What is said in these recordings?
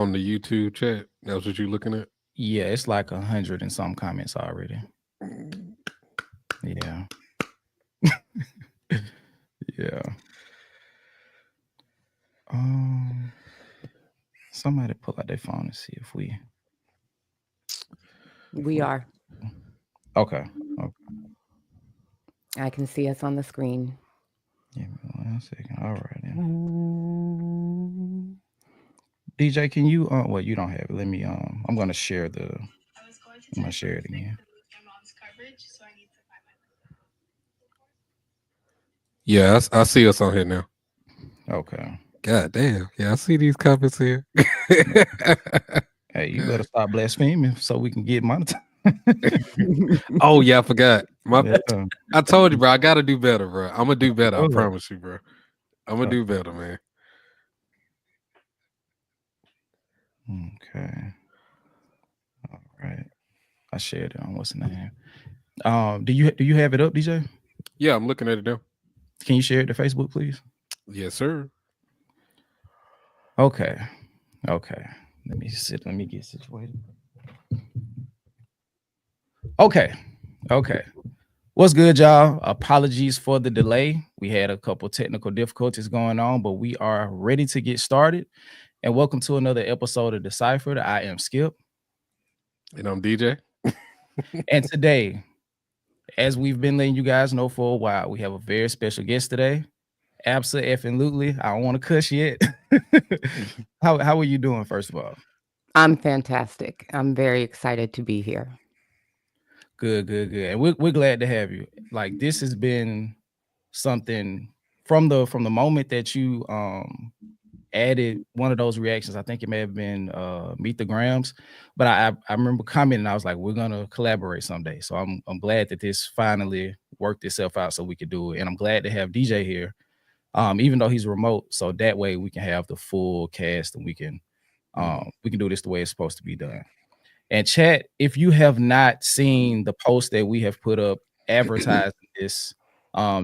On the YouTube chat. That's what you're looking at? Yeah, it's like 100 and some comments already. Yeah. Yeah. Um, Somebody pull out their phone and see if We are. okay. Okay. I can see us on the screen. Give me 1 second. All right then. Mm. DJ, can you well you don't have it. Let me I'm gonna share I'm gonna share it again. Yeah, I see us on here now. Okay. God damn. Yeah, I see these comments here. Hey, you better stop blaspheming so we can get monetized. Oh yeah, I forgot. Yeah. I told you, bro. I gotta do better, bro. I'm gonna do better. I Oh, promise you, bro. I'm gonna do better, man. okay. All right. I shared it on what's the name. Do you have it up, DJ? Yeah, I'm looking at it now. Can you share it to Facebook, please? Yes, sir. Okay. Okay. Let me sit. Let me get situated. Okay. Okay. What's good, y'all? Apologies for the delay. We had a couple technical difficulties going on, but we are ready to get started. And welcome to another episode of DeCypherEd. I am Skip. And I'm DJ. And today, as we've been letting you guys know for a while, we have a very special guest today. Absolutely. I don't want to cuss yet. How are you doing, first of all? I'm fantastic. I'm very excited to be here. Good. And we're glad to have you. Like, this has been something from the moment that you added one of those reactions. I think it may have been Meet the Grams, but I remember commenting. I was like, we're gonna collaborate someday. So I'm glad that this finally worked itself out so we could do it. And I'm glad to have DJ here, even though he's remote. So that way we can have the full cast and we can do this the way it's supposed to be done. And chat, if you have not seen the post that we have put up advertising this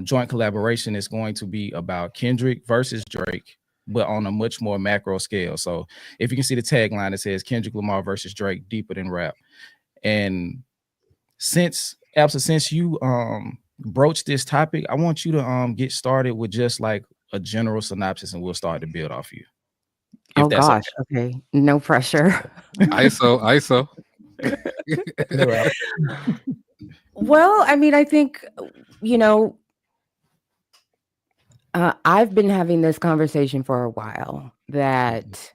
joint collaboration, is going to be about Kendrick versus Drake, but on a much more macro scale. So if you can see the tagline, it says Kendrick Lamar versus Drake, deeper than rap. And since you broached this topic, I want you to get started with just like a general synopsis, and we'll start to build off you. Oh gosh. Okay. No pressure. ISO. Well, I mean, I think, I've been having this conversation for a while that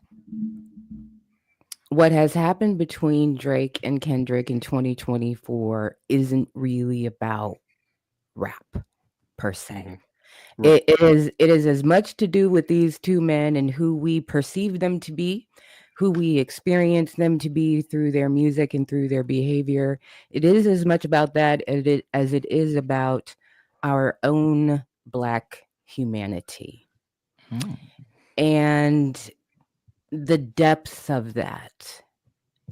what has happened between Drake and Kendrick in 2024 isn't really about rap per se. Right. It is as much to do with these two men and who we perceive them to be, who we experience them to be through their music and through their behavior. It is as much about that as it is about our own Black humanity. And the depths of that.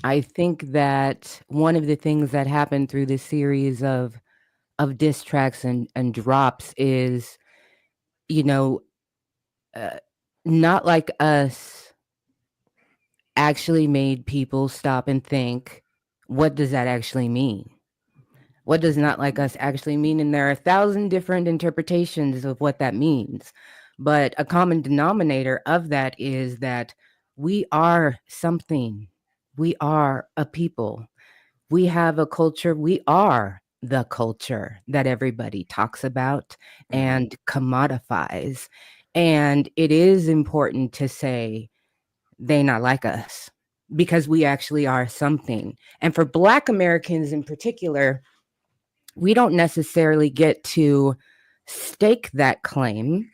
I think that one of the things that happened through this series of diss tracks and drops is, Not Like Us actually made people stop and think, what does that actually mean? What does Not Like Us actually mean? And there are 1,000 different interpretations of what that means. But a common denominator of that is that we are something. We are a people. We have a culture. We are the culture that everybody talks about and commodifies. And it is important to say they not like us because we actually are something. And for Black Americans in particular, we don't necessarily get to stake that claim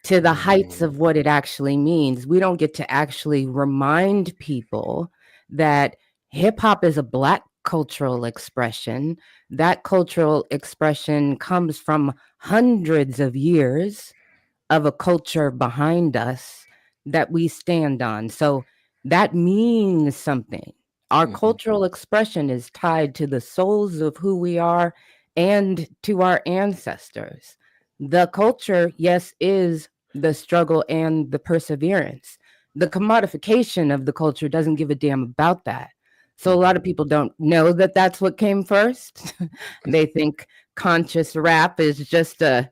to the heights of what it actually means. We don't get to actually remind people that hip hop is a Black cultural expression. That cultural expression comes from hundreds of years of a culture behind us that we stand on. So that means something. Our cultural expression is tied to the souls of who we are and to our ancestors. The culture, yes, is the struggle and the perseverance. The commodification of the culture doesn't give a damn about that. So a lot of people don't know that that's what came first. They think conscious rap is just a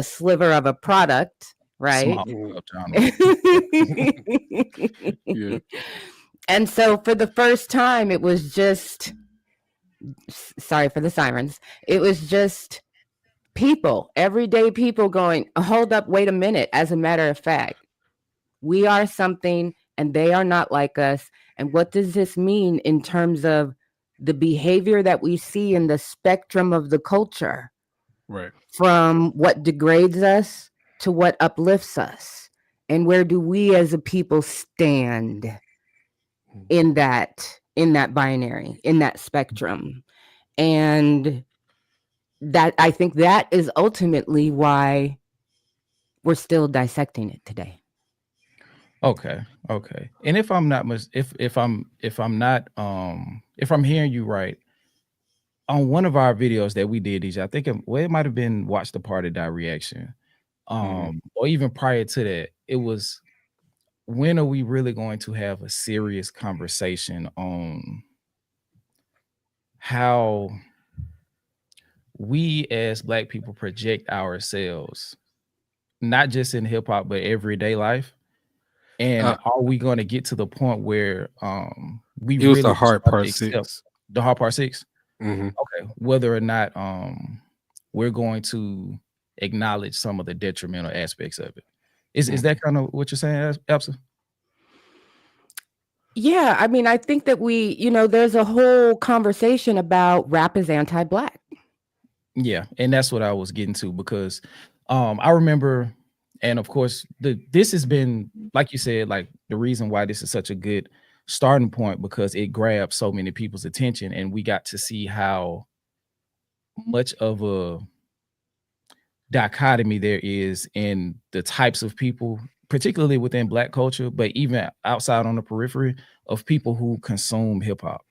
sliver of a product, right? Small genre. Yeah. And so for the first time, it was just, sorry for the sirens, it was just people, everyday people going, hold up, wait a minute. As a matter of fact, we are something and they are not like us. And what does this mean in terms of the behavior that we see in the spectrum of the culture, Right. from what degrades us to what uplifts us? And where do we as a people stand in that binary, in that spectrum? And that, I think that is ultimately why we're still dissecting it today. Okay. And if I'm not if I'm not if I'm hearing you right, on one of our videos that we did, DJ, I think it might have been Watch the Party Die reaction. Or even prior to that, it was, when are we really going to have a serious conversation on how we as Black people project ourselves, not just in hip hop, but everyday life? And are we going to get to the point where we It was really the hard start part to accept 6. the hard part 6? Mm-hmm. Okay, whether or not we're going to acknowledge some of the detrimental aspects of it. Is that kind of what you're saying, Elsa? Yeah, I mean, I think that there's a whole conversation about rap is anti-Black. Yeah, and that's what I was getting to, because I remember, and of course, this has been, like you said, like the reason why this is such a good starting point, because it grabbed so many people's attention, and we got to see how much of a dichotomy there is in the types of people, particularly within Black culture, but even outside on the periphery, of people who consume hip hop.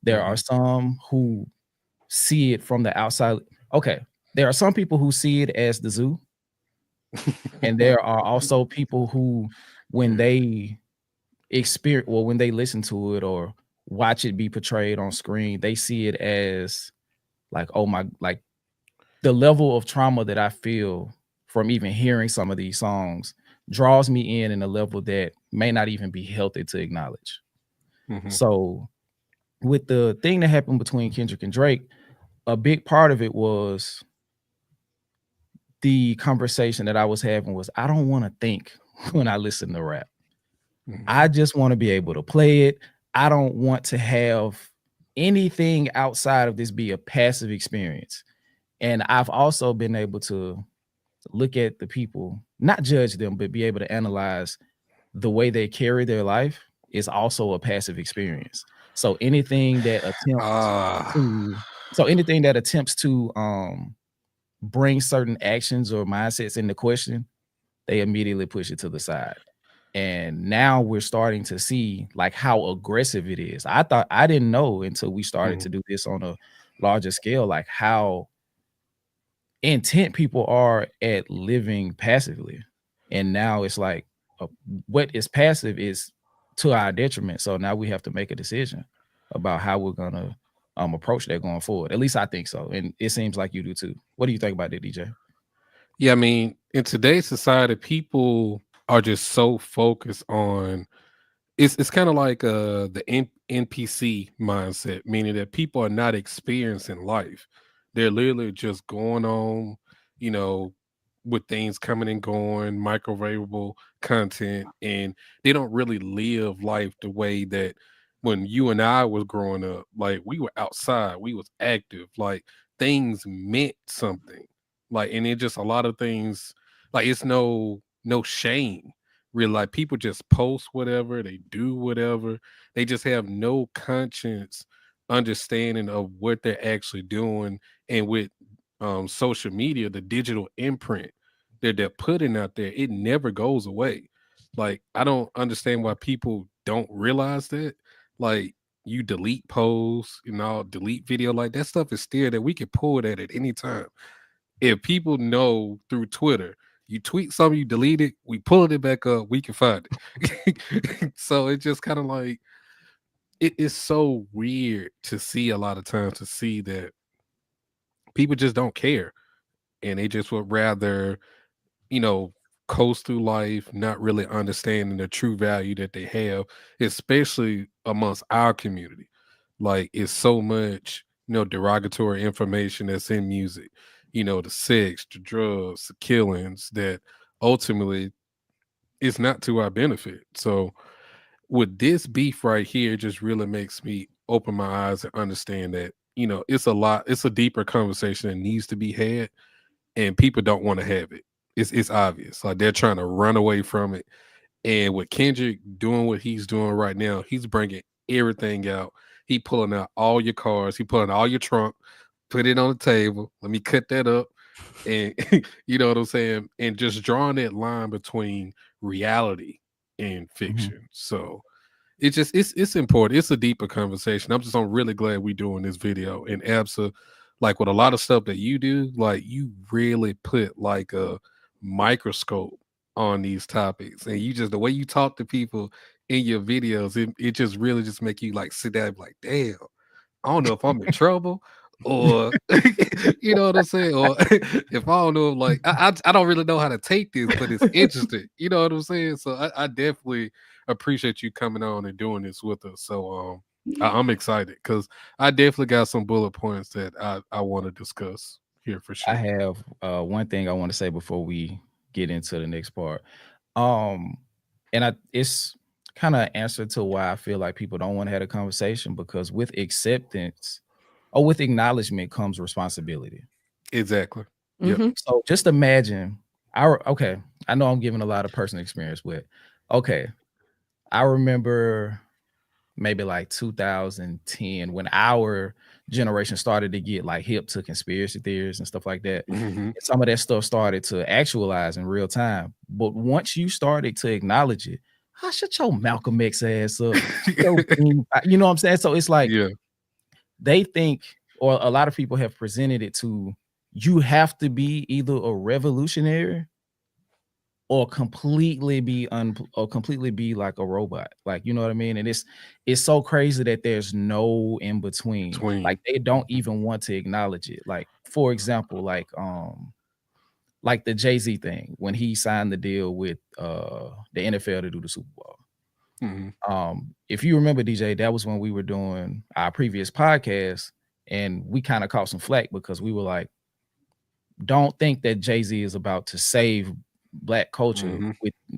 There are some who see it from the outside. Okay, there are some people who see it as the zoo, and there are also people who, when they experience, or when they listen to it or watch it be portrayed on screen, they see it as like, oh my, like the level of trauma that I feel from even hearing some of these songs draws me in a level that may not even be healthy to acknowledge. So with the thing that happened between Kendrick and Drake, a big part of it was the conversation that I was having was, I don't want to think when I listen to rap. I just want to be able to play it. I don't want to have anything outside of this be a passive experience. And I've also been able to look at the people, not judge them, but be able to analyze the way they carry their life is also a passive experience. So anything that attempts to bring certain actions or mindsets into question, they immediately push it to the side. And now we're starting to see like how aggressive it is. I didn't know until we started to do this on a larger scale, like how intent people are at living passively. And now it's like what is passive is to our detriment. So now we have to make a decision about how we're gonna approach that going forward. At least I think so, and it seems like you do too. What do you think about that, DJ? Yeah, I mean, in today's society, people are just so focused on, it's kind of like the NPC mindset, meaning that people are not experiencing life. They're literally just going on, you know, with things coming and going, microwavable content, and they don't really live life the way that when you and I was growing up, like we were outside, we was active, like things meant something. Like, and it just a lot of things, like it's no shame really. Like people just post whatever, they do whatever, they just have no conscience understanding of what they're actually doing. And with social media, the digital imprint that they're putting out there, it never goes away. Like I don't understand why people don't realize that. Like you delete posts, delete video, like that stuff is still that we can pull it at any time. If people know through Twitter, You tweet something, you delete it, we pull it back up, we can find it. So it's just kind of like it is so weird to see a lot of times to see that people just don't care and they just would rather, you know, coast through life, not really understanding the true value that they have, especially amongst our community. Like it's so much, derogatory information that's in music, the sex, the drugs, the killings that ultimately it's not to our benefit. So with this beef right here, it just really makes me open my eyes and understand that, it's a deeper conversation that needs to be had and people don't want to have it. It's obvious. Like they're trying to run away from it. And with Kendrick doing what he's doing right now, he's bringing everything out. He pulling out all your cards. He pulling all your trunk, put it on the table. Let me cut that up. And you know what I'm saying? And just drawing that line between reality and fiction. So it's important. It's a deeper conversation. I'm really glad we're doing this video. And Absa, like with a lot of stuff that you do, like you really put like a microscope on these topics. And you just the way you talk to people in your videos, it just really just make you like sit down and be like, damn, I don't know if I'm in trouble or you know what I'm saying? Or if I don't know, like I don't really know how to take this, but it's interesting. You know what I'm saying? So I definitely appreciate you coming on and doing this with us. So I'm excited because I definitely got some bullet points that I want to discuss here for sure. I have one thing I want to say before we get into the next part. And it's kind of answer to why I feel like people don't want to have a conversation, because with acceptance or with acknowledgement comes responsibility. Exactly. Mhm. So just imagine I know I'm giving a lot of personal experience with. Okay. I remember maybe like 2010 when our generation started to get like hip to conspiracy theories and stuff like that. Mhm. Some of that stuff started to actualize in real time. But once you started to acknowledge it, shut your Malcolm X ass up. You know what I'm saying? So it's like Yeah. they think, or a lot of people have presented it to, you have to be either a revolutionary or completely be like a robot. Like, you know what I mean? And it's so crazy that there's no in between. Like they don't even want to acknowledge it. Like, for example, like the Jay-Z thing when he signed the deal with the NFL to do the Super Bowl. If you remember, DJ, that was when we were doing our previous podcast, and we kind of caught some flack because we were like, don't think that Jay-Z is about to save Black culture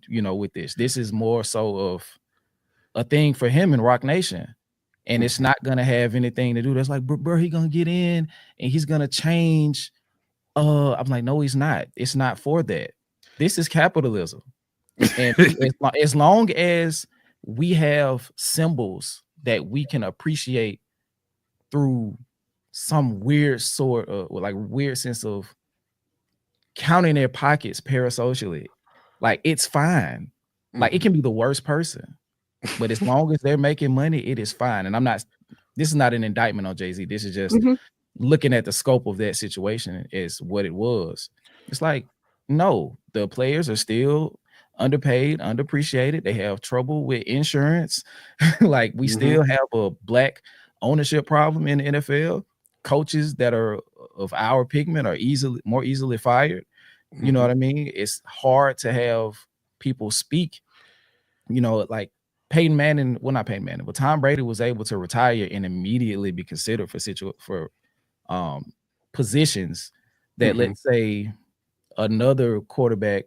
with this. This is more so of a thing for him in Rock Nation. And it's not gonna have anything to do. That's like, bro, he gonna get in and he's gonna change. I'm like, no, he's not. It's not for that. This is capitalism. And as long as we have symbols that we can appreciate through some weird sort of like weird sense of counting their pockets parasocially, like it's fine. Like it can be the worst person, but as long as they're making money, it is fine. And this is not an indictment on Jay-Z. This is just looking at the scope of that situation is what it was. It's like, no, the players are still underpaid, underappreciated. They have trouble with insurance. Like we still have a Black ownership problem in the NFL. Coaches that are of our pigment are more easily fired. You know what I mean? It's hard to have people speak, like Peyton Manning, well, not Peyton Manning, but Tom Brady was able to retire and immediately be considered for positions that, let's say, another quarterback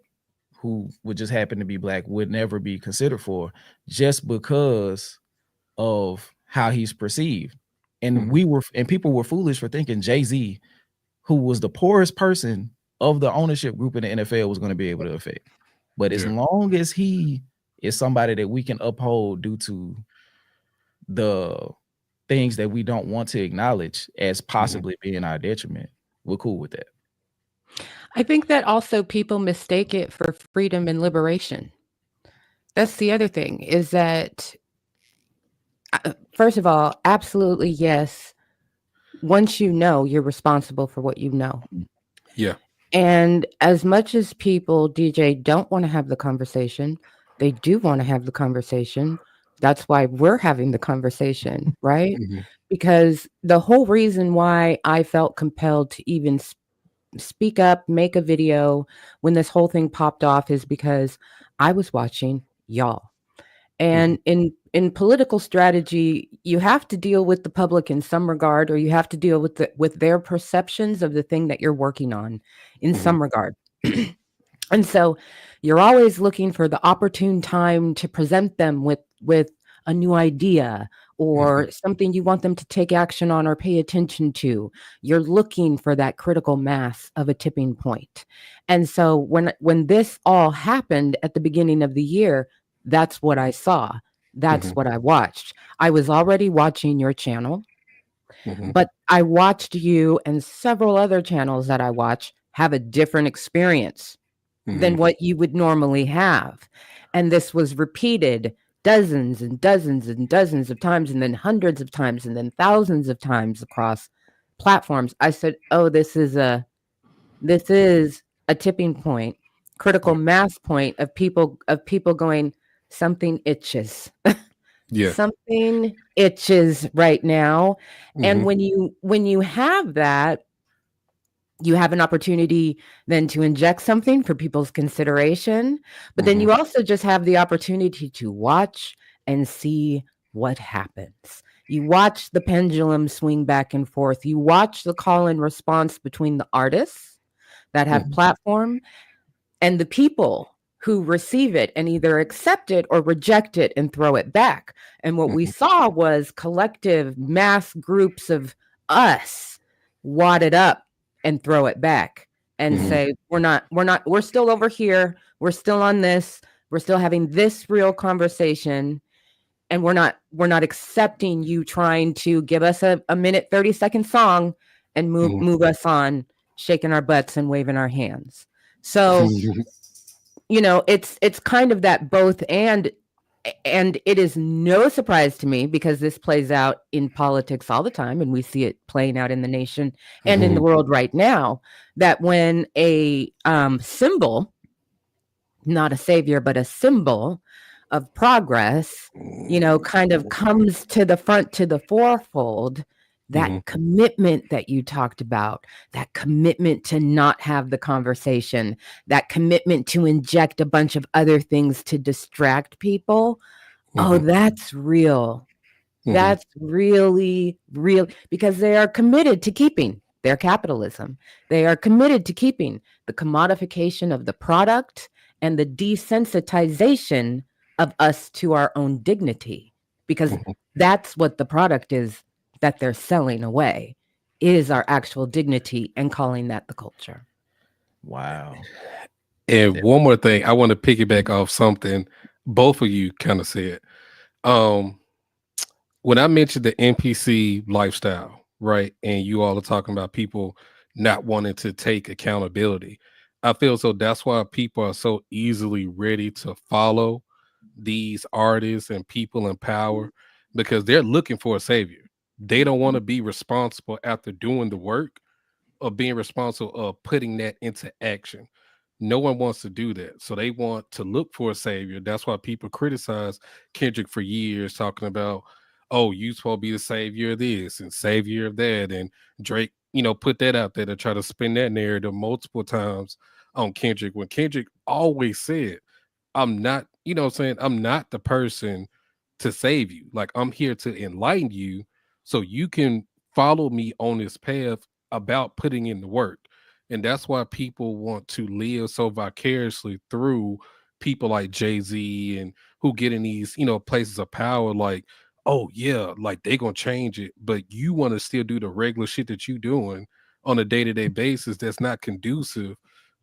who would just happen to be Black would never be considered for, just because of how he's perceived. And people were foolish for thinking Jay-Z, who was the poorest person of the ownership group in the NFL, was going to be able to affect. But as long as he is somebody that we can uphold due to the things that we don't want to acknowledge as possibly being our detriment, we're cool with that. I think that also people mistake it for freedom and liberation. That's the other thing, is that, first of all, absolutely yes. Once you know, you're responsible for what you know. Yeah. And as much as people, DJ, don't want to have the conversation, they do want to have the conversation. That's why we're having the conversation, right? Mhm, Because the whole reason why I felt compelled to even speak up, make a video when this whole thing popped off is because I was watching y'all. mhm, And in political strategy, you have to deal with the public in some regard, or you have to deal with their perceptions of the thing that you're working on in mhm, some regard. And so you're always looking for the opportune time to present them with a new idea mhm, or something you want them to take action on or pay attention to. You're looking for that critical mass of a tipping point. And so when this all happened at the beginning of the year, that's what I saw. That's mhm, what I watched. I was already watching your channel, mhm, but I watched you and several other channels that I watch have a different experience than mhm, what you would normally have. And this was repeated dozens and dozens and dozens of times, and then hundreds of times, and then thousands of times across platforms. I said, "Oh, this is a tipping point, critical yeah, mass point of people going, something itches." yeah, Something itches right now. And mhm, when you have that, you have an opportunity then to inject something for people's consideration, but then mhm, you also just have the opportunity to watch and see what happens. You watch the pendulum swing back and forth. You watch the call and response between the artists that have mhm, platform and the people who receive it and either accept it or reject it and throw it back. And what we mhm, saw was collective mass groups of us wad it up and throw it back and mhm, say, we're still over here. We're still on this. We're still having this real conversation. And we're not accepting you trying to give us a minute, 30-second song and move mhm. move us on, shaking our butts and waving our hands. So it's kind of that both and it is no surprise to me because this plays out in politics all the time and we see it playing out in the nation and in the Mhm, world right now, that when a symbol, not a savior but a symbol of progress, kind of comes to the front, to the forefold, that mhm, commitment that you talked about, that commitment to not have the conversation, that commitment to inject a bunch of other things to distract people. Oh, mhm, that's real. mhm, That's really real because they are committed to keeping their capitalism. They are committed to keeping the commodification of the product and the desensitization of us to our own dignity, because mhm. that's what the product is that they're selling away, is our actual dignity, and calling that the culture. Wow. And That- one more thing, I want to piggyback off something both of you kind of said. Um, when I mentioned the NPC lifestyle, right, and you all are talking about people not wanting to take accountability, I feel so that's why people are so easily ready to follow these artists and people in power because they're looking for a savior. They don't want to be responsible after doing the work of being responsible of putting that into action. No one wants to do that. So they want to look for a savior. That's why people criticize Kendrick for years, talking about, oh, you supposed to be the savior of this and savior of that. And Drake, put that out there to try to spin that narrative multiple times on Kendrick when Kendrick always said, I'm not, what I'm saying, I'm not the person to save you. Like I'm here to enlighten you so you can follow me on this path about putting in the work. And that's why people want to live so vicariously through people like Jay-Z and who get in these, places of power like, oh yeah, like they gonna change it. But you want to still do the regular shit that you doing on a day-to-day basis that's not conducive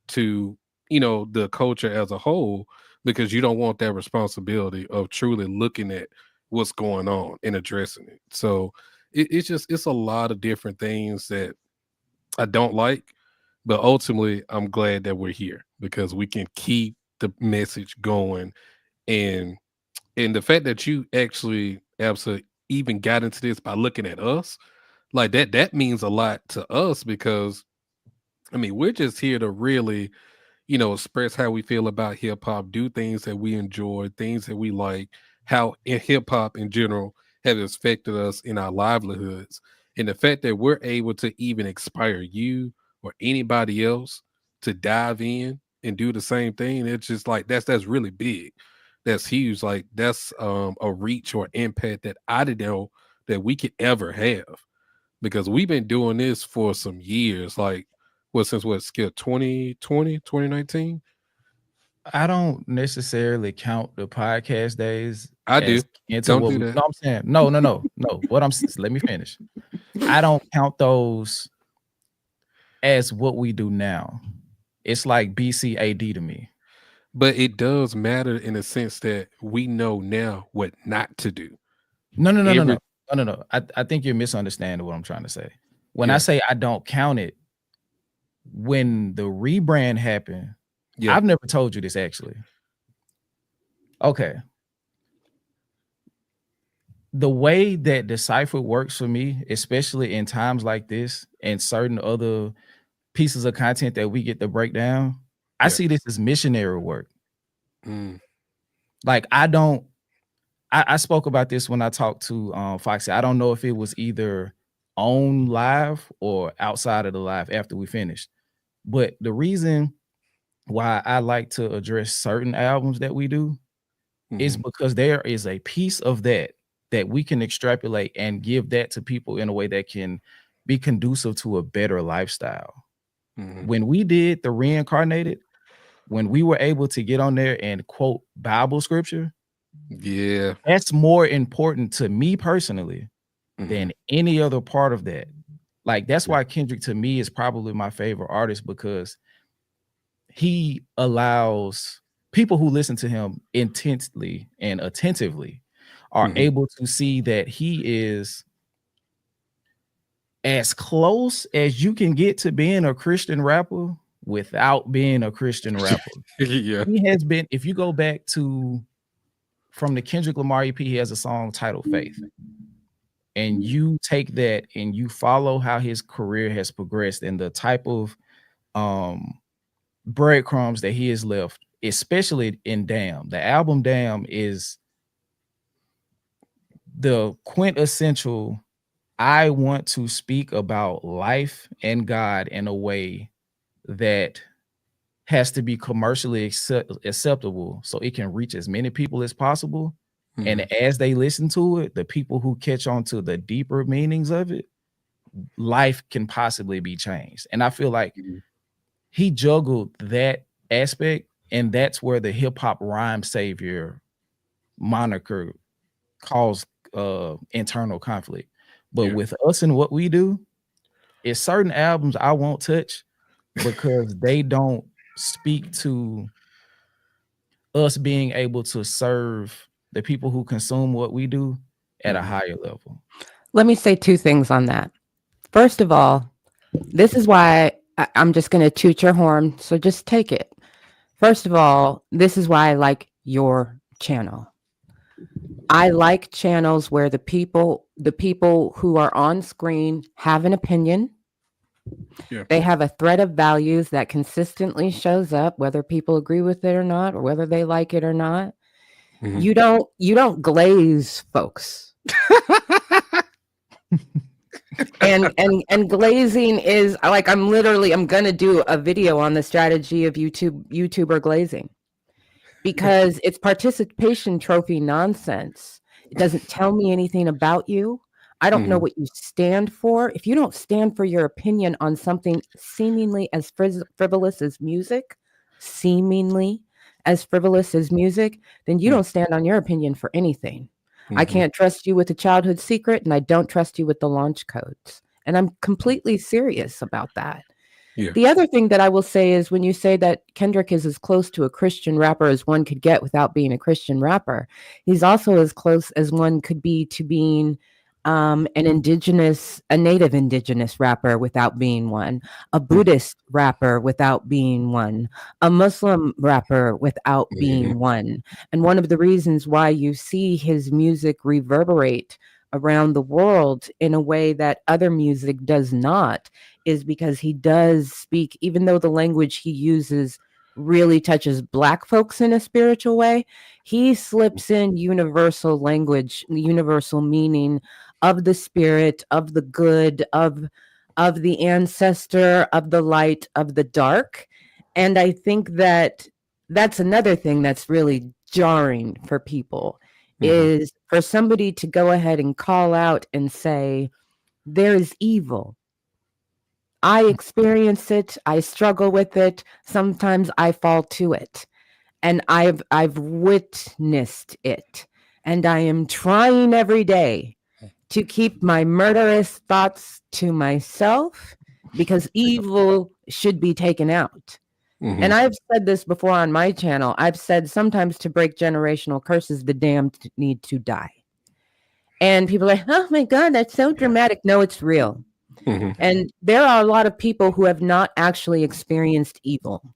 to, the culture as a whole, because you don't want that responsibility of truly looking at what's going on and addressing it. So it's a lot of different things that I don't like, but ultimately I'm glad that we're here because we can keep the message going. And the fact that you actually absolutely even got into this by looking at us, like that means a lot to us because I mean, we're just here to really, express how we feel about hip hop, do things that we enjoy, things that we like, how in hip hop in general has affected us in our livelihoods. And the fact that we're able to even inspire you or anybody else to dive in and do the same thing, it's just like that's really big. That's huge. Like that's a reach or impact that I didn't know that we could ever have because we've been doing this for some years. Like since what skill 2020, 2019? I don't necessarily count the podcast days I do. as into Don't what do we. that. No, I'm saying no. Let me finish. I don't count those as what we do now. It's like BCAD to me. But it does matter in the sense that we know now what not to do. No. Every I think you're misunderstanding what I'm trying to say. When I Yeah. say I don't count it, when the rebrand happened, Yeah. I've never told you this actually. Okay. The way that DeCypherEd works for me, especially in times like this and certain other pieces of content that we get to break down, I Yeah. see this as missionary work. Mm. Like I spoke about this when I talked to Foxy. I don't know if it was either on live or outside of the live after we finished. But the reason why I like to address certain albums that we do is Mhm. because there is a piece of that we can extrapolate and give that to people in a way that can be conducive to a better lifestyle. Mhm. When we did the reincarnated, when we were able to get on there and quote Bible scripture, Yeah. that's more important to me personally Mhm. than any other part of that. Like that's Yeah. why Kendrick to me is probably my favorite artist, because he allows people who listen to him intensely and attentively are Mhm. able to see that he is as close as you can get to being a Christian rapper without being a Christian rapper. Yeah. He has been, if you go back to from the Kendrick Lamar EP, he has a song titled Faith. And you take that and you follow how his career has progressed and the type of breadcrumbs that he has left, especially in Damn. The album Damn is the quintessential. I want to speak about life and God in a way that has to be commercially acceptable so it can reach as many people as possible. And Mhm. as they listen to it, the people who catch on to the deeper meanings of it, life can possibly be changed. And I feel like Mhm. he juggled that aspect, and that's where the hip hop rhyme savior moniker caused internal conflict. But Yeah. with us and what we do, it's certain albums I won't touch because they don't speak to us being able to serve the people who consume what we do at a Mhm. higher level. Let me say two things on that. First of all, this is why I'm just going to toot your horn. So just take it. First of all, this is why I like your channel. I like channels where the people who are on screen have an opinion. Yeah. They have a thread of values that consistently shows up, whether people agree with it or not, or whether they like it or not. Mhm. You don't glaze folks. And glazing is like I'm gonna do a video on the strategy of YouTuber glazing because it's participation trophy nonsense. It doesn't tell me anything about you. I don't know Mhm. what you stand for. If you don't stand for your opinion on something seemingly as frivolous as music, seemingly as frivolous as music, then you Mm. don't stand on your opinion for anything. I Mhm. can't trust you with the childhood secret, and I don't trust you with the launch codes. And I'm completely serious about that. Yeah. The other thing that I will say is when you say that Kendrick is as close to a Christian rapper as one could get without being a Christian rapper, he's also as close as one could be to being a native indigenous rapper without being one, a Mhm. Buddhist rapper without being one, a Muslim rapper without Mhm. being one. And one of the reasons why you see his music reverberate around the world in a way that other music does not, is because he does speak, even though the language he uses really touches Black folks in a spiritual way, he slips in universal language, universal meaning of the spirit, of the good, of the ancestor, of the light, of the dark. And I think that that's another thing that's really jarring for people, is for somebody to go ahead and call out and say, there is evil. I experience it. I struggle with it. Sometimes I fall to it. And I've witnessed it. And I am trying every day to keep my murderous thoughts to myself, because evil should be taken out. And I've said this before on my channel. I've said sometimes to break generational curses, the damned need to die. And people are like, oh my God, that's so dramatic. No, it's real. And there are a lot of people who have not actually experienced evil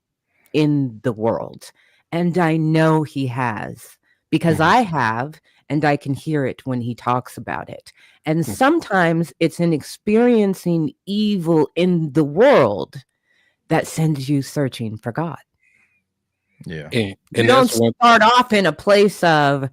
in the world. And I know he has, because I have, and I can hear it when he talks about it. And sometimes it's in experiencing evil in the world that sends you searching for God. Yeah. And you don't start off in a place of,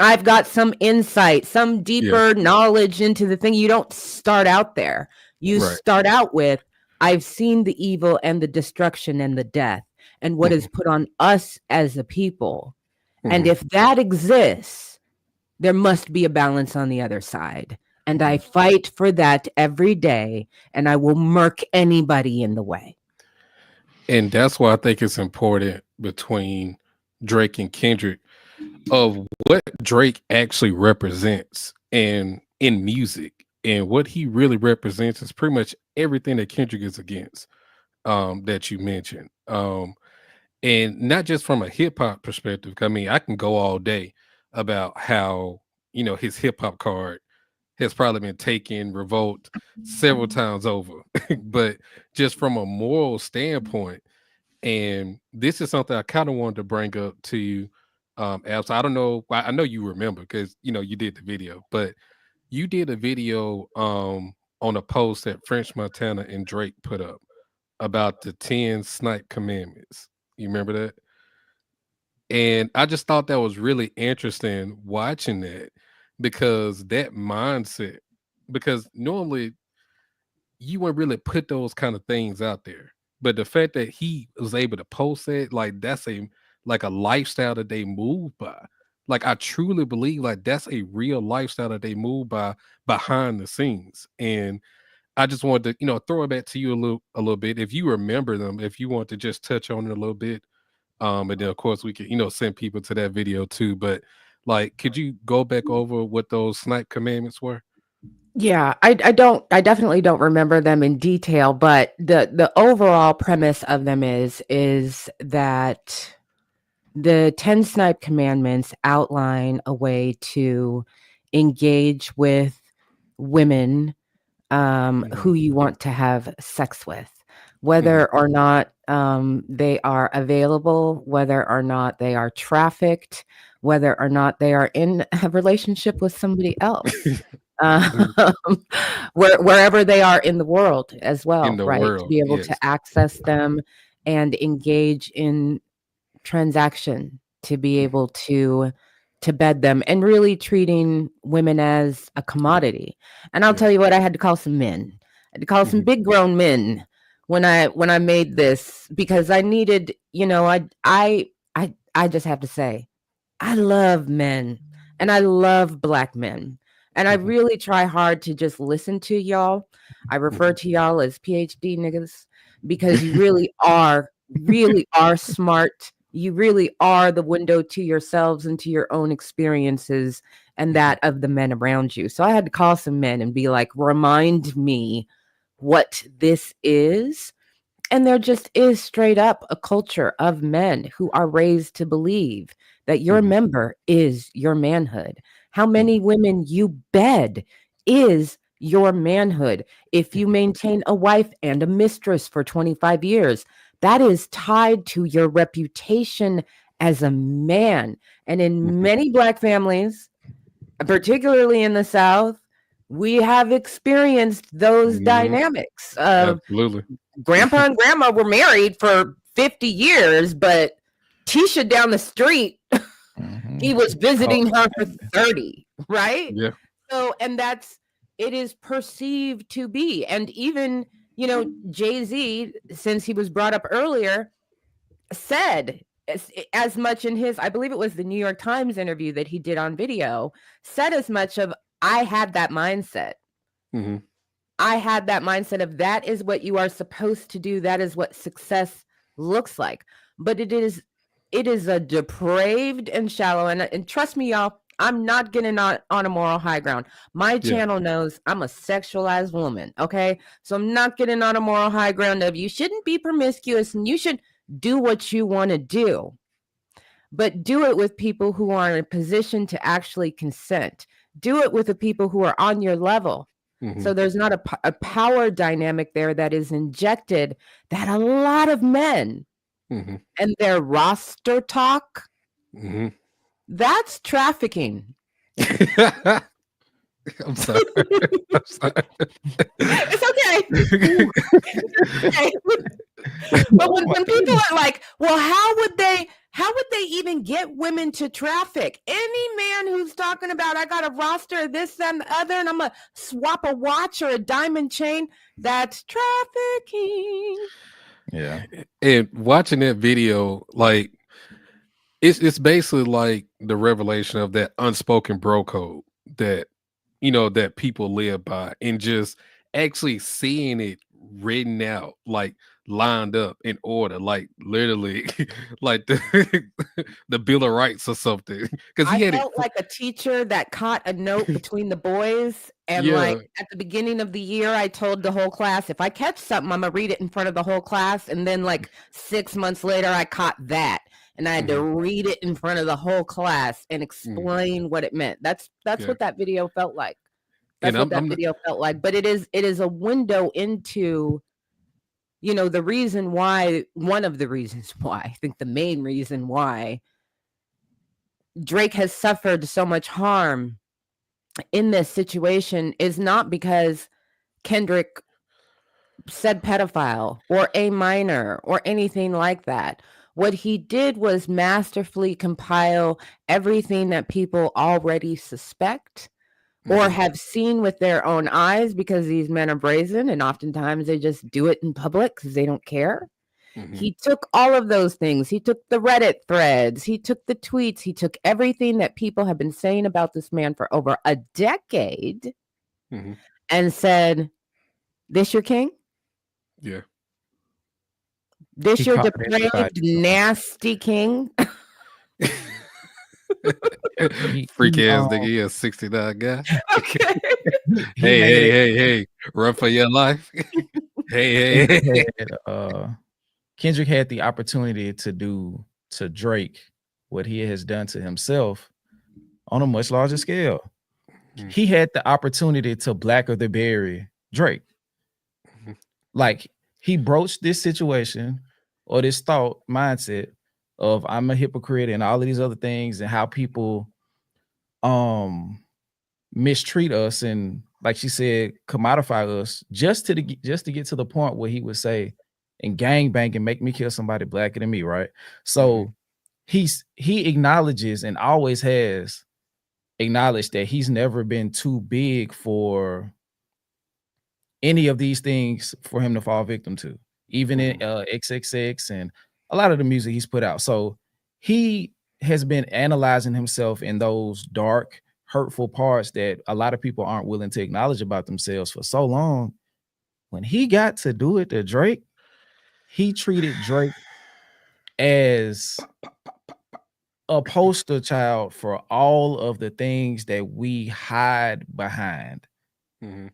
I've got some insight, some deeper knowledge into the thing. You don't start out there. You start out with, I've seen the evil and the destruction and the death and what is put on us as a people. And if that exists, there must be a balance on the other side. And I fight for that every day, and I will murk anybody in the way. And that's why I think it's important between Drake and Kendrick of what Drake actually represents in music. And what he really represents is pretty much everything that Kendrick is against, that you mentioned. And not just from a hip hop perspective. I mean, I can go all day about how, his hip hop card has probably been taken, revoked several times over. But just from a moral standpoint, and this is something I kind of wanted to bring up to you, Al. So I don't know. I know you remember because you did the video, but you did a video on a post that French Montana and Drake put up about the 10 Snipe commandments. You remember that? And I just thought that was really interesting watching that, because that mindset, because normally you wouldn't really put those kind of things out there. But the fact that he was able to post it, like that's a lifestyle that they move by. Like I truly believe like that's a real lifestyle that they move by behind the scenes. And I just wanted to, throw it back to you a little bit. If you remember them, if you want to just touch on it a little bit. And then of course we could, send people to that video too. But like, could you go back over what those Snipe commandments were? Yeah, I definitely don't remember them in detail, but the overall premise of them is that the 10 Snipe commandments outline a way to engage with women who you want to have sex with, whether or not they are available, whether or not they are trafficked, whether or not they are in a relationship with somebody else. Wherever they are in the world as well, right? World, to be able to access them and engage in transaction, to be able to bed them, and really treating women as a commodity. And I'll tell you what, I had to call some men. I had to call some big grown men when I made this, because I needed, I just have to say, I love men and I love Black men. And I really try hard to just listen to y'all. I refer to y'all as PhD niggas, because you really are smart. You really are the window to yourselves and to your own experiences and that of the men around you. So I had to call some men and be like, remind me what this is. And there just is straight up a culture of men who are raised to believe that your member is your manhood. How many women you bed is your manhood. If you maintain a wife and a mistress for 25 years, that is tied to your reputation as a man. And in many Black families, particularly in the South, we have experienced those dynamics of Absolutely. grandpa and grandma were married for 50 years, but Tisha down the street, he was visiting her for 30, right? Yeah. So, and it is perceived to be. And even, Jay-Z, since he was brought up earlier, said as much in his, I believe it was the New York Times interview that he did on video, said as much of, I had that mindset. I had that mindset of that is what you are supposed to do. That is what success looks like. But it is a depraved and shallow. And trust me, y'all, I'm not getting on a moral high ground. My channel knows I'm a sexualized woman. Okay. So I'm not getting on a moral high ground of you shouldn't be promiscuous and you should do what you want to do. But do it with people who are in a position to actually consent. Do it with the people who are on your level. So there's not a power dynamic there that is injected that a lot of men and their roster talk, that's trafficking. I'm sorry. I'm sorry. It's okay. But when people are like, well, how would they even get women to traffic? Any man who's talking about, I got a roster of this, that, and the other, and I'm going to swap a watch or a diamond chain, that's trafficking. Yeah. And watching that video, like, it's basically like the revelation of that unspoken bro code that that people live by, and just actually seeing it written out, like lined up in order, like literally like the Bill of Rights or something. Because I felt like a teacher that caught a note between the boys, and like at the beginning of the year, I told the whole class, if I catch something, I'm gonna read it in front of the whole class. And then like 6 months later, I caught that. And I had to read it in front of the whole class and explain what it meant. That's what that video felt like. That's what that video felt like. But it is a window into, the reason why, one of the reasons why, I think the main reason why Drake has suffered so much harm in this situation is not because Kendrick said pedophile or a minor or anything like that. What he did was masterfully compile everything that people already suspect or have seen with their own eyes, because these men are brazen and oftentimes they just do it in public because they don't care. He took all of those things. He took the Reddit threads. He took the tweets. He took everything that people have been saying about this man for over a decade and said, this your king? Yeah. This your depraved, nasty king? Freak ass nigga, he a 69 guy. Hey, run for your life. hey. Kendrick had the opportunity to do to Drake what he has done to himself on a much larger scale. He had the opportunity to Blacker the Berry Drake. Like, he broached this situation or this thought mindset of I'm a hypocrite and all of these other things, and how people mistreat us and, like she said, commodify us just to get to the point where he would say, and gang bang and make me kill somebody blacker than me, right? So he acknowledges and always has acknowledged that he's never been too big for any of these things for him to fall victim to, even in XXX and a lot of the music he's put out. So he has been analyzing himself in those dark, hurtful parts that a lot of people aren't willing to acknowledge about themselves for so long. When he got to do it to Drake, he treated Drake as a poster child for all of the things that we hide behind.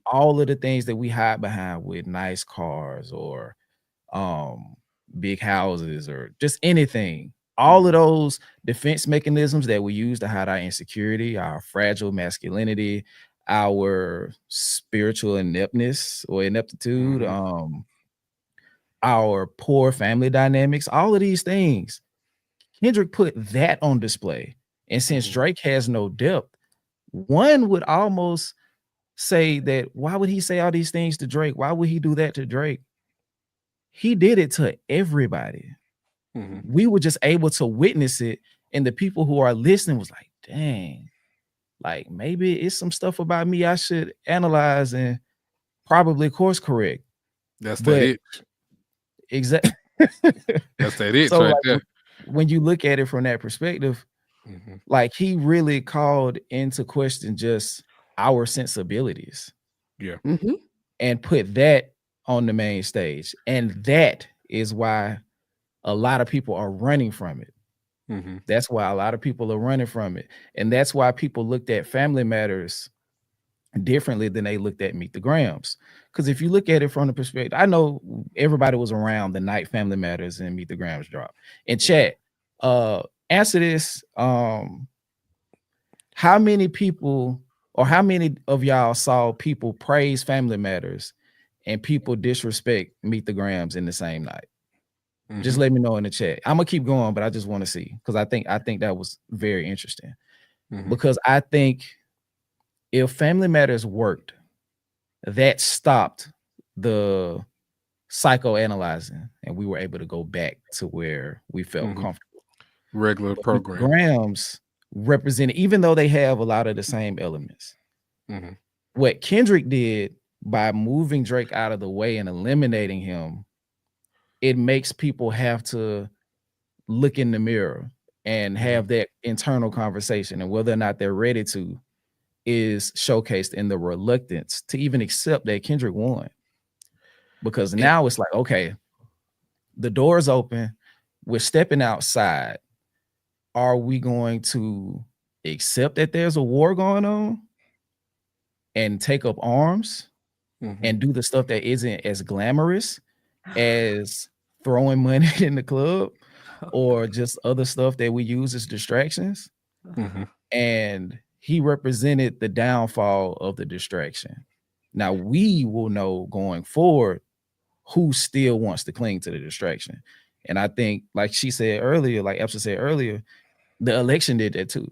All of the things that we hide behind with nice cars or big houses or just anything. All of those defense mechanisms that we use to hide our insecurity, our fragile masculinity, our spiritual ineptness or ineptitude, our poor family dynamics, all of these things. Kendrick put that on display. And since Drake has no depth, one would almost say that why would he say all these things to Drake? Why would he do that to Drake? He did it to everybody. We were just able to witness it, and the people who are listening was like, dang, like maybe it's some stuff about me I should analyze and probably course correct. That's that itch. Exactly. That's that itch So right like, there. when you look at it from that perspective, like he really called into question just our sensibilities. Yeah. And put that on the main stage. And that is why a lot of people are running from it. That's why a lot of people are running from it. And that's why people looked at Family Matters differently than they looked at Meet the Grams. Because if you look at it from the perspective, I know everybody was around the night Family Matters and Meet the Grams drop. In chat, answer this. How many people or how many of y'all saw people praise Family Matters and people disrespect Meet the Grams in the same night? Just let me know in the chat. I'm gonna keep going, but I just want to see, because I think that was very interesting. Because I think if Family Matters worked, that stopped the psychoanalyzing, and we were able to go back to where we felt comfortable. Regular program. Grams represented, even though they have a lot of the same elements. What Kendrick did by moving Drake out of the way and eliminating him, it makes people have to look in the mirror and have that internal conversation, and whether or not they're ready to is showcased in the reluctance to even accept that Kendrick won. Because now it's like, okay, the door's open, we're stepping outside. Are we going to accept that there's a war going on and take up arms and do the stuff that isn't as glamorous as throwing money in the club or just other stuff that we use as distractions? And he represented the downfall of the distraction. Now we will know going forward who still wants to cling to the distraction. And I think, like she said earlier, like Epsa said earlier, the election did that too.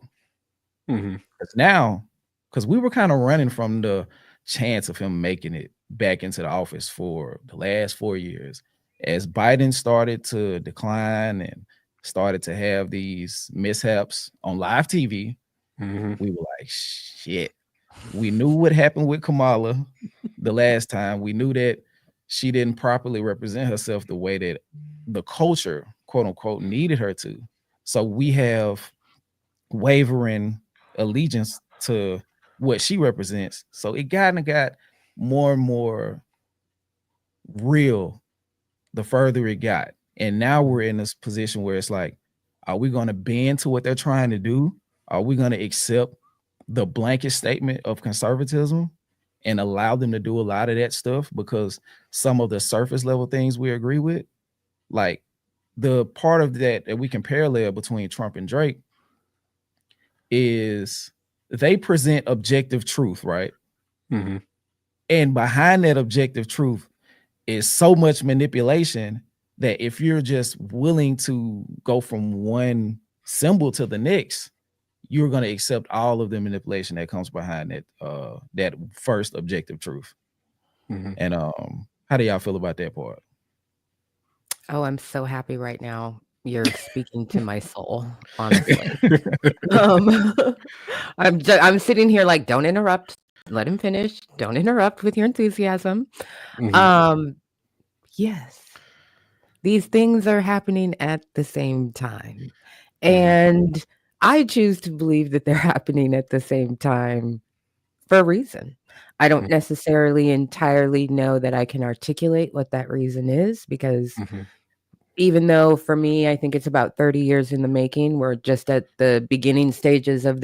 Because now, because we were kind of running from the chance of him making it back into the office for the last 4 years. As Biden started to decline and started to have these mishaps on live TV, we were like, shit. We knew what happened with Kamala the last time. We knew that she didn't properly represent herself the way that the culture, quote unquote, needed her to. So we have wavering allegiance to what she represents. So it got more and more real the further it got. And now we're in this position where it's like, are we going to bend to what they're trying to do? Are we going to accept the blanket statement of conservatism and allow them to do a lot of that stuff because some of the surface level things we agree with? Like the part of that we can parallel between Trump and Drake is they present objective truth, right? And behind that objective truth is so much manipulation that if you're just willing to go from one symbol to the next, you're going to accept all of the manipulation that comes behind that that first objective truth. And how do y'all feel about that part? Oh, I'm so happy right now. You're speaking to my soul, honestly. I'm sitting here like, don't interrupt. Let him finish. Don't interrupt with your enthusiasm. Yes, these things are happening at the same time. And I choose to believe that they're happening at the same time for a reason. I don't necessarily entirely know that I can articulate what that reason is, because even though for me, I think it's about 30 years in the making, we're just at the beginning stages of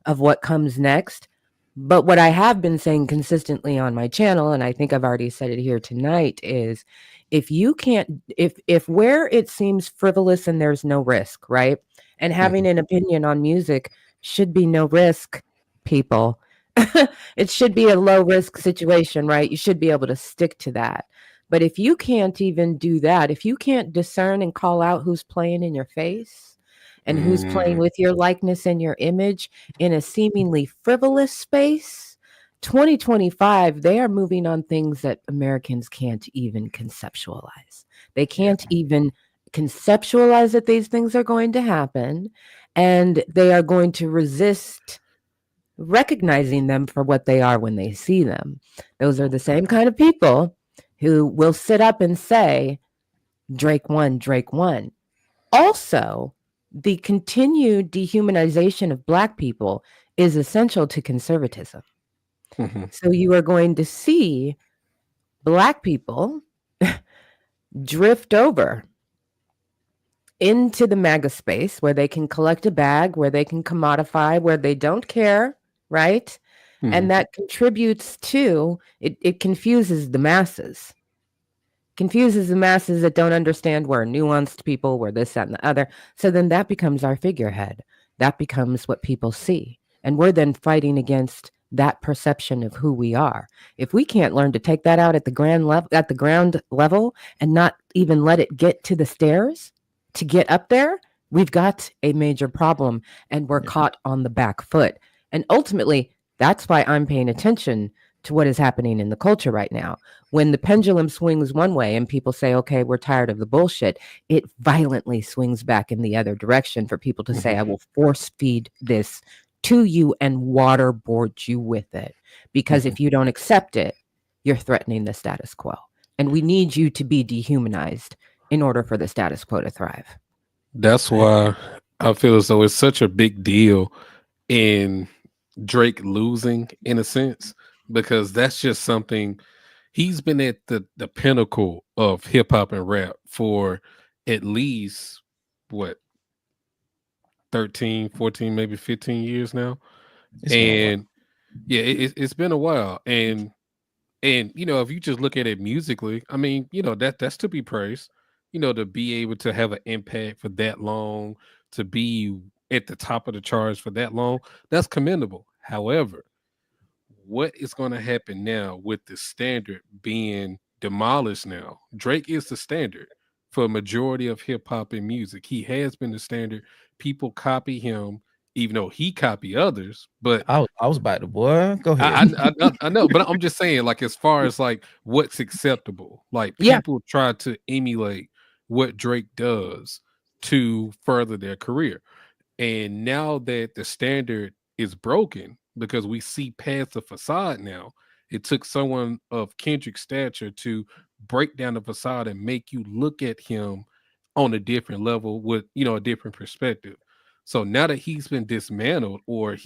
of what comes next. But what I have been saying consistently on my channel, and I think I've already said it here tonight, is if you can't, if where it seems frivolous and there's no risk, right? And having an opinion on music should be no risk, people. It should be a low risk situation, right? You should be able to stick to that. But if you can't even do that, if you can't discern and call out who's playing in your face, And who's playing Mm, with your likeness and your image in a seemingly frivolous space? 2025, they are moving on things that Americans can't even conceptualize. They Yeah. can't even conceptualize that these things are going to happen, and they are going to resist recognizing them for what they are when they see them. Those are the same kind of people who will sit up and say, Drake won, Drake won. Also, the continued dehumanization of Black people is essential to conservatism. mhm, So you are going to see Black people drift over into the MAGA space where they can collect a bag, where they can commodify, where they don't care, right? And mhm, that contributes to it confuses the masses. Confuses the masses that don't understand we're nuanced people, we're this, that, and the other. So then that becomes our figurehead. That becomes what people see. And we're then fighting against that perception of who we are. If we can't learn to take that out at the ground level and not even let it get to the stairs to get up there, we've got a major problem and we're Yeah. caught on the back foot. And ultimately, that's why I'm paying attention to what is happening in the culture right now. When the pendulum swings one way and people say, okay, we're tired of the bullshit, it violently swings back in the other direction for people to say, mhm. I will force feed this to you and waterboard you with it. Because Mhm. if you don't accept it, you're threatening the status quo. And we need you to be dehumanized in order for the status quo to thrive. That's why I feel as though it's such a big deal in Drake losing, in a sense, because that's just something he's been at the pinnacle of hip hop and rap for at least what 13, 14, maybe 15 years now. It's been a while. And yeah, it's been a while. And if you just look at it musically, I mean, that's to be praised. To be able to have an impact for that long, to be at the top of the charts for that long, that's commendable. However, what is going to happen now with the standard being demolished now? Drake is the standard for a majority of hip hop and music. He has been the standard. People copy him, even though he copy others. But I was about to, boy. Go ahead. I know, but I'm just saying, like, as far as like what's acceptable, like Yeah, people try to emulate what Drake does to further their career. And now that the standard is broken because we see past the facade now, it took someone of Kendrick's stature to break down the facade and make you look at him on a different level with, a different perspective. So now that he's been dismantled, or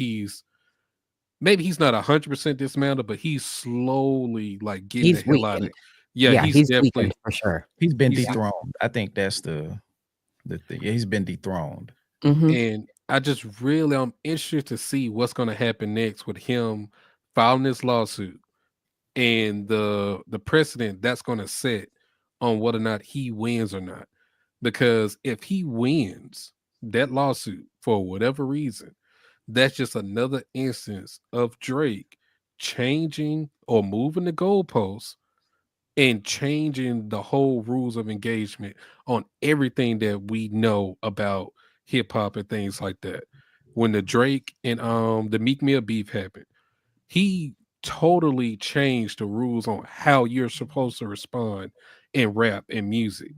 maybe he's not 100% dismantled, but he's slowly like getting the he's hell out of weakened. it. Yeah, Yeah, he's he's weakened definitely for sure. He's been he's dethroned. I think that's the thing. Yeah, he's been dethroned. Hmm. and I just really I'm interested to see what's gonna happen next with him filing this lawsuit and the precedent that's gonna set on whether or not he wins or not. Because if he wins that lawsuit for whatever reason, that's just another instance of Drake changing or moving the goalposts and changing the whole rules of engagement on everything that we know about hip hop and things like that. When the Drake and the Meek Mill beef happened, he totally changed the rules on how you're supposed to respond in rap and music.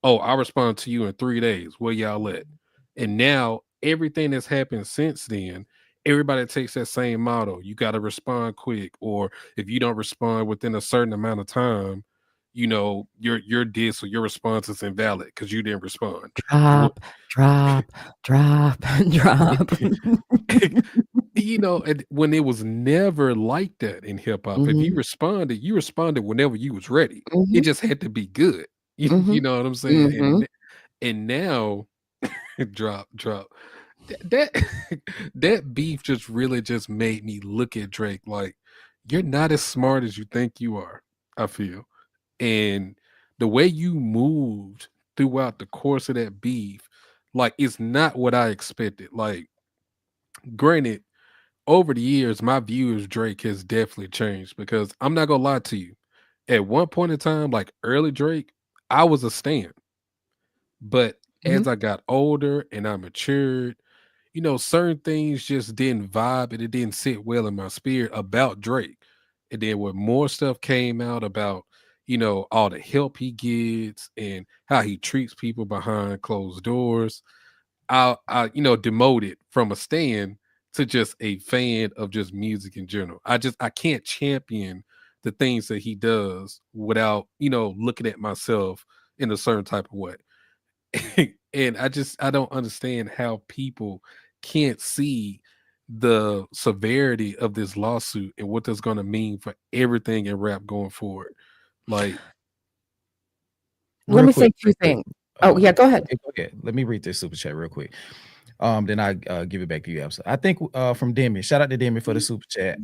Oh, I respond to you in 3 days. Where y'all at? And now everything that's happened since then, everybody takes that same model. You got to respond quick, or if you don't respond within a certain amount of time, your diss or your response is invalid because you didn't respond. Wh- Drop, drop, drop, drop. and when it was never like that in hip hop. If Mhm, you responded whenever you was ready. It mhm, just had to be good. You mhm, know what I'm saying? mhm. And now drop. That that beef just really just made me look at Drake like you're not as smart as you think you are, I feel. And the way you moved throughout the course of that beef, like it's not what I expected. Like, granted, over the years, my view of Drake has definitely changed because I'm not gonna lie to you. At one point in time, like early Drake, I was a stan. But as I got older and I matured, certain things just didn't vibe and it didn't sit well in my spirit about Drake. And then when more stuff came out about, all the help he gets and how he treats people behind closed doors, I demoted from a stan to just a fan of just music in general. I can't champion the things that he does without, looking at myself in a certain type of way. And I don't understand how people can't see the severity of this lawsuit and what that's going to mean for everything in rap going forward. Like, Let Real me say quick, two things. Oh, yeah, go ahead. Okay, let me read this super chat real quick. Then I give it back to you, Elsa. I think from Demi, shout out to Demi for the super chat.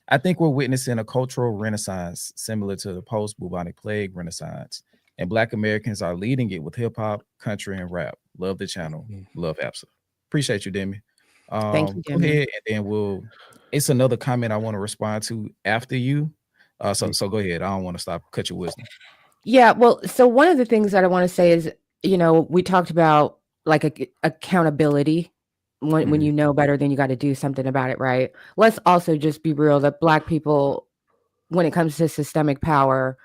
I think we're witnessing a cultural renaissance similar to the post-bubonic plague renaissance, and Black Americans are leading it with hip hop, country, and rap. Love the channel. Love Absa. Appreciate you, Demi. Thank you, Go Demi. ahead, and then it's another comment I want to respond to after you. So go ahead. I don't want to cut your wisdom. Yeah, well, so one of the things that I want to say is, we talked about like accountability. When you know better, then you got to do something about it, right? Let's also just be real that Black people, when it comes to systemic power,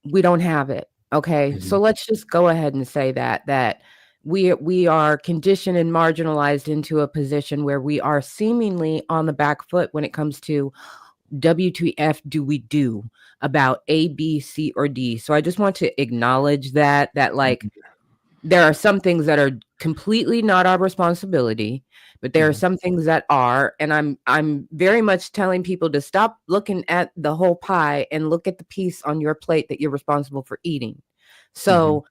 we don't have it. Okay. So let's just go ahead and say that we are conditioned and marginalized into a position where we are seemingly on the back foot when it comes to WTF do we do about A, B, C, or D. So I just want to acknowledge that like there are some things that are completely not our responsibility, but there are some things that are. And I'm very much telling people to stop looking at the whole pie and look at the piece on your plate that you're responsible for eating. So,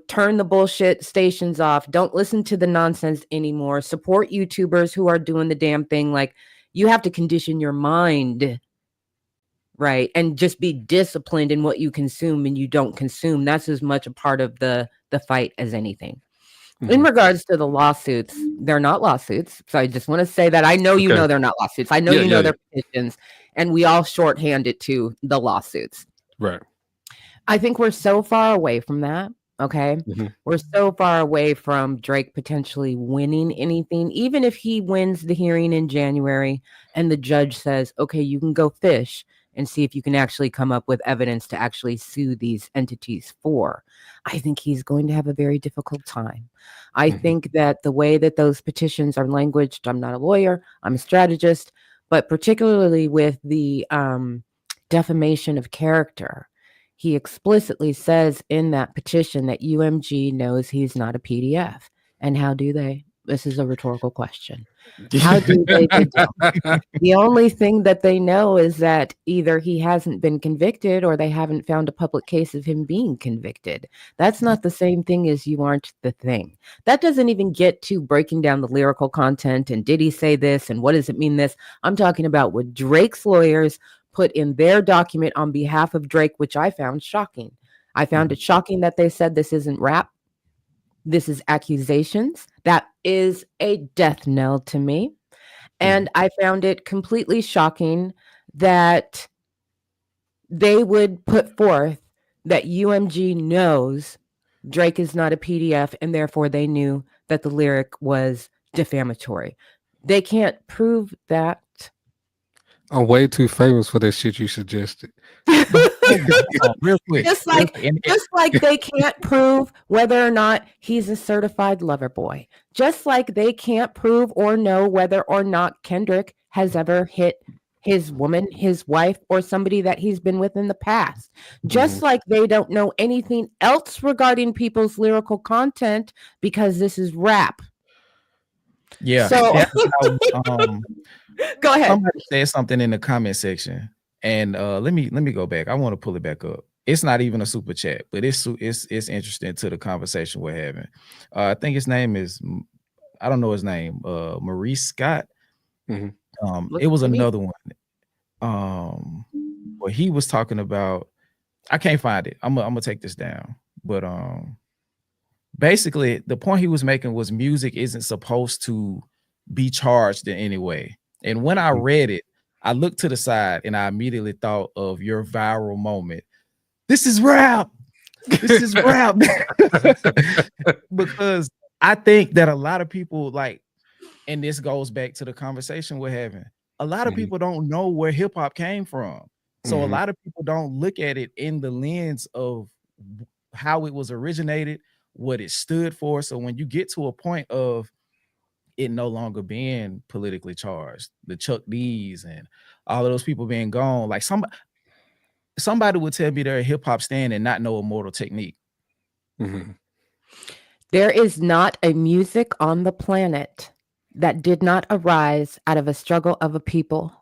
turn the bullshit stations off. Don't listen to the nonsense anymore. Support YouTubers who are doing the damn thing. Like, you have to condition your mind, right? And just be disciplined in what you consume and you don't consume. That's as much a part of the fight as anything. In regards to the lawsuits, they're not lawsuits. So I just want to say that I know you know they're not lawsuits. I know they're petitions, and we all shorthand it to the lawsuits. Right. I think we're so far away from that. Okay. We're so far away from Drake potentially winning anything, even if he wins the hearing in January and the judge says, okay, you can go fish and see if you can actually come up with evidence to actually sue these entities for. I think he's going to have a very difficult time. I think that the way that those petitions are languaged, I'm not a lawyer, I'm a strategist, but particularly with the defamation of character, he explicitly says in that petition that UMG knows he's not a PDF. And how do they? This is a rhetorical question. How do they? The only thing that they know is that either he hasn't been convicted or they haven't found a public case of him being convicted. That's not the same thing as you aren't the thing. That doesn't even get to breaking down the lyrical content and did he say this and what does it mean this? I'm talking about what Drake's lawyers put in their document on behalf of Drake, which I found shocking. I found it shocking that they said this isn't rap. This is accusations. That is a death knell to me. And I found it completely shocking that they would put forth that UMG knows Drake is not a PDF and therefore they knew that the lyric was defamatory. They can't prove that. I'm way too famous for that shit you suggested. Real quick. Just like they can't prove whether or not he's a certified lover boy. Just like they can't prove or know whether or not Kendrick has ever hit his woman, his wife, or somebody that he's been with in the past. Just like they don't know anything else regarding people's lyrical content because this is rap. Yeah. So go ahead. Somebody said something in the comment section, and let me go back. I want to pull it back up. It's not even a super chat, but it's interesting to the conversation we're having. I think his name is, I don't know his name, Maurice Scott. It was another one. Where he was talking about, I can't find it. I'm gonna take this down, but basically the point he was making was music isn't supposed to be charged in any way. And when I read it, I looked to the side and I immediately thought of your viral moment. This is rap. This is rap. Because I think that a lot of people like, and this goes back to the conversation we're having. A lot of people don't know where hip hop came from. So a lot of people don't look at it in the lens of how it was originated, what it stood for. So when you get to a point of it no longer being politically charged, the Chuck D's and all of those people being gone, like somebody would tell me they're a hip hop stan and not know Immortal Technique. There is not a music on the planet that did not arise out of a struggle of a people.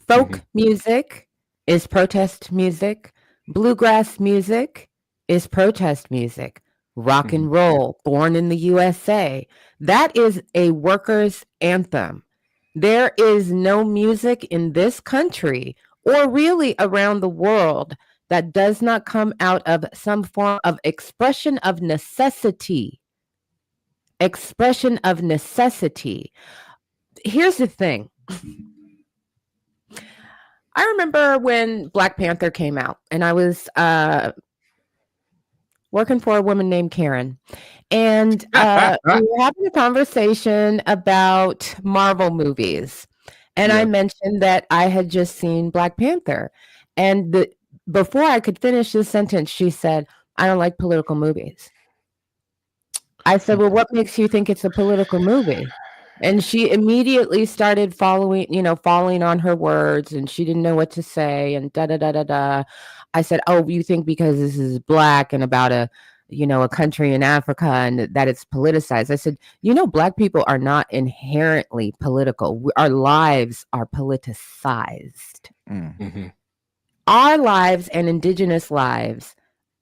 Folk music is protest music. Bluegrass music is protest music. Rock and roll, born in the USA, that is a workers' anthem. There is no music in this country or really around the world that does not come out of some form of expression of necessity. Expression of necessity. Here's the thing. I remember when Black Panther came out, and I was working for a woman named Karen, and we were having a conversation about Marvel movies, and I mentioned that I had just seen Black Panther, and before I could finish this sentence, she said, "I don't like political movies." I said, "Well, what makes you think it's a political movie?" And she immediately started falling on her words, and she didn't know what to say, and da da da da da. I said, "Oh, you think because this is Black and about a country in Africa and that it's politicized?" I said, Black people are not inherently political. Our lives are politicized. Our lives and indigenous lives.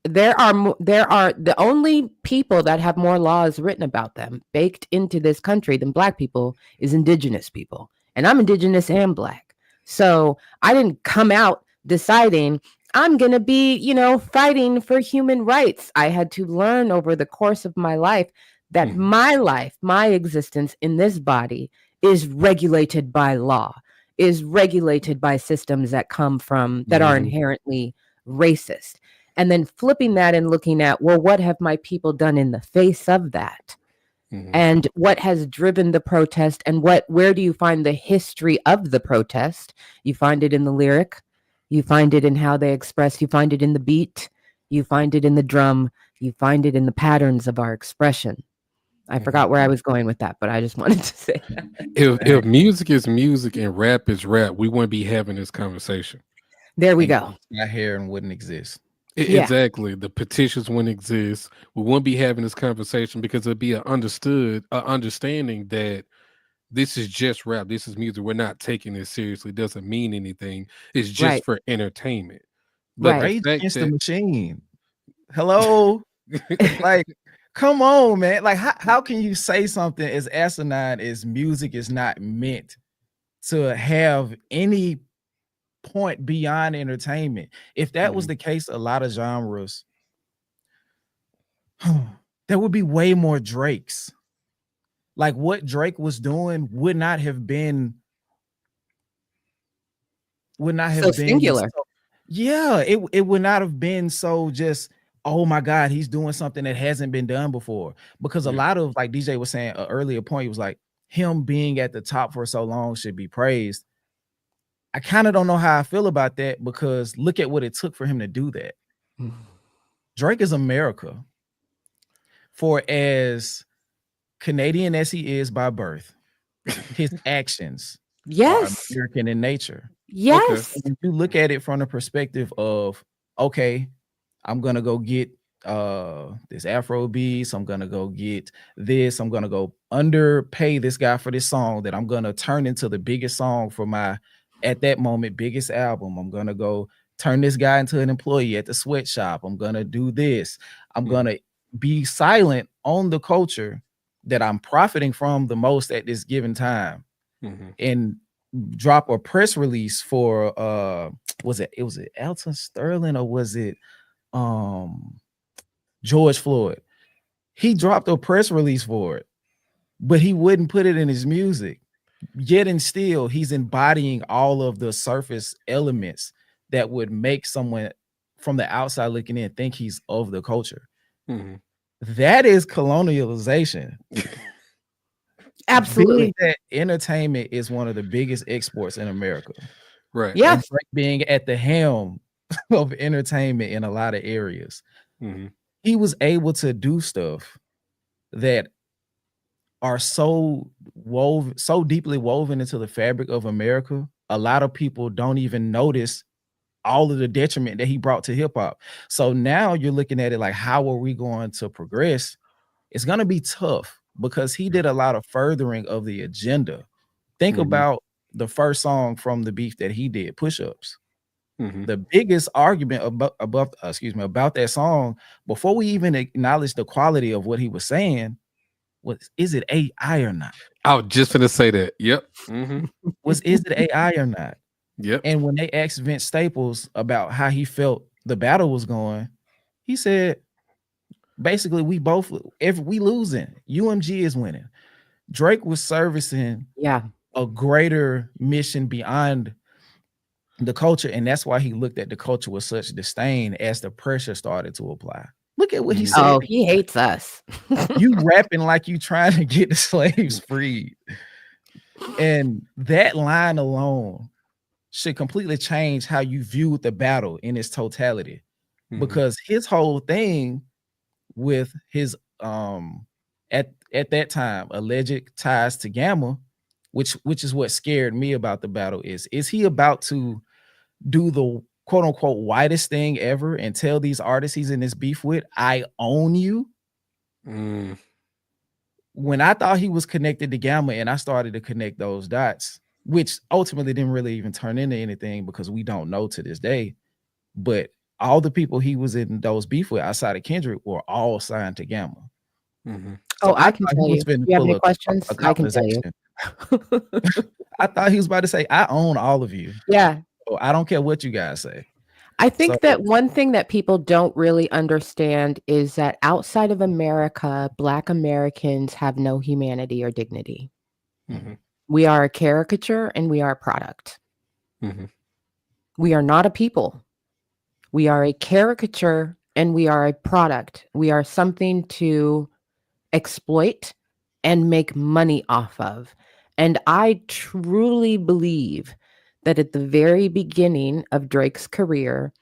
There are the only people that have more laws written about them baked into this country than Black people is indigenous people. And I'm indigenous and Black. So I didn't come out deciding I'm going to be, fighting for human rights. I had to learn over the course of my life that my life, my existence in this body is regulated by law, is regulated by systems that come from, that are inherently racist. And then flipping that and looking at, well, what have my people done in the face of that? And what has driven the protest, and where do you find the history of the protest? You find it in the lyric, you find it in how they express, you find it in the beat, you find it in the drum, you find it in the patterns of our expression. I forgot where I was going with that, but I just wanted to say that. If music is music and rap is rap, we wouldn't be having this conversation. There we go. My hair wouldn't exist. Exactly. The petitions wouldn't exist. We wouldn't be having this conversation because it'd be an understanding that this is just rap. This is music. We're not taking it seriously. It doesn't mean anything. It's just for entertainment. But Rage Against the Machine. Hello. Like, come on, man. Like, how can you say something as asinine as music is not meant to have any point beyond entertainment? If that was the case, a lot of genres, there would be way more Drakes. Like what Drake was doing would not have been singular. It would not have been so just, oh my God, he's doing something that hasn't been done before. Because a lot of, like DJ was saying, an earlier point, he was like, him being at the top for so long should be praised. I kind of don't know how I feel about that, because look at what it took for him to do that. Drake is America. For as Canadian as he is by birth, his actions are American in nature. Yes. If you look at it from the perspective of, okay, I'm gonna go get this Afro beats, I'm gonna go get this, I'm gonna go underpay this guy for this song that I'm gonna turn into the biggest song for my, at that moment, biggest album. I'm gonna go turn this guy into an employee at the sweatshop. I'm gonna do this. I'm gonna be silent on the culture that I'm profiting from the most at this given time, and drop a press release for was it Elton Sterling or was it George Floyd? He dropped a press release for it, but he wouldn't put it in his music. Yet and still, he's embodying all of the surface elements that would make someone from the outside looking in think he's of the culture. Mhm. That is colonialization. Absolutely. Being that entertainment is one of the biggest exports in America. Right. Yeah. And Drake being at the helm of entertainment in a lot of areas, Mhm. he was able to do stuff that are so deeply woven into the fabric of America. A lot of people don't even notice all of the detriment that he brought to hip hop. So now you're looking at it like, how are we going to progress? It's going to be tough because he did a lot of furthering of the agenda. Think Mhm. about the first song from the beef that he did, Push Ups. Mhm. The biggest argument about that song, before we even acknowledge the quality of what he was saying, was, is it AI or not? I was just gonna say that. Yep. Mhm. Is it AI or not? Yep. And when they asked Vince Staples about how he felt the battle was going, he said, basically, we losing. UMG is winning. Drake was servicing Yeah. a greater mission beyond the culture, and that's why he looked at the culture with such disdain as the pressure started to apply. Look at what he Mhm. said. Oh, he hates us. You rapping like you trying to get the slaves freed. And that line alone should completely change how you view the battle in its totality. Mhm. Because his whole thing with his at that time alleged ties to Gamma, which is what scared me about the battle, is he about to do the quote unquote whitest thing ever and tell these artists he's in this beef with, I own you? Mm. When I thought he was connected to Gamma and I started to connect those dots, which ultimately didn't really even turn into anything because we don't know to this day, but all the people he was in those beef with outside of Kendrick were all signed to Gamma. Mhm. So Oh, I I can thought tell he was you. finna You have pull any a questions? I can tell you. colonization. I thought he was about to say, I own all of you. Yeah. So I don't care what you guys say. I think So- that one thing that people don't really understand is that outside of America, Black Americans have no humanity or dignity. Mhm. We are a caricature and we are a product. Mhm. We are not a people. We are a caricature and we are a product. We are something to exploit and make money off of. And I truly believe that at the very beginning of Drake's career,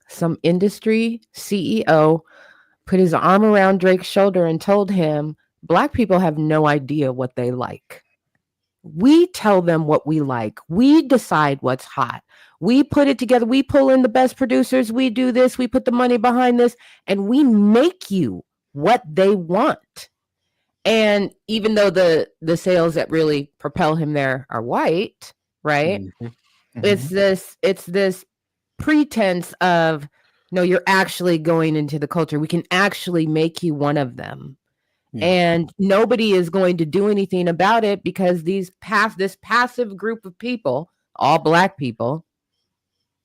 some industry CEO put his arm around Drake's shoulder and told him, Black people have no idea what they like. We tell them what we like. We decide what's hot. We put it together. We pull in the best producers. We do this. We put the money behind this, and we make you what they want. And even though the sales that really propel him there are white, right? Mhm. It's this pretense of, no, you're actually going into the culture. We can actually make you one of them. Yeah. And nobody is going to do anything about it because this passive group of people, all Black people,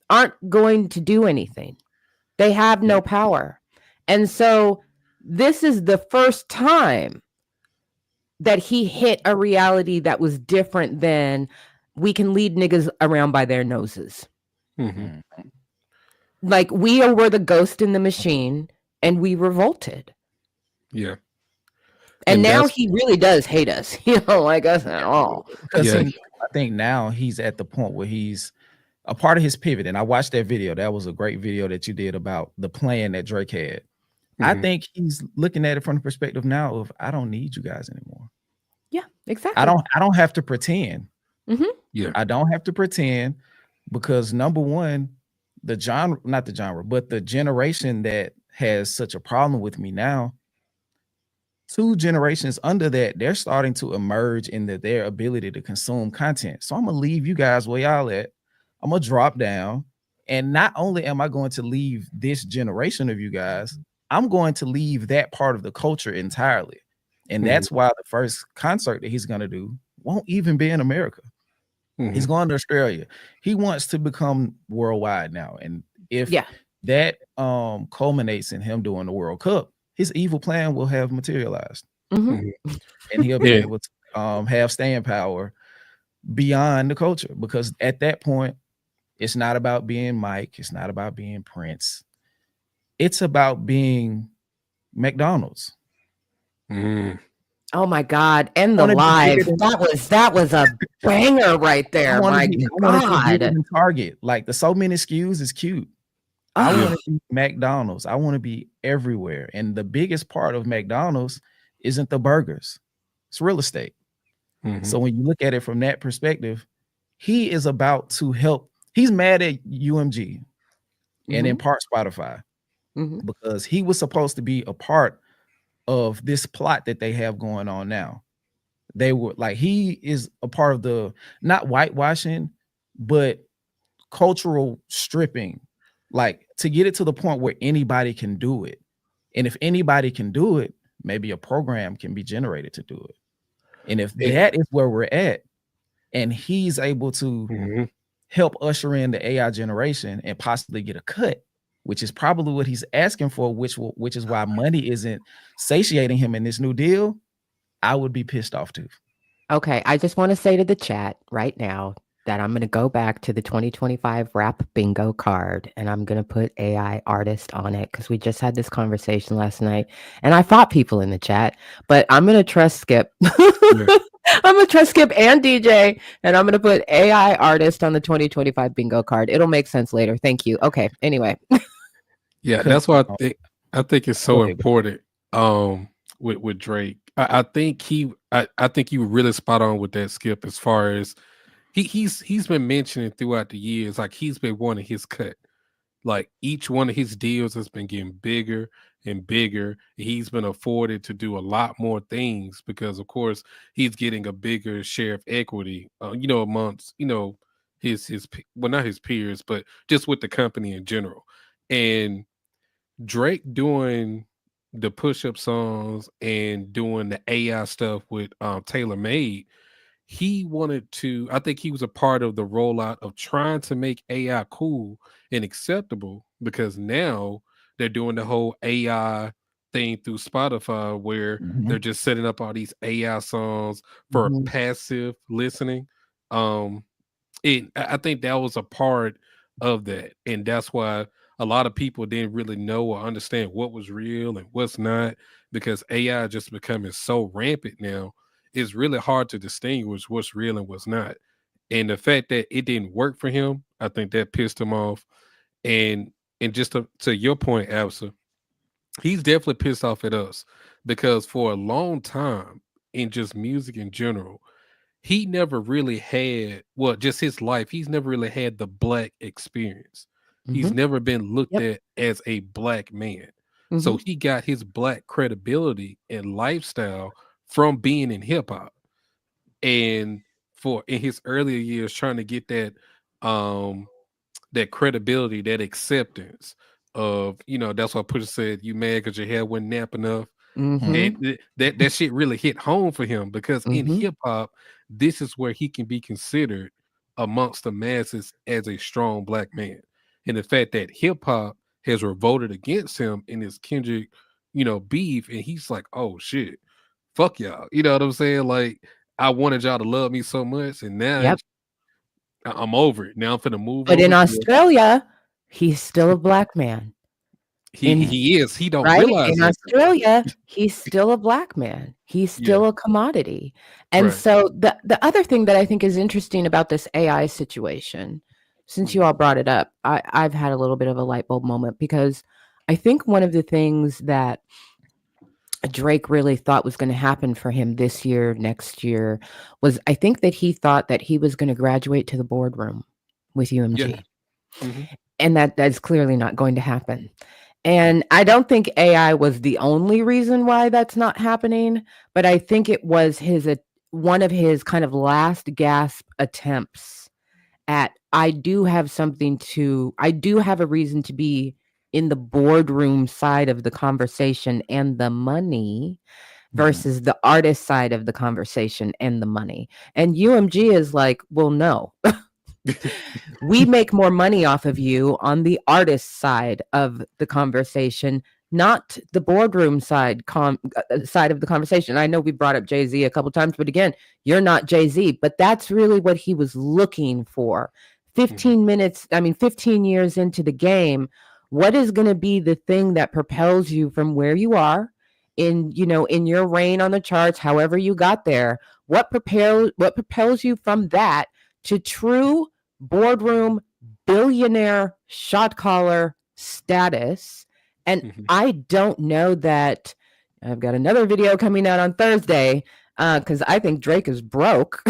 aren't going to do anything. They have no power. And so this is the first time that he hit a reality that was different than we can lead niggas around by their noses. Mhm. Like, we were the ghost in the machine and we revolted. Yeah. And now that's he really does hate us. He don't like us at all. Because Yeah. I think now he's at the point where he's a part of his pivot. And I watched that video. That was a great video that you did about the plan that Drake had. I Mhm. think he's looking at it from the perspective now of, I don't need you guys anymore. Yeah, exactly. I don't have to pretend. Yeah. I don't have to pretend because number one, not the genre, but the generation that has such a problem with me now, 2 generations under that, they're starting to emerge in their ability to consume content. So I'm gonna leave you guys where y'all at. I'm gonna drop down. And not only am I going to leave this generation of you guys, I'm going to leave that part of the culture entirely. And Mhm. that's why the first concert that he's gonna do won't even be in America. He's Mhm. going to Australia. He wants to become worldwide now. And if Yeah. that culminates in him doing the World Cup, his evil plan will have materialized. Mhm. And he'll be Yeah. able to have staying power beyond the culture. Because at that point, it's not about being Mike, it's not about being Prince. It's about being McDonald's. Mm. Oh my God. And I the want to be bigger live. than That was a banger right I there. want to My be I want to be bigger God. than Target. Like the so many SKUs is cute. I Ugh. want to be McDonald's. I want to be everywhere. And the biggest part of McDonald's isn't the burgers. It's real estate. Mhm. So when you look at it from that perspective, he is about to help. He's mad at UMG and in part Spotify Mhm. because he was supposed to be a part of this plot that they have going on now. They were like, he is a part of the not whitewashing, but cultural stripping, like to get it to the point where anybody can do it. And if anybody can do it, maybe a program can be generated to do it. And if It- that is where we're at, and he's able to Mhm. help usher in the AI generation and possibly get a cut, which is probably what he's asking for, which is why money isn't satiating him in this new deal, I would be pissed off too. Okay, I just want to say to the chat right now that I'm going to go back to the 2025 rap bingo card and I'm going to put AI artist on it because we just had this conversation last night and I fought people in the chat, but I'm going to trust Skip. I'm going to trust Skip and DJ and I'm going to put AI artist on the 2025 bingo card. It'll make sense later. Thank you. Okay, anyway. Yeah, that's why I think it's so Go ahead. important with Drake. I think I think you were really spot on with that, Skip, as far as he's been mentioning throughout the years, like he's been wanting his cut. Like each one of his deals has been getting bigger and bigger. He's been afforded to do a lot more things because, of course, he's getting a bigger share of equity. Amongst well, not his peers, but just with the company in general. And Drake doing the push-up songs and doing the AI stuff with Taylor Made, he wanted to, I think he was a part of the rollout of trying to make AI cool and acceptable because now they're doing the whole AI thing through Spotify where they're just setting up all these AI songs for passive listening. I think that was a part of that, and that's why a lot of people didn't really know or understand what was real and what's not because AI just becoming so rampant now. It's really hard to distinguish what's real and what's not. And the fact that it didn't work for him, I think that pissed him off. And just to your point, Absa, he's definitely pissed off at us because for a long time in just music in general, he never really had, well, just his life, he's never really had the black experience. He's never been looked at as a black man. So he got his black credibility and lifestyle from being in hip hop. And for in his earlier years trying to get that credibility, that acceptance of, that's why Pusha said, you mad because your hair wasn't nap enough. And that shit really hit home for him because in hip hop, this is where he can be considered amongst the masses as a strong black man. And the fact that hip hop has revolted against him in his Kendrick, beef, and he's like, oh shit, fuck y'all. You know what I'm saying? Like, I wanted y'all to love me so much, and now I'm over it. Now I'm finna move But over in here. Australia, he's still a black man. He is. He don't Right? realize In that. Australia, he's still a black man. He's still a commodity. And so the other thing that I think is interesting about this AI situation, since you all brought it up, I've had a little bit of a light bulb moment because I think one of the things that Drake really thought was going to happen for him this year, next year, was I think that he thought that he was going to graduate to the boardroom with UMG. And that's clearly not going to happen. And I don't think AI was the only reason why that's not happening, but I think it was one of his kind of last gasp attempts at I do have a reason to be in the boardroom side of the conversation and the money versus the artist side of the conversation and the money. And UMG is like, well, no. We make more money off of you on the artist side of the conversation, not the boardroom side of the conversation. I know we brought up Jay-Z a couple times, but again, you're not Jay-Z, but that's really what he was looking for. 15 years into the game, What is going to be the thing that propels you from where you are in, in your reign on the charts, however you got there? What propels you from that to true boardroom billionaire shot caller status? And I don't know that. I've got another video coming out on Thursday because I think Drake is broke.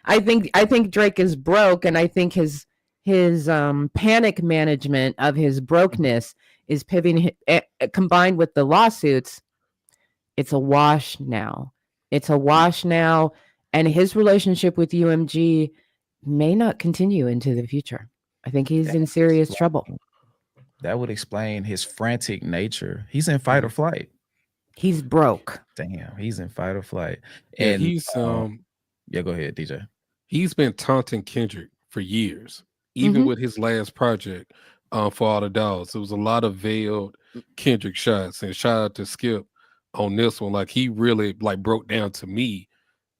I think Drake is broke, and I think his panic management of his brokenness is pivoting, combined with the lawsuits. It's a wash now. It's a wash now, and his relationship with UMG may not continue into the future. I think he's in serious trouble. That would explain his frantic nature. He's in fight or flight. He's broke. Damn, he's in fight or flight. Yeah, And he's yeah, go ahead, DJ. He's been taunting Kendrick for years, even with his last project, For All the Dogs. It was a lot of veiled Kendrick shots, and shout out to Skip on this one. Like, he really broke down to me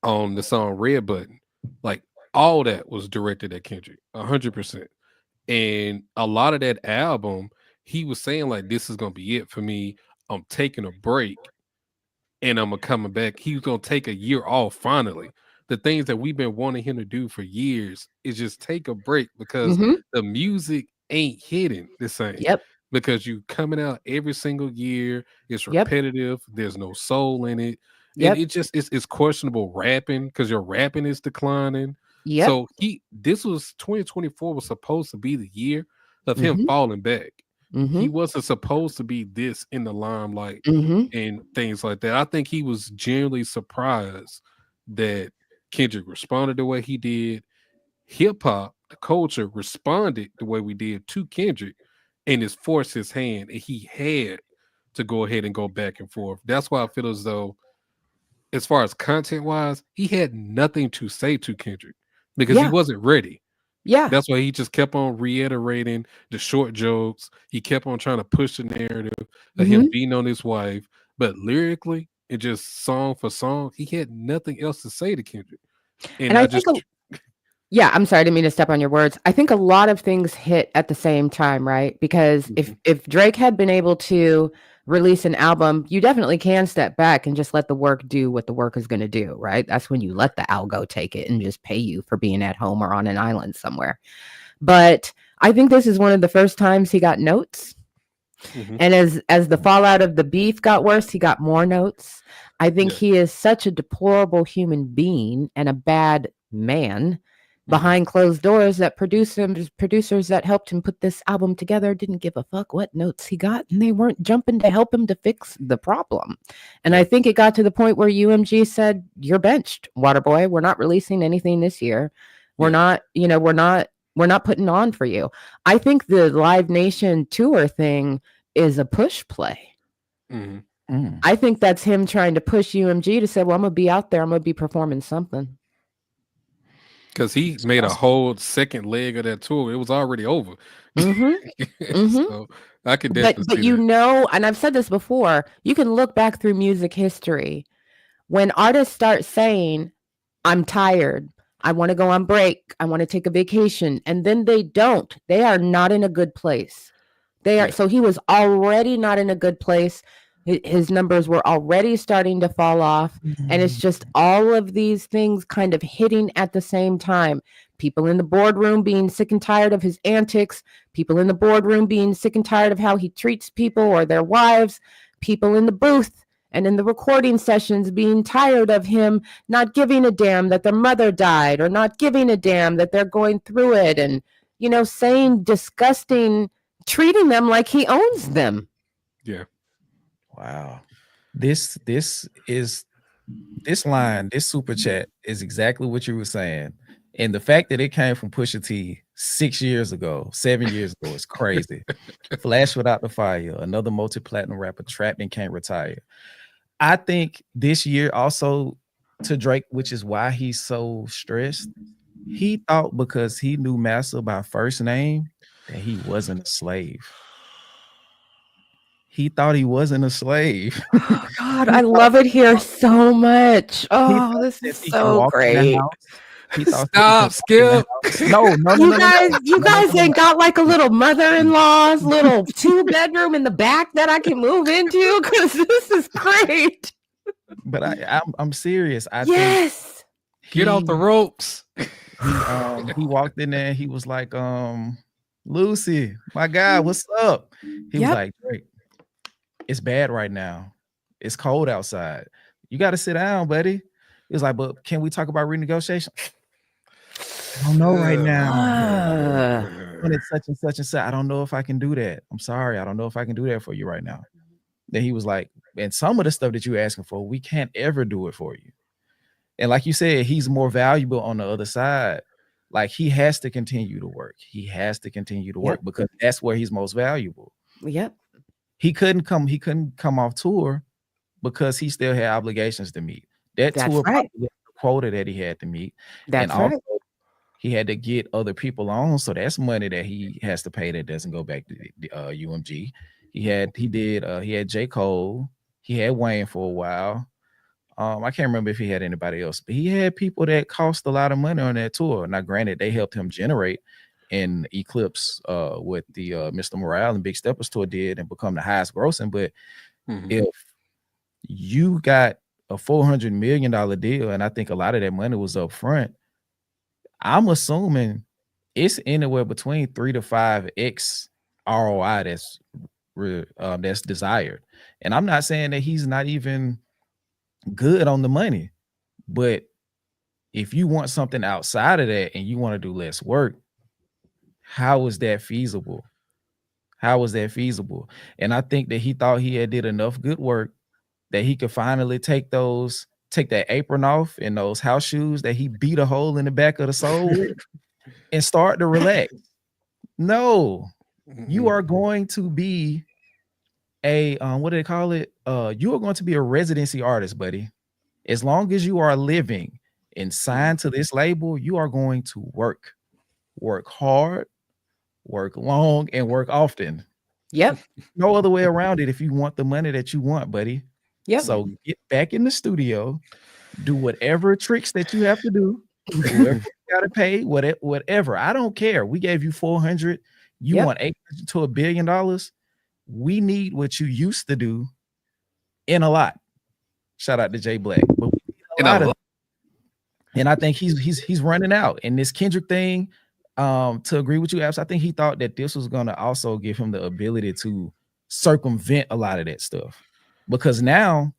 on the song Red Button. Like, all that was directed at Kendrick, 100%. And a lot of that album, he was saying like, this is gonna be it for me. I'm taking a break, and I'm coming back. He was gonna take a year off finally. The things that we've been wanting him to do for years is just take a break because the music ain't hitting the same. Yep. Because you coming out every single year, it's repetitive. There's no soul in it. And it just it's questionable rapping because your rapping is declining. Yep. So this was 2024 was supposed to be the year of him falling back. He wasn't supposed to be this in the limelight and things like that. I think he was genuinely surprised that Kendrick responded the way he did. Hip hop, the culture responded the way we did to Kendrick, and it's forced his hand, and he had to go ahead and go back and forth. That's why I feel as though, as far as content wise, he had nothing to say to Kendrick because he wasn't ready. Yeah. That's why he just kept on reiterating the short jokes. He kept on trying to push the narrative of him beating on his wife. But lyrically and just song for song, he had nothing else to say to Kendrick. And I just... Yeah, I'm sorry, I didn't mean to step on your words. I think a lot of things hit at the same time, right? Because if Drake had been able to release an album, you definitely can step back and just let the work do what the work is going to do, right? That's when you let the algo take it and just pay you for being at home or on an island somewhere. But I think this is one of the first times he got notes. And as the fallout of the beef got worse, he got more notes. I think he is such a deplorable human being and a bad man behind closed doors that producers that helped him put this album together didn't give a fuck what notes he got, and they weren't jumping to help him to fix the problem. And I think it got to the point where UMG said, "You're benched, Waterboy. We're not releasing anything this year. We're not putting on for you." I think the Live Nation tour thing is a push play. I think that's him trying to push UMG to say, "Well, I'm gonna be out there. I'm gonna be performing something." Because he made a whole second leg of that tour. It was already over. So I could definitely but see that. And I've said this before, you can look back through music history. When artists start saying, "I'm tired, I want to go on break, I want to take a vacation," and then they don't, they are not in a good place. So he was already not in a good place. His numbers were already starting to fall off. And it's just all of these things kind of hitting at the same time. People in the boardroom being sick and tired of his antics. People in the boardroom being sick and tired of how he treats people or their wives. People in the booth and in the recording sessions being tired of him not giving a damn that their mother died, or not giving a damn that they're going through it, and, saying disgusting, treating them like he owns them. Yeah. Wow. This line, this super chat is exactly what you were saying. And the fact that it came from Pusha T 7 years ago is crazy. Flash without the fire, another multi-platinum rapper trapped and can't retire. I think this year also to Drake, which is why he's so stressed, he thought because he knew Master by first name that he wasn't a slave. He thought he wasn't a slave. Oh, God, I love it here so much. Oh, this is so great. He thought Stop, Skip. No. You guys ain't got like a little mother-in-law's little 2-bedroom in the back that I can move into, because this is great. But I'm serious. I yes. think Get off the ropes. He walked in there. He was like, Lucy, my guy, what's up? He was like, Drake, it's bad right now. It's cold outside. You got to sit down, buddy. He was like, but can we talk about renegotiation? I don't know right now. When it's such and such and such, I don't know if I can do that. I'm sorry. I don't know if I can do that for you right now. Then he was like, and some of the stuff that you're asking for, we can't ever do it for you. And like you said, he's more valuable on the other side. Like he has to continue to work. He has to continue to work because that's where he's most valuable. Yep. He couldn't come off tour because he still had obligations to meet. That's tour right. the quota that he had to meet. That's and right. Also, he had to get other people on. So that's money that he has to pay that doesn't go back to the UMG. He had J. Cole. He had Wayne for a while. I can't remember if he had anybody else, but he had people that cost a lot of money on that tour. Now, granted, they helped him generate in Eclipse with the Mr. Morale and Big Steppers tour did and become the highest grossing. But if you got a $400 million deal, and I think a lot of that money was up front, I'm assuming it's anywhere between 3 to 5x ROI that's desired. And I'm not saying that he's not even good on the money, but if you want something outside of that and you want to do less work, how is that feasible? How is that feasible? And I think that he thought he had did enough good work that he could finally take that apron off and those house shoes that he beat a hole in the back of the sole with and start to relax. No, you are going to be a what do they call it? You are going to be a residency artist, buddy. As long as you are living and signed to this label, you are going to work hard, work long, and work often. Yep. No other way around it if you want the money that you want, buddy. Yep. So get back in the studio, do whatever tricks that you have to do, whoever you gotta pay, whatever. I don't care. We gave you 400. You want 800 to $1 billion. We need what you used to do in a lot. Shout out to Jay Black. But and I think he's running out. And this Kendrick thing, to agree with you, Abs, I think he thought that this was going to also give him the ability to circumvent a lot of that stuff. Because now,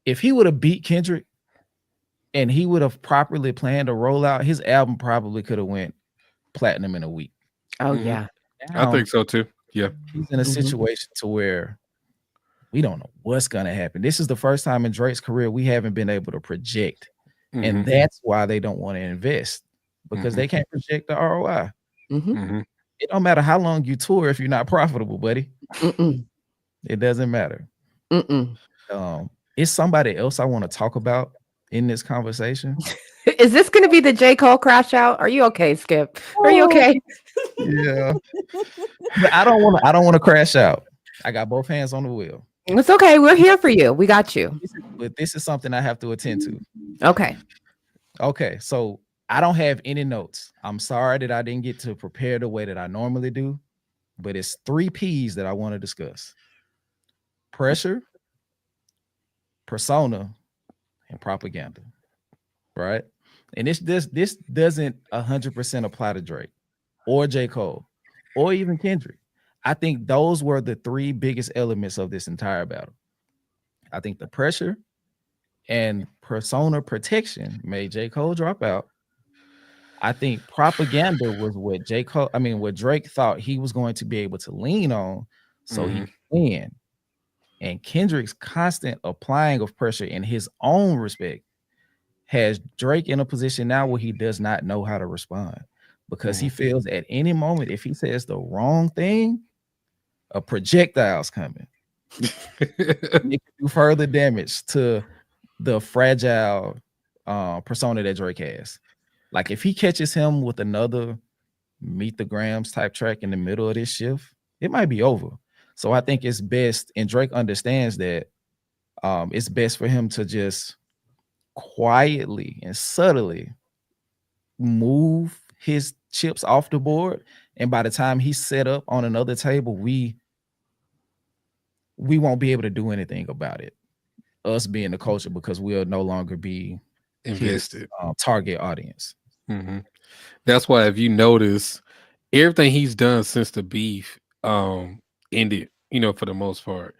if he would have beat Kendrick and he would have properly planned a rollout, his album probably could have went platinum in a week. Oh, yeah. Now, I think so too. Yeah. He's in a situation to where we don't know what's going to happen. This is the first time in Drake's career we haven't been able to project. And that's why they don't want to invest, because they can't project the ROI. It don't matter how long you tour if you're not profitable, buddy. It doesn't matter. It's somebody else I want to talk about in this conversation. Is this going to be the J. Cole crash out? Are you okay, Skip? Are you okay? Yeah. But I don't want to crash out. I got both hands on the wheel. It's okay. We're here for you. We got you. But this is something I have to attend to. Okay. So I don't have any notes. I'm sorry that I didn't get to prepare the way that I normally do, but it's 3 P's that I want to discuss: pressure, persona, and propaganda. Right? And this doesn't 100% apply to Drake or J. Cole or even Kendrick. I think those were the 3 biggest elements of this entire battle. I think the pressure and persona protection made J. Cole drop out. I think propaganda was what Drake thought he was going to be able to lean on, so he could win. And Kendrick's constant applying of pressure in his own respect has Drake in a position now where he does not know how to respond, because he feels at any moment if he says the wrong thing, a projectile's coming. It can do further damage to the fragile persona that Drake has. Like if he catches him with another Meet the Grams type track in the middle of this shift, it might be over. So I think it's best, and Drake understands that it's best for him to just quietly and subtly move his chips off the board, and by the time he's set up on another table, we won't be able to do anything about it, us being the culture, because we'll no longer be his Invested. target audience. Hmm. That's why if you notice everything he's done since the beef ended, for the most part,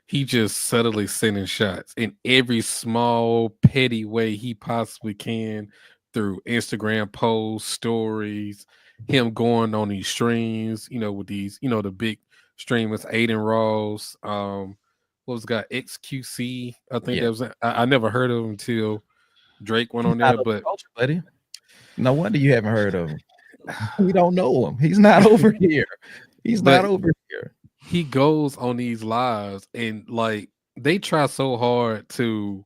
he just subtly sending shots in every small petty way he possibly can through Instagram posts, stories, him going on these streams, with these, the big streamers, Aiden Ross, what was the guy, XQC, I think Yeah, that was, I never heard of him until Drake went he's on not there, of the but culture, buddy. No wonder you haven't heard of him. We don't know him. He's not over here. He's not but over here. he goes on these lives and like they try so hard to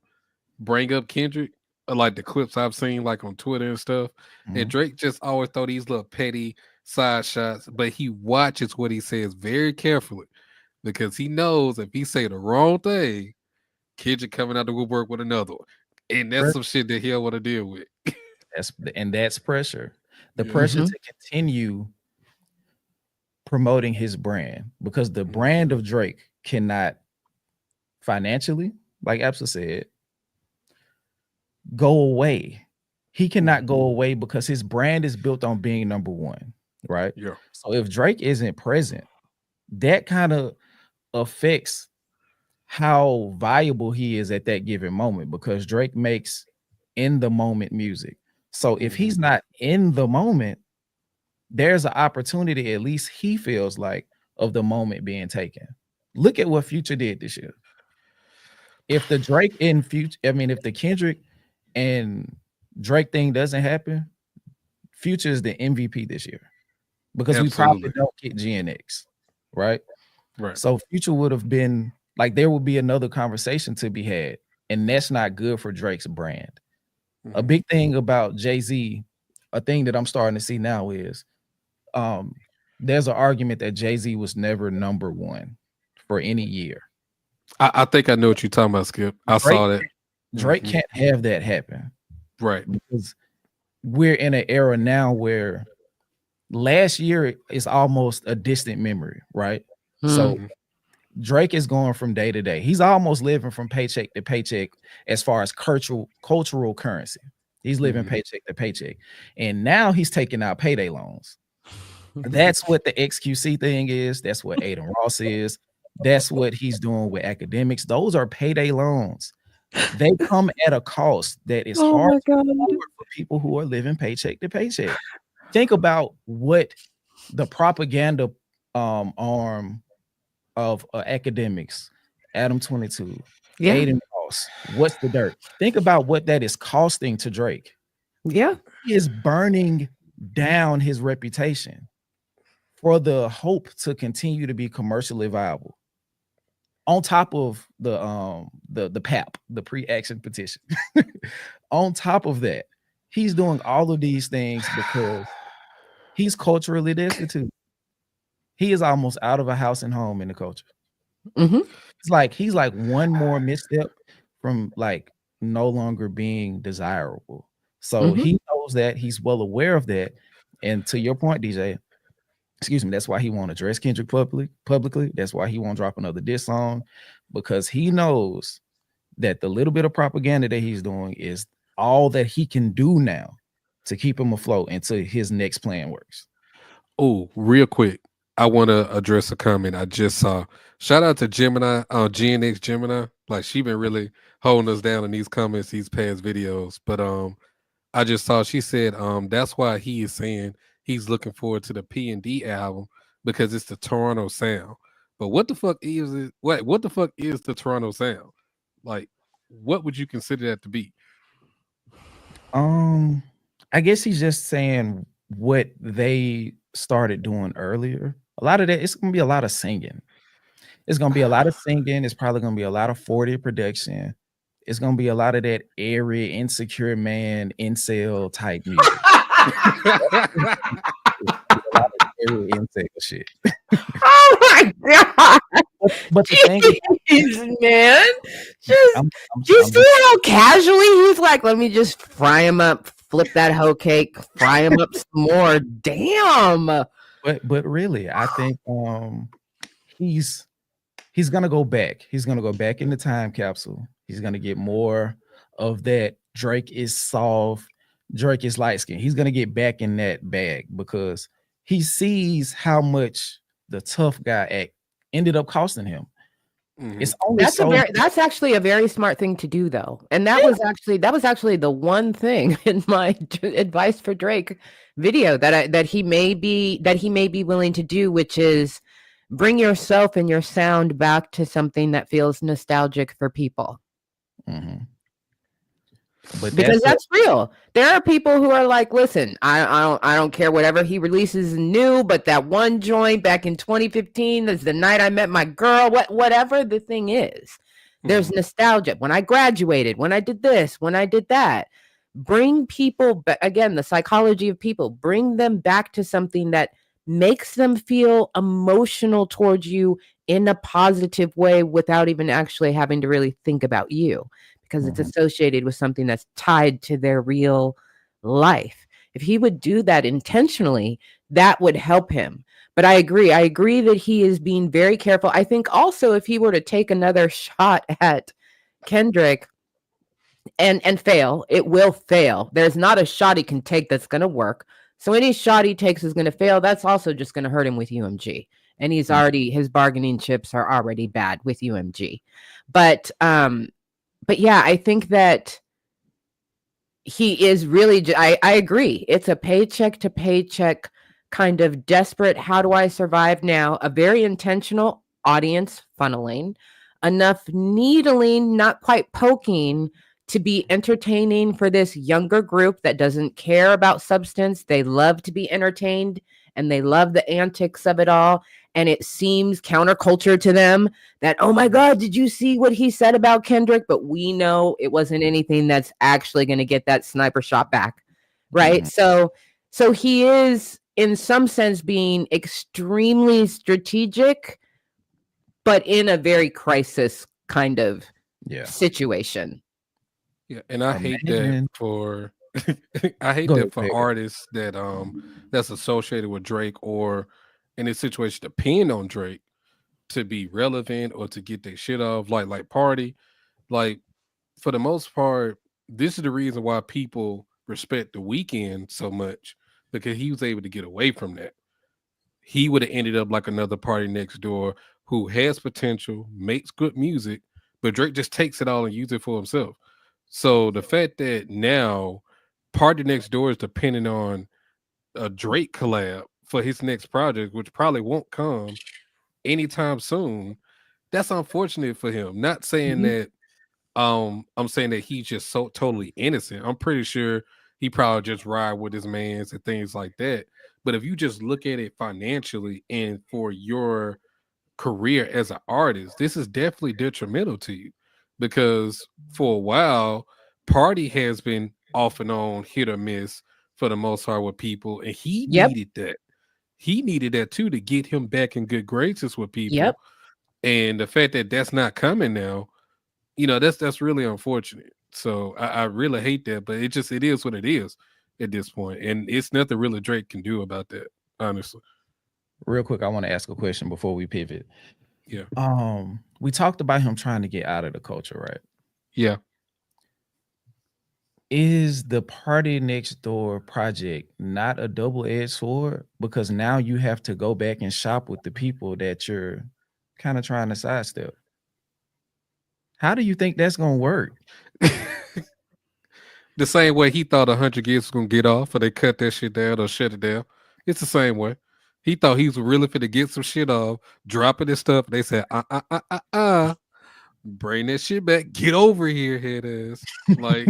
bring up Kendrick, like the clips I've seen like on Twitter and stuff. And Mhm. Drake just always throw these little petty side shots, but he watches what he says very carefully because he knows if he say the wrong thing, Kendrick coming out the woodwork with another one. And that's some shit that he'll want to deal with. That's pressure. The Yeah. pressure to continue promoting his brand, because the brand of Drake cannot financially, like Absa said, go away. He cannot go away because his brand is built on being number one, right? Yeah. So if Drake isn't present, that kind of affects how valuable he is at that given moment, because Drake makes in the moment music. So if he's not in the moment, there's an opportunity, at least he feels like, of the moment being taken. Look at what Future did this year. If the Drake in Future, I mean, if the Kendrick and Drake thing doesn't happen, Future is the MVP this year, because we probably Absolutely. don't get GNX, right? Right. So Future would have been like, there would be another conversation to be had, and that's not good for Drake's brand. A big thing about Jay-Z, a thing that I'm starting to see now is there's an argument that Jay-Z was never number one for any year. I think I know what you're talking about, Skip. I Drake, saw that. Drake can't have that happen, Right. because we're in an era now where last year is almost a distant memory, right? So Drake is going from day to day. He's almost living from paycheck to paycheck as far as cultural currency. He's living paycheck to paycheck. And now he's taking out payday loans. That's what the XQC thing is. That's what Aiden Ross is. That's what he's doing with academics. Those are payday loans. They come at a cost that is hard to afford for people who are living paycheck to paycheck. Think about what the propaganda arm of academics, Adam 22, Yeah. Aiden Ross, What's the Dirt? Think about what that is costing to Drake. Yeah. He is burning down his reputation for the hope to continue to be commercially viable. On top of the PAP, the pre-action petition. On top of that, he's doing all of these things because he's culturally destitute. He is almost out of a house and home in the culture. He's like one more misstep from like no longer being desirable. So he knows that, he's well aware of that. And to your point, DJ, excuse me, that's why he won't address Kendrick publicly. That's why he won't drop another diss song, because he knows that the little bit of propaganda that he's doing is all that he can do now to keep him afloat until his next plan works. Oh, real quick, I want to address a comment I just saw. Shout out to Gemini, GNX Gemini. Like she been really holding us down in these comments, these past videos. But I just saw she said that's why he is saying he's looking forward to the P&D album because it's the Toronto sound. But what the fuck is it? What the fuck is the Toronto sound? Like, what would you consider that to be? I guess he's just saying what they started doing earlier. A lot of that, it's gonna be a lot of singing. It's gonna be a lot of singing. It's probably gonna be a lot of 40 production. It's gonna be a lot of that airy, insecure man, incel type music. A lot of airy incel shit. Oh my god. But the thing is, Jeez, man. Just, I'm, do you I'm see how casually he's like, let me just fry him up, flip that hoe cake, fry him up some more. Damn. but really, I think he's gonna go back. He's gonna go back in the time capsule. He's gonna get more of that. Drake is soft. Drake is light skinned. He's gonna get back in that bag because he sees how much the tough guy act ended up costing him. It's only That's actually a very smart thing to do, though. And that was actually the one thing in my advice for Drake video that he may be willing to do, which is bring yourself and your sound back to something that feels nostalgic for people. But because that's real. There are people who are like, listen, I don't care whatever he releases new, but that one joint back in 2015 is the night I met my girl. Whatever the thing is, there's nostalgia. When I graduated, when I did this, when I did that. Bring people again, the psychology of people, bring them back to something that makes them feel emotional towards you in a positive way without even actually having to really think about you, because it's associated with something that's tied to their real life. If he would do that intentionally, that would help him. But I agree that he is being very careful. I think also if he were to take another shot at Kendrick and fail, it will fail. There's not a shot he can take that's going to work. So any shot he takes is going to fail. That's also just going to hurt him with UMG. And he's already, his bargaining chips are already bad with UMG. But yeah, I think that he is really, I agree. It's a paycheck to paycheck kind of desperate, how do I survive now? A very intentional audience funneling, enough needling, not quite poking, to be entertaining for this younger group that doesn't care about substance. They love to be entertained and they love the antics of it all. And it seems counterculture to them that, oh my God, did you see what he said about Kendrick? But we know it wasn't anything that's actually going to get that sniper shot back. Right. So he is in some sense being extremely strategic, but in a very crisis kind of situation. Yeah, and I hate that for artists that that's associated with Drake or in this situation depend on Drake to be relevant or to get their shit off, like Party. Like for the most part, this is the reason why people respect The Weeknd so much, because he was able to get away from that. He would have ended up like another Party Next Door who has potential, makes good music, but Drake just takes it all and uses it for himself. So the fact that now Party Next Door is depending on a Drake collab for his next project, which probably won't come anytime soon, that's unfortunate for him. Not saying that I'm saying that he's just so totally innocent. I'm pretty sure he probably just ride with his mans and things like that. But if you just look at it financially and for your career as an artist, this is definitely detrimental to you, because for a while, Party has been off and on, hit or miss for the most part with people, and he needed that. He needed that too to get him back in good graces with people. And the fact that that's not coming now, that's really unfortunate. So I really hate that, but it is what it is at this point, and it's nothing really Drake can do about that, honestly. Real quick, I want to ask a question before we pivot. Yeah. We talked about him trying to get out of the culture, right? Yeah. Is the Party Next Door project not a double-edged sword? Because now you have to go back and shop with the people that you're kind of trying to sidestep. How do you think that's gonna work? The same way he thought 100 gigs was gonna get off, or they cut that shit down or shut it down. It's the same way. He thought he was really finna get some shit off, dropping his stuff. They said, bring that shit back. Get over here, head ass. Like,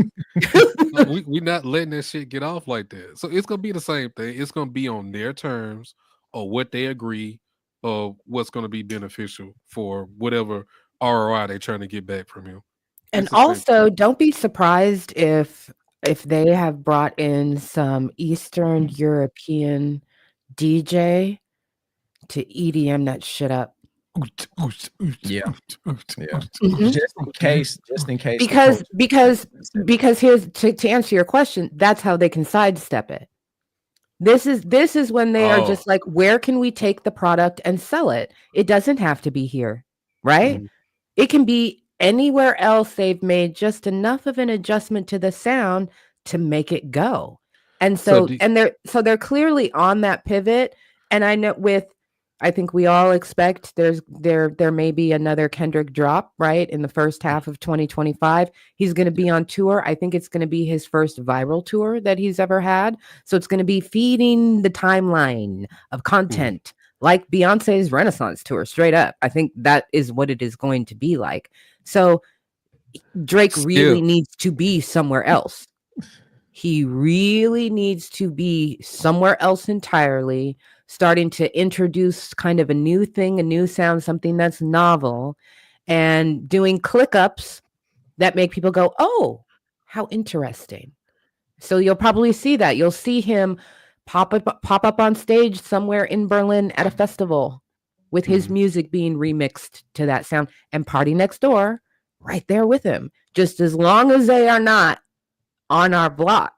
we not letting that shit get off like that. So it's gonna be the same thing. It's gonna be on their terms or what they agree or what's gonna be beneficial for whatever ROI they're trying to get back from him. And also, don't be surprised if they have brought in some Eastern European DJ to EDM that shit up. Yeah. Mhm. Just in case Because here's to answer your question, that's how they can sidestep it. This is when they are just like, where can we take the product and sell it? It doesn't have to be here, right? It can be anywhere else. They've made just enough of an adjustment to the sound to make it go. And So so they're clearly on that pivot. And I think we all expect there may be another Kendrick drop, right? In the first half of 2025. He's going to be on tour. I think it's going to be his first viral tour that he's ever had. So it's going to be feeding the timeline of content like Beyonce's Renaissance tour, straight up. I think that is what it is going to be like. So Drake really needs to be somewhere else. He really needs to be somewhere else entirely, starting to introduce kind of a new thing, a new sound, something that's novel, and doing click ups that make people go, oh, how interesting. So you'll probably see that. You'll see him pop up on stage somewhere in Berlin at a festival with his music being remixed to that sound, and Party Next Door right there with him. Just as long as they are not on our block,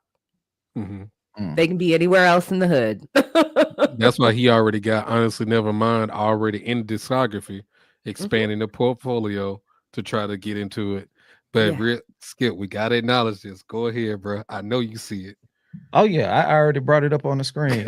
they can be anywhere else in the hood. That's why he already got Honestly Nevermind already in discography, expanding the portfolio to try to get into it. But Skip, we gotta acknowledge this. Go ahead, bro. I know you see it. Oh yeah, I already brought it up on the screen.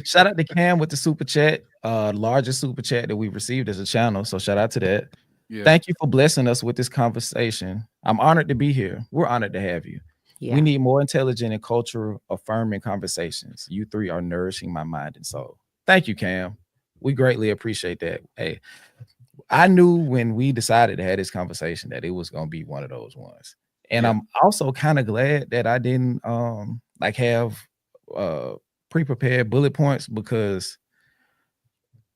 Shout out to Cam with the super chat, largest super chat that we've received as a channel. So shout out to that. Yeah. Thank you for blessing us with this conversation. I'm honored to be here. We're honored to have you. Yeah. We need more intelligent and cultural affirming conversations. You three are nourishing my mind and soul. Thank you, Cam. We greatly appreciate that. Hey, I knew when we decided to have this conversation that it was going to be one of those ones. And I'm also kind of glad that I didn't like have pre-prepared bullet points, because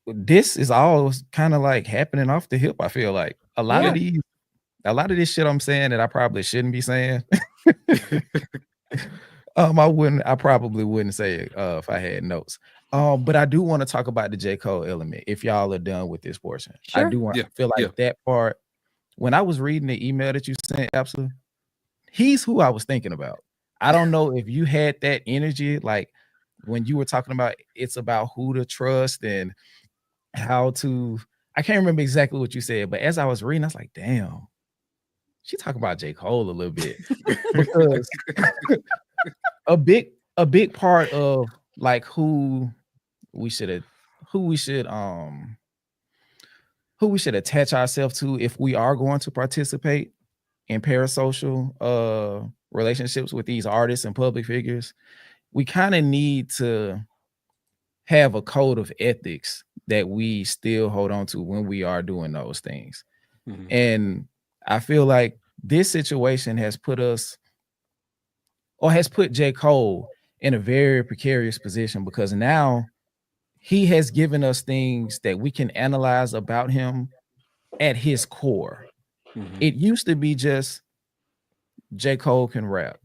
this is all kind of like happening off the hip. I feel like a lot of this shit I'm saying that I probably shouldn't be saying. I probably wouldn't say it if I had notes. But I do want to talk about the J. Cole element if y'all are done with this portion. Sure. I do want to feel like that part. When I was reading the email that you sent, absolutely, he's who I was thinking about. I don't know if you had that energy, like when you were talking about it's about who to trust and how to, I can't remember exactly what you said, but as I was reading, I was like, damn, she talking about J. Cole a little bit. Because a big part of like who we should attach ourselves to if we are going to participate in parasocial relationships with these artists and public figures, we kind of need to have a code of ethics that we still hold on to when we are doing those things. And I feel like this situation has put J. Cole in a very precarious position, because now he has given us things that we can analyze about him at his core. It used to be just J. Cole can rap.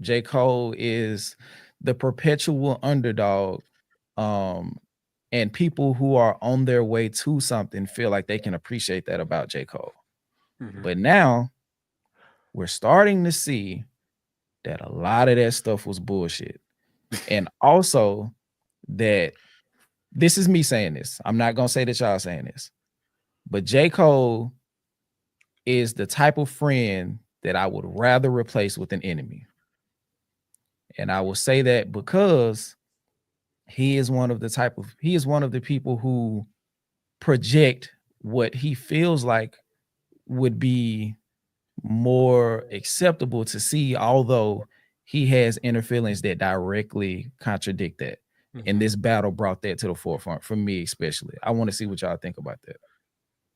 J. Cole is the perpetual underdog. And people who are on their way to something feel like they can appreciate that about J. Cole. But now we're starting to see that a lot of that stuff was bullshit. And also that, this is me saying this, I'm not going to say that y'all saying this, but J. Cole is the type of friend that I would rather replace with an enemy. And I will say that because he is one of the people who project what he feels like would be more acceptable to see, although he has inner feelings that directly contradict that. And this battle brought that to the forefront for me, especially. I want to see what y'all think about that.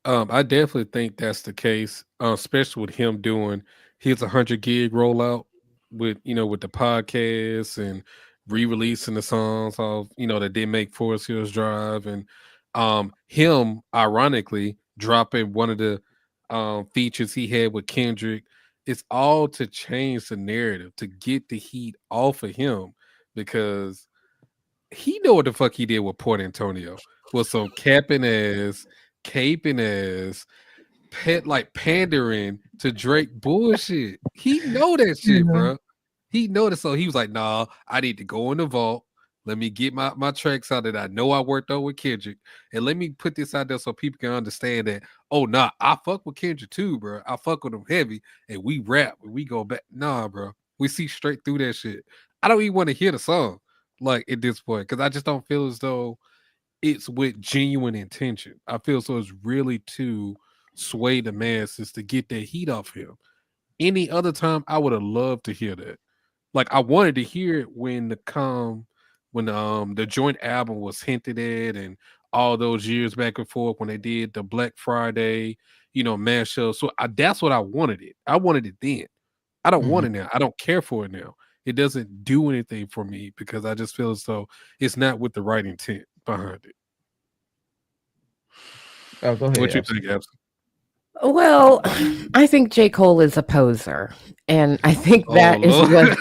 I definitely think that's the case, especially with him doing his 100 gig rollout with the podcasts and re-releasing the songs of that they make Forest Hills Drive, and him ironically dropping one of the features he had with Kendrick. It's all to change the narrative, to get the heat off of him, because he know what the fuck he did with Port Antonio. Was some capping ass caping as like pandering to Drake bullshit. He know that shit, bro. He know that. So he was like, nah, I need to go in the vault. Let me get my tracks out that I know I worked on with Kendrick. And let me put this out there so people can understand that, oh, nah, I fuck with Kendrick too, bro. I fuck with him heavy. And we rap and we go back. Nah, bro. We see straight through that shit. I don't even want to hear the song, like, at this point, because I just don't feel as though it's with genuine intention. I feel so it's really to sway the masses to get that heat off him. Any other time, I would have loved to hear that. Like, I wanted to hear it when the joint album was hinted at, and all those years back and forth when they did the Black Friday, mashup. So that's what I wanted it. I wanted it then. I don't want it now. I don't care for it now. It doesn't do anything for me because I just feel as though it's not with the right intent behind it. Oh, go ahead. What you think, Abs? Well, I think J. Cole is a poser, and I think that is what.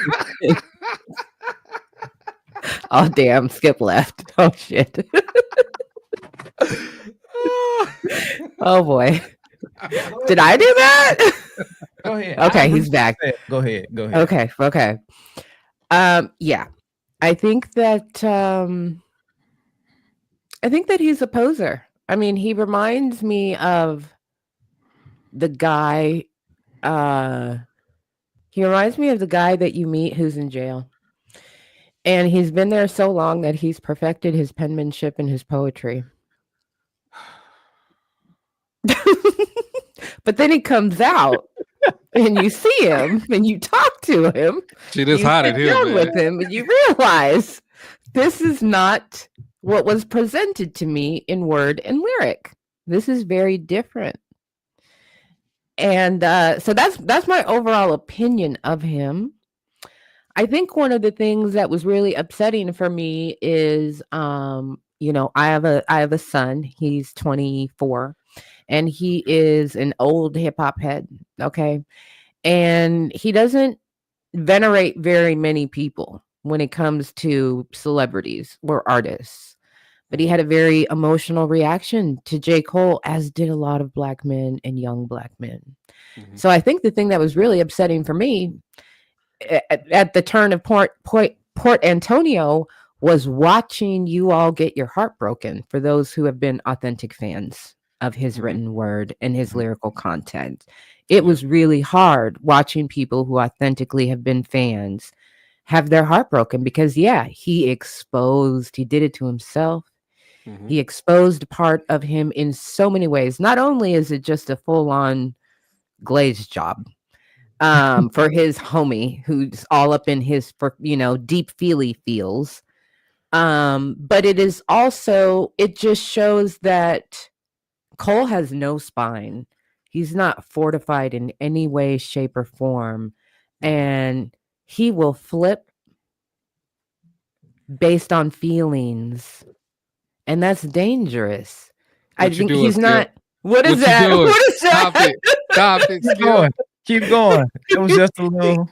Oh damn! Skip left. Oh shit. Oh boy. Did I do that? Go ahead. Okay, he's back. Go ahead. Okay. Yeah. I think that he's a poser. I mean, he reminds me of the guy. He reminds me of the guy that you meet who's in jail. And he's been there so long that he's perfected his penmanship and his poetry. But then he comes out and you see him and you talk to him. She just hot at him, with him, and you realize this is not what was presented to me in word and lyric. This is very different. And so that's my overall opinion of him. I think one of the things that was really upsetting for me is, I have a son. He's 24, and he is an old hip hop head. Okay, and he doesn't venerate very many people when it comes to celebrities or artists. But he had a very emotional reaction to J. Cole, as did a lot of Black men and young Black men. Mm-hmm. So I think the thing that was really upsetting for me at the turn of Port Antonio was watching you all get your heart broken, for those who have been authentic fans of his written word and his lyrical content. It was really hard watching people who authentically have been fans have their heart broken because, he did it to himself. Mm-hmm. He exposed part of him in so many ways. Not only is it just a full-on glaze job for his homie who's all up in his, deep feels. But it is also, it just shows that Cole has no spine. He's not fortified in any way, shape, or form. And he will flip based on feelings. And that's dangerous. I think he's not. What is that? What is that? Stop it. Keep going. It was just a little.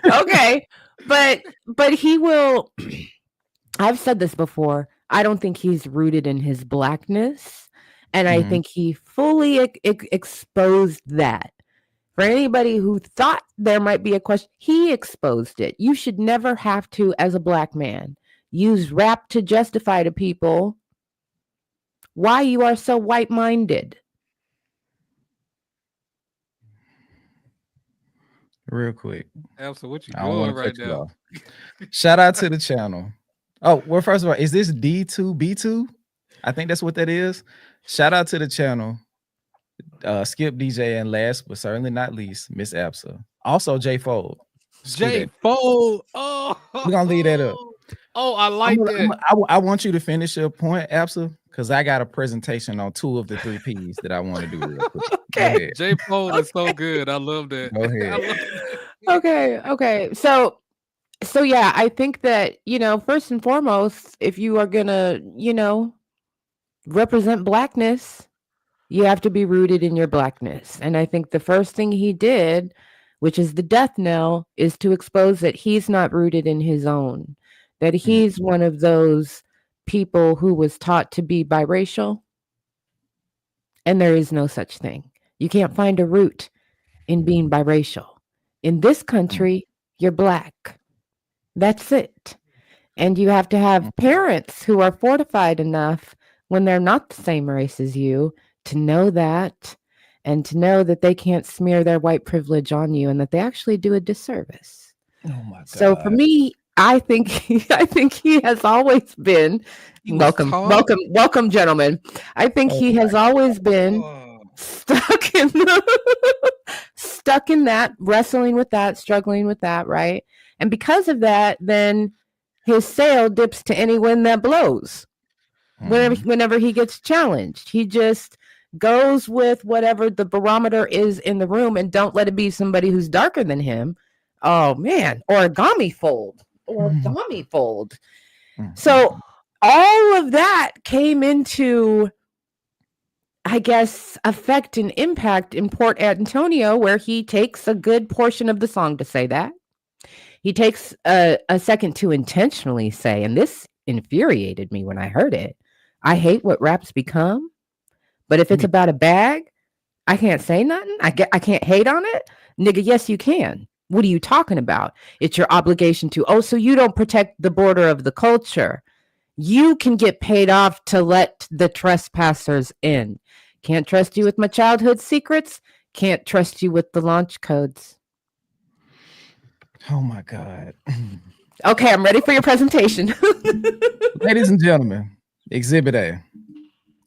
Okay. But he will. I've said this before. I don't think he's rooted in his Blackness. And I think he fully exposed that. For anybody who thought there might be a question, he exposed it. You should never have to, as a Black man, use rap to justify to people why you are so white-minded. Real quick. Absolutely, what you doing right now? Shout out to the channel. Oh, well, first of all, is this D2B2? I think that's what that is. Shout out to the channel. Skip DJ, and last but certainly not least, Miss Absa. Also J Fold. J Fold. Oh, we're gonna leave that up. Oh, I like that. I want you to finish your point, Absa, because I got a presentation on 2 of the 3 P's that I want to do real quick. Okay. J Fold is so good. I love that. Go ahead. Okay. So yeah, I think that, first and foremost, if you are gonna, represent Blackness, you have to be rooted in your Blackness. And I think the first thing he did, which is the death knell, is to expose that he's not rooted in his own, that he's one of those people who was taught to be biracial, and there is no such thing. You can't find a root in being biracial. In this country, you're black. That's it. And you have to have parents who are fortified enough when they're not the same race as you to know that, and to know that they can't smear their white privilege on you and that they actually do a disservice. Oh my God. So for me, I think he has always been welcome, gentlemen. I think he has always been stuck in stuck in that, wrestling with that, struggling with that, right? And because of that, then his sail dips to any wind that blows. Whenever he gets challenged, he just goes with whatever the barometer is in the room, and don't let it be somebody who's darker than him. Oh man, origami fold. So all of that came into, I guess, effect and impact in Port Antonio, where he takes a good portion of the song to say that. He takes a second to intentionally say, and this infuriated me when I heard it, I hate what rap's become, but if it's about a bag, I can't say nothing. I can't hate on it. Nigga, yes, you can. What are you talking about? It's your obligation to, so you don't protect the border of the culture. You can get paid off to let the trespassers in. Can't trust you with my childhood secrets. Can't trust you with the launch codes. Oh my God. Okay, I'm ready for your presentation. Ladies and gentlemen, Exhibit A.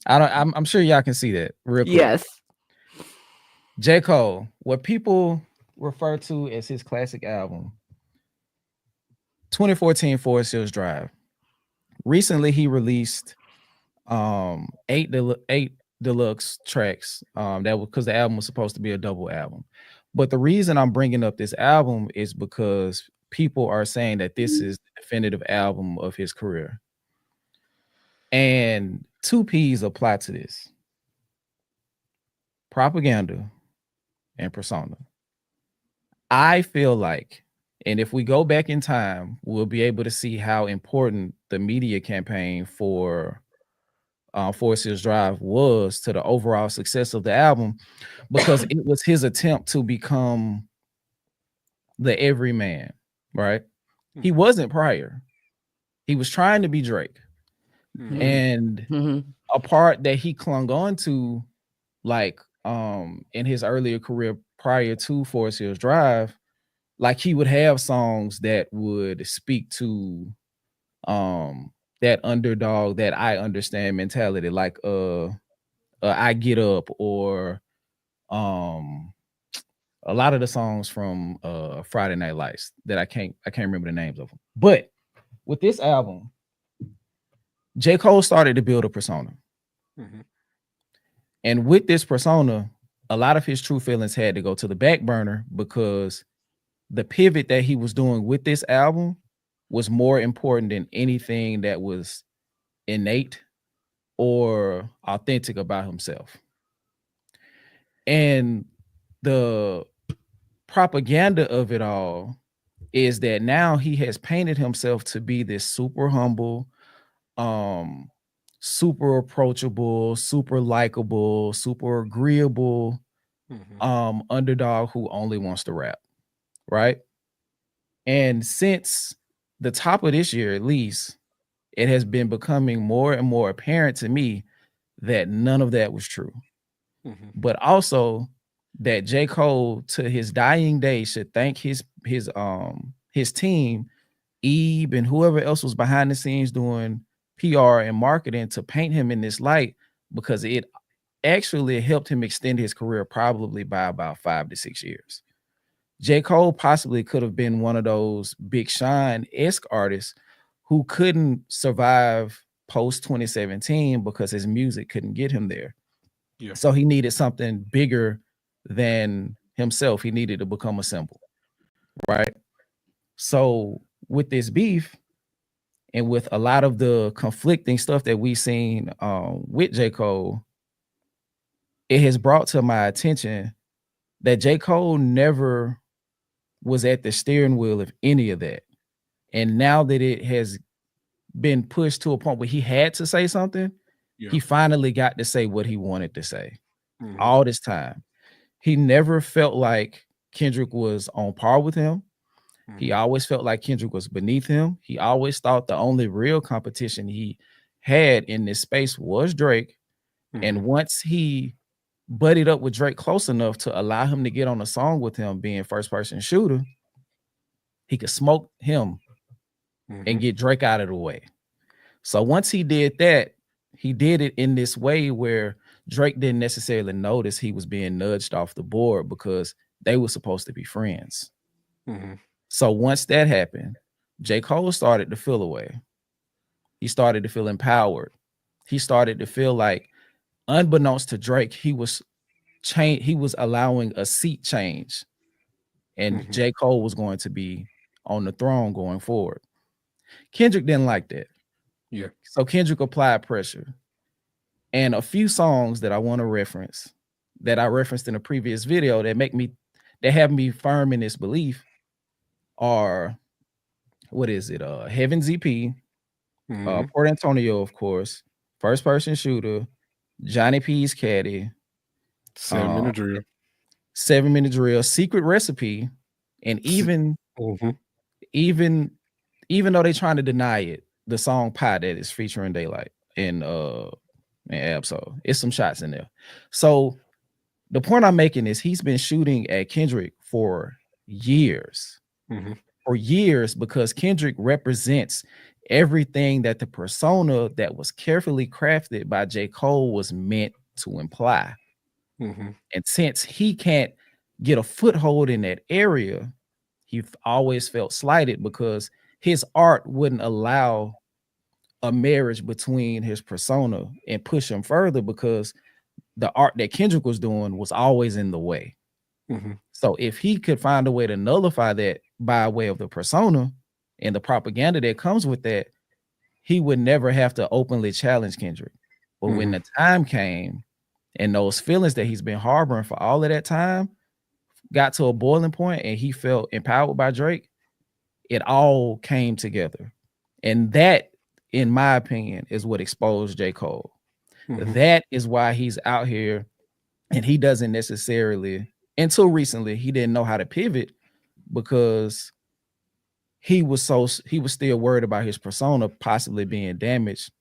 I'm sure y'all can see that real quick. Yes. J. Cole, what people refer to as his classic album, 2014 Forest Hills Drive. Recently, he released 8 deluxe tracks. That was because the album was supposed to be a double album. But the reason I'm bringing up this album is because people are saying that this is the definitive album of his career. And 2 P's apply to this: propaganda and persona. I feel like, and if we go back in time, we'll be able to see how important the media campaign for Forest Hills Drive was to the overall success of the album, because it was his attempt to become the everyman, right? He wasn't prior. He was trying to be Drake. And a part that he clung on to, like in his earlier career prior to Forest Hills Drive, like he would have songs that would speak to that underdog, that I understand mentality, like I Get Up, or a lot of the songs from Friday Night Lights that I can't remember the names of them. But with this album, J. Cole started to build a persona. And with this persona, a lot of his true feelings had to go to the back burner, because the pivot that he was doing with this album was more important than anything that was innate or authentic about himself. And the propaganda of it all is that now he has painted himself to be this super humble, super approachable, super likable, super agreeable underdog who only wants to rap, right? And since the top of this year, at least, it has been becoming more and more apparent to me that none of that was true. But also that J. Cole, to his dying day, should thank his team, Ebe, and whoever else was behind the scenes doing PR and marketing to paint him in this light, because it actually helped him extend his career probably by about 5 to 6 years. J. Cole possibly could have been one of those Big Sean-esque artists who couldn't survive post 2017 because his music couldn't get him there. Yeah. So he needed something bigger than himself. He needed to become a symbol, right? So with this beef and with a lot of the conflicting stuff that we've seen with J. Cole, it has brought to my attention that J. Cole never was at the steering wheel of any of that. And now that it has been pushed to a point where he had to say something, he finally got to say what he wanted to say. Mhm. all this time. He never felt like Kendrick was on par with him. He Mhm. always felt like Kendrick was beneath him. He always thought the only real competition he had in this space was Drake. And Mhm. once he buddied up with Drake close enough to allow him to get on a song with him, being first person shooter, he could smoke him and Mhm. get Drake out of the way. So once he did that, he did it in this way where Drake didn't necessarily notice he was being nudged off the board because they were supposed to be friends. Mhm. So once that happened, J. Cole started to feel away. He started to feel empowered. He started to feel like, unbeknownst to Drake, he was allowing a seat change, and Mhm. J. Cole was going to be on the throne going forward. Kendrick didn't like that. Yeah. So Kendrick applied pressure. And a few songs that I want to reference that I referenced in a previous video that have me firm in this belief are, what is it? Heaven's EP, Mhm. Port Antonio, of course, First Person Shooter, Johnny P's Caddy, 7 minute drill. 7 Minute Drill, Secret Recipe, and Mhm. even even though they're trying to deny it, the song Pie that is featuring Daylight and Absol. It's some shots in there. So the point I'm making is he's been shooting at Kendrick years, Mhm. for years, because Kendrick represents everything that the persona that was carefully crafted by J. Cole was meant to imply. Mhm. And since he can't get a foothold in that area, he always felt slighted because his art wouldn't allow a marriage between his persona and push him further because the art that Kendrick was doing was always in the way. Mhm. So if he could find a way to nullify that by way of the persona and the propaganda that comes with that, he would never have to openly challenge Kendrick. But when Mhm. the time came and those feelings that he's been harboring for all of that time got to a boiling point and he felt empowered by Drake, it all came together. And that, in my opinion, is what exposed J. Cole. Mhm. That is why he's out here and he doesn't necessarily, until recently, he didn't know how to pivot because he was still worried about his persona possibly being damaged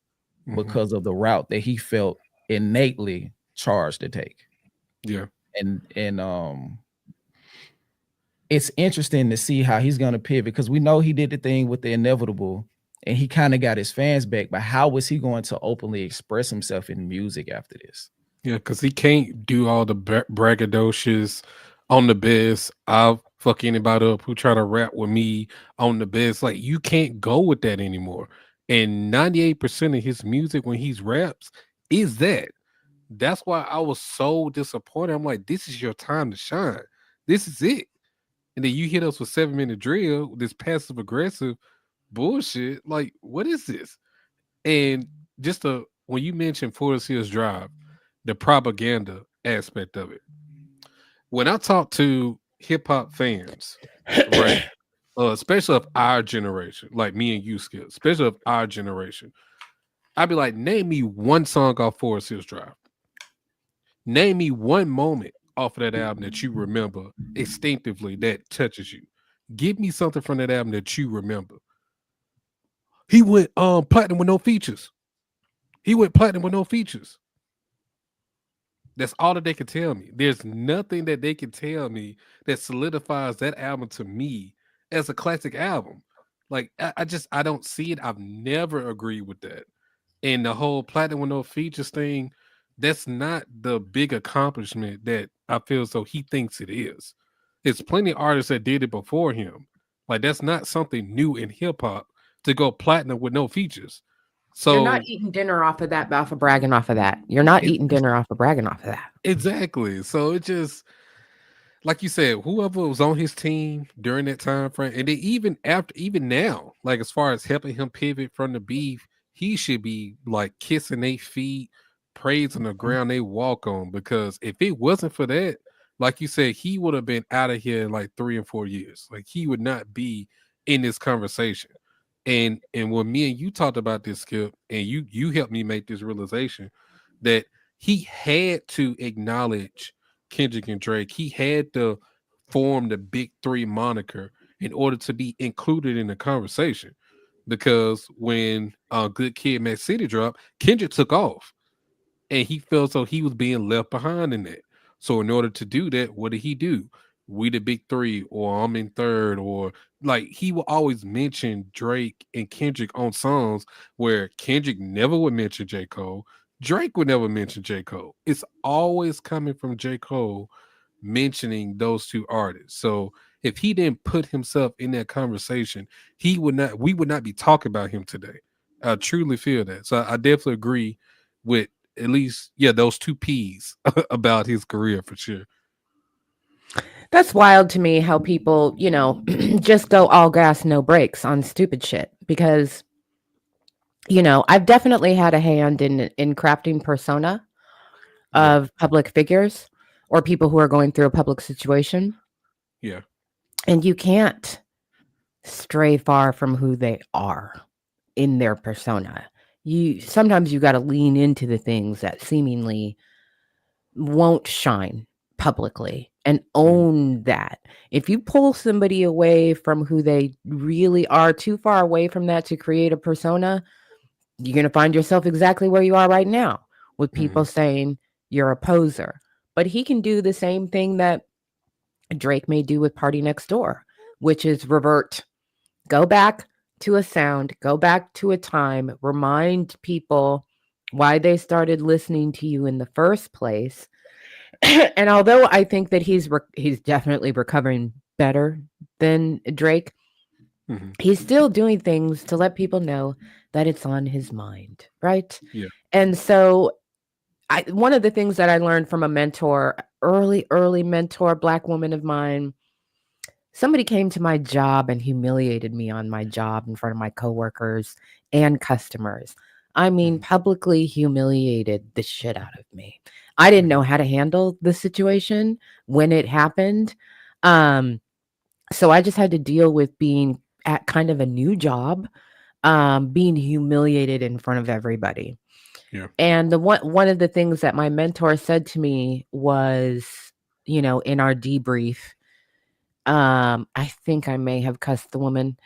Mhm. because of the route that he felt innately charged to take. Yeah. And it's interesting to see how he's going to pivot because we know he did the thing with the inevitable and he kind of got his fans back, but how was he going to openly express himself in music after this? Yeah, because he can't do all the braggadocious on the best. I'll fuck anybody up who try to rap with me on the best. Like you can't go with that anymore. And 98% of his music when he's raps is that. That's why I was so disappointed. I'm like, this is your time to shine. This is it. And then you hit us with 7 minute drill, this passive aggressive bullshit. Like, what is this? And just when you mentioned Forest Hills Drive, the propaganda aspect of it. When I talk to hip hop fans, right, especially of our generation, like me and you, Skip, especially of our generation, I'd be like, name me one song off Forest Hills Drive. Name me one moment off of that album that you remember instinctively that touches you. Give me something from that album that you remember. He went platinum with no features. He went platinum with no features. That's all that they can tell me. There's nothing that they can tell me that solidifies that album to me as a classic album. Like I don't see it. I've never agreed with that. And the whole platinum with no features thing, that's not the big accomplishment that I feel so he thinks it is. There's plenty of artists that did it before him. Like that's not something new in hip hop to go platinum with no features. You're not So eating dinner off of that, off of bragging off of that. You're not eating dinner off of bragging off of that. exactly. So it just like you said, whoever was on his team during that time frame, and then even after, even now, like as far as helping him pivot from the beef, he should be like kissing their feet, praising the ground they walk on. Because if it wasn't for that, like you said, he would have been out of here in like 3 and 4 years. Like he would not be in this conversation. And when me and you talked about this, Skip, and you helped me make this realization that he had to acknowledge Kendrick and Drake. He had to form the big three moniker in order to be included in the conversation. Because when Good Kid, Mad City dropped, Kendrick took off, and he felt so he was being left behind in that. So in order to do that, what did he do? We the big three, or I'm in third, or like he will always mention Drake and Kendrick on songs where Kendrick never would mention J. Cole. Drake would never mention J. Cole. It's always coming from J. Cole mentioning those two artists. So if he didn't put himself in that conversation, we would not be talking about him today. I truly feel that. So I definitely agree with at least, yeah, those two P's about his career for sure. That's wild to me how people, just go all gas, no brakes on stupid shit. Because, I've definitely had a hand in crafting persona Yeah. of public figures or people who are going through a public situation. Yeah. And you can't stray far from who they are in their persona. Sometimes you got to lean into the things that seemingly won't shine publicly and own that. If you pull somebody away from who they really are, too far away from that to create a persona, you're going to find yourself exactly where you are right now with people saying you're a poser. But he can do the same thing that Drake may do with Party Next Door, which is revert, go back to a sound, go back to a time, remind people why they started listening to you in the first place. And although I think that he's definitely recovering better than Drake, he's still doing things to let people know that it's on his mind, right? Yeah. And so one of the things that I learned from a mentor, early mentor, Black woman of mine, somebody came to my job and humiliated me on my job in front of my coworkers and customers. I mean, publicly humiliated the shit out of me. I didn't know how to handle the situation when it happened. So I just had to deal with being at kind of a new job, being humiliated in front of everybody. Yeah. And one of the things that my mentor said to me was, in our debrief, I think I may have cussed the woman,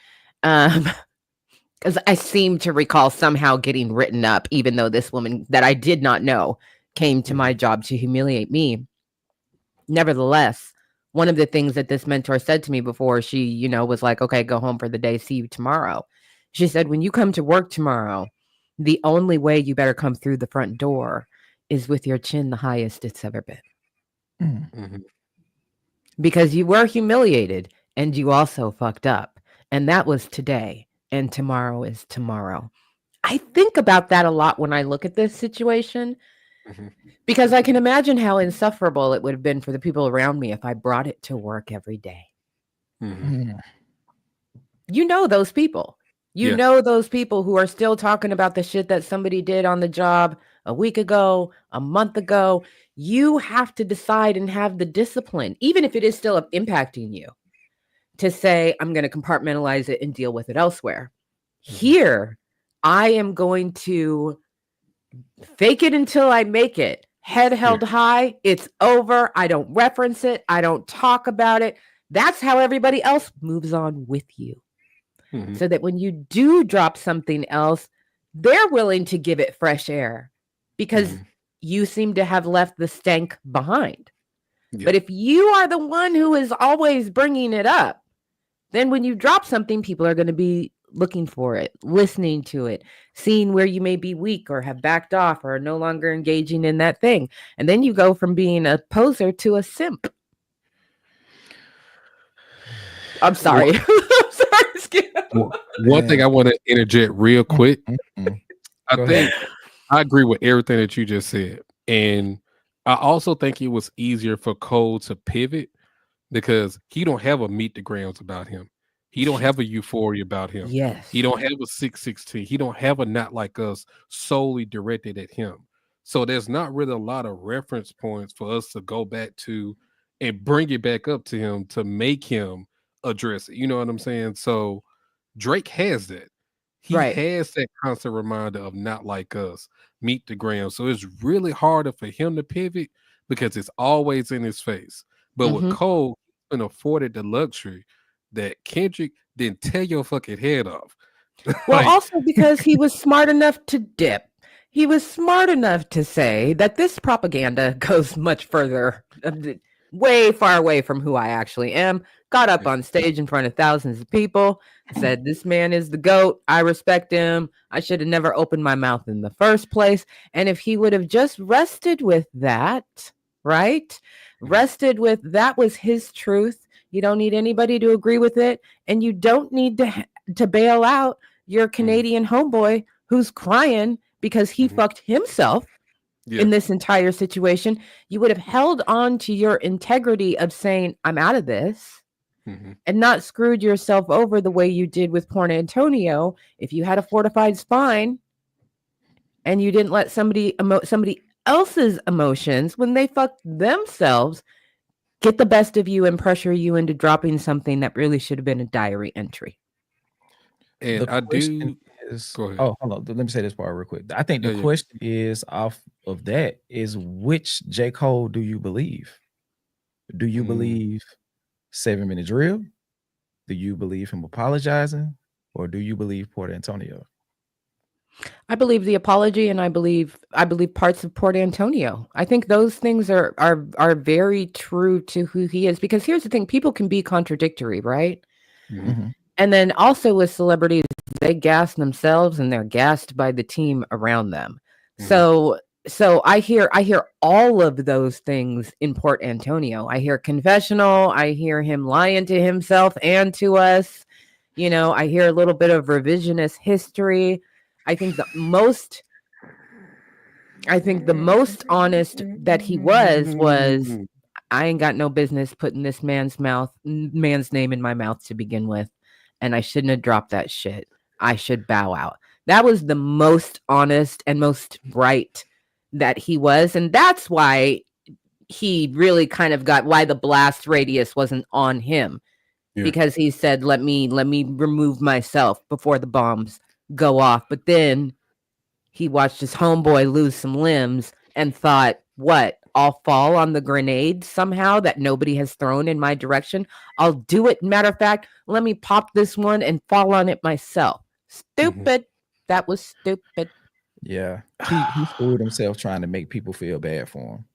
because I seem to recall somehow getting written up, even though this woman that I did not know came to my job to humiliate me. Nevertheless, one of the things that this mentor said to me before she, was like, okay, go home for the day, see you tomorrow. She said, when you come to work tomorrow, the only way you better come through the front door is with your chin the highest it's ever been. Because you were humiliated and you also fucked up. And that was today. And tomorrow is tomorrow. I think about that a lot when I look at this situation, because I can imagine how insufferable it would have been for the people around me if I brought it to work every day. You know those people. You know those people who are still talking about the shit that somebody did on the job a week ago, a month ago. You have to decide and have the discipline, even if it is still impacting you, to say, I'm going to compartmentalize it and deal with it elsewhere. Here, I am going to fake it until I make it. Head held high. It's over. I don't reference it. I don't talk about it. That's how everybody else moves on with you. So that when you do drop something else, they're willing to give it fresh air because you seem to have left the stank behind. But if you are the one who is always bringing it up, then when you drop something, people are going to be looking for it, listening to it, seeing where you may be weak or have backed off or no longer engaging in that thing. And then you go from being a poser to a simp. I'm sorry. I'm sorry, Skip. One thing I want to interject real quick. I think I agree with everything that you just said. And I also think it was easier for Cole to pivot because he don't have a meet the grams about him. He don't have a euphoria about him. Yes. He don't have a 616. He don't have a Not Like Us solely directed at him. So there's not really a lot of reference points for us to go back to and bring it back up to him to make him address it. You know what I'm saying? So Drake has that. he has that constant reminder of not like us, meet the gram. So it's really harder for him to pivot because it's always in his face. But with Cole, he's been afforded the luxury that Kendrick didn't tear your fucking head off. Well, also because he was smart enough to dip. He was smart enough to say that this propaganda goes much further, way far away from who I actually am. Got up on stage in front of thousands of people, said, this man is the GOAT. I respect him. I should have never opened my mouth in the first place. And if he would have just rested with that, right? Rested with that was his truth. You don't need anybody to agree with it. And you don't need to bail out your Canadian homeboy who's crying because he fucked himself in this entire situation. You would have held on to your integrity of saying, I'm out of this, and not screwed yourself over the way you did with Port Antonio. If you had a fortified spine and you didn't let somebody else's emotions, when they fucked themselves, get the best of you and pressure you into dropping something that really should have been a diary entry. And I do. Go ahead. Oh, hold on. Let me say this part real quick. I think the question is off of that is, which J. Cole do you believe? Do you believe 7 Minute Drill? Do you believe him apologizing? Or do you believe Port Antonio? I believe the apology, and I believe parts of Port Antonio. I think those things are very true to who he is. Because here's the thing: people can be contradictory, right? And then also with celebrities, they gas themselves and they're gassed by the team around them. So I hear all of those things in Port Antonio. I hear confessional. I hear him lying to himself and to us. You know, I hear a little bit of revisionist history. I think the most honest that he was I ain't got no business putting this man's name in my mouth to begin with. And I shouldn't have dropped that shit. I should bow out. That was the most honest and most right that he was. And that's why he really kind of got why the blast radius wasn't on him. Because he said, let me remove myself before the bombs go off. But then he watched his homeboy lose some limbs and thought, what? I'll fall on the grenade somehow that nobody has thrown in my direction. I'll do it. Matter of fact, let me pop this one and fall on it myself. Stupid. That was stupid. Yeah. He screwed himself trying to make people feel bad for him.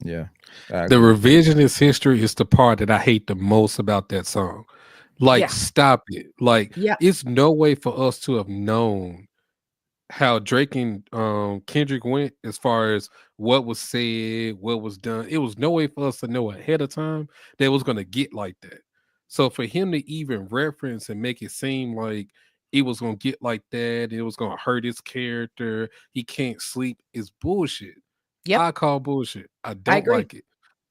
Yeah. The revisionist history is the part that I hate the most about that song. Like, stop it. Like, it's no way for us to have known how Drake and Kendrick went as far as what was said, what was done. It was no way for us to know ahead of time that it was going to get like that. So for him to even reference and make it seem like it was going to get like that, it was going to hurt his character, he can't sleep, is bullshit. I call bullshit. I don't like it.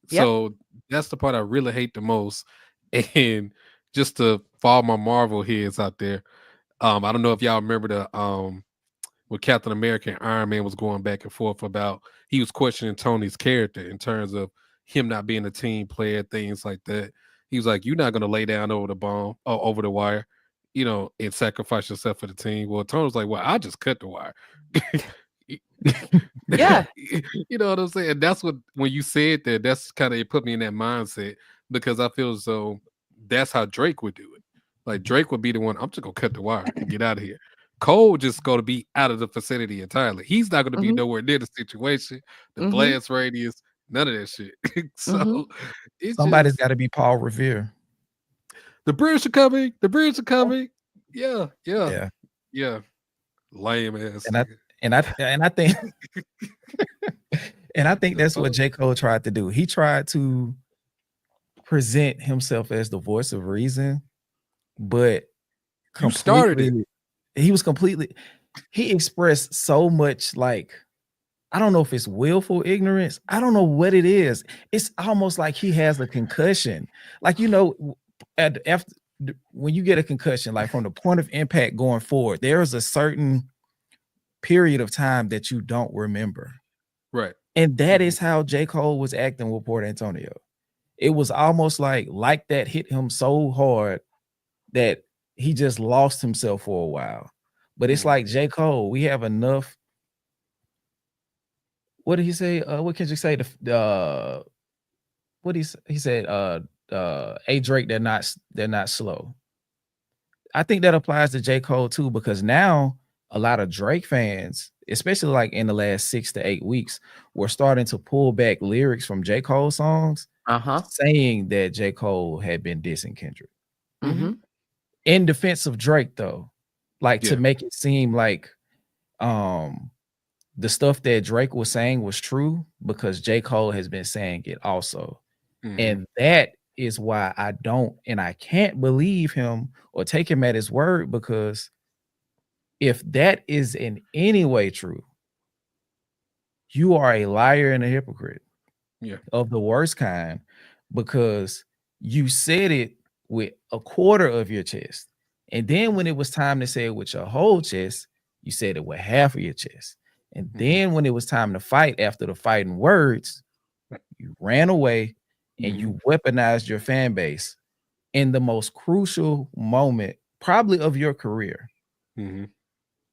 So that's the part I really hate the most. And just to follow my Marvel heads out there, I don't know if y'all remember the with Captain America and Iron Man was going back and forth about, he was questioning Tony's character in terms of him not being a team player, things like that. He was like, you're not going to lay down over the bomb or over the wire, you know, and sacrifice yourself for the team. Well, Tony was like, well, I just cut the wire. Yeah. You know what I'm saying? That's what, when you said that, that's kind of, it put me in that mindset, because I feel as though that's how Drake would do it. Like, Drake would be the one, I'm just going to cut the wire and get out of here. Cole just going to be out of the vicinity entirely. He's not going to be nowhere near the situation, the blast radius, none of that shit. So somebody's got to be Paul Revere. The British are coming. The British are coming. Yeah. Lame ass. And I think and I think that's what J. Cole tried to do. He tried to present himself as the voice of reason, but you started it. He expressed so much, like, I don't know if it's willful ignorance. I don't know what it is. It's almost like he has a concussion. Like, you know, when you get a concussion, like from the point of impact going forward, there is a certain period of time that you don't remember. Right. And that is how J. Cole was acting with Port Antonio. It was almost like that hit him so hard that he just lost himself for a while. But it's like J. Cole, we have enough. What did he say? What Kendrick say? What he said? A Drake, they're not slow. I think that applies to J. Cole too, because now a lot of Drake fans, especially like in the last 6 to 8 weeks, were starting to pull back lyrics from J. Cole songs, saying that J. Cole had been dissing Kendrick. In defense of Drake, though, like to make it seem like the stuff that Drake was saying was true, because J. Cole has been saying it also. And that is why I don't and I can't believe him or take him at his word, because if that is in any way true, you are a liar and a hypocrite of the worst kind, because you said it with a quarter of your chest. And then when it was time to say it with your whole chest, you said it with half of your chest. And then when it was time to fight after the fighting words, you ran away and you weaponized your fan base in the most crucial moment probably of your career.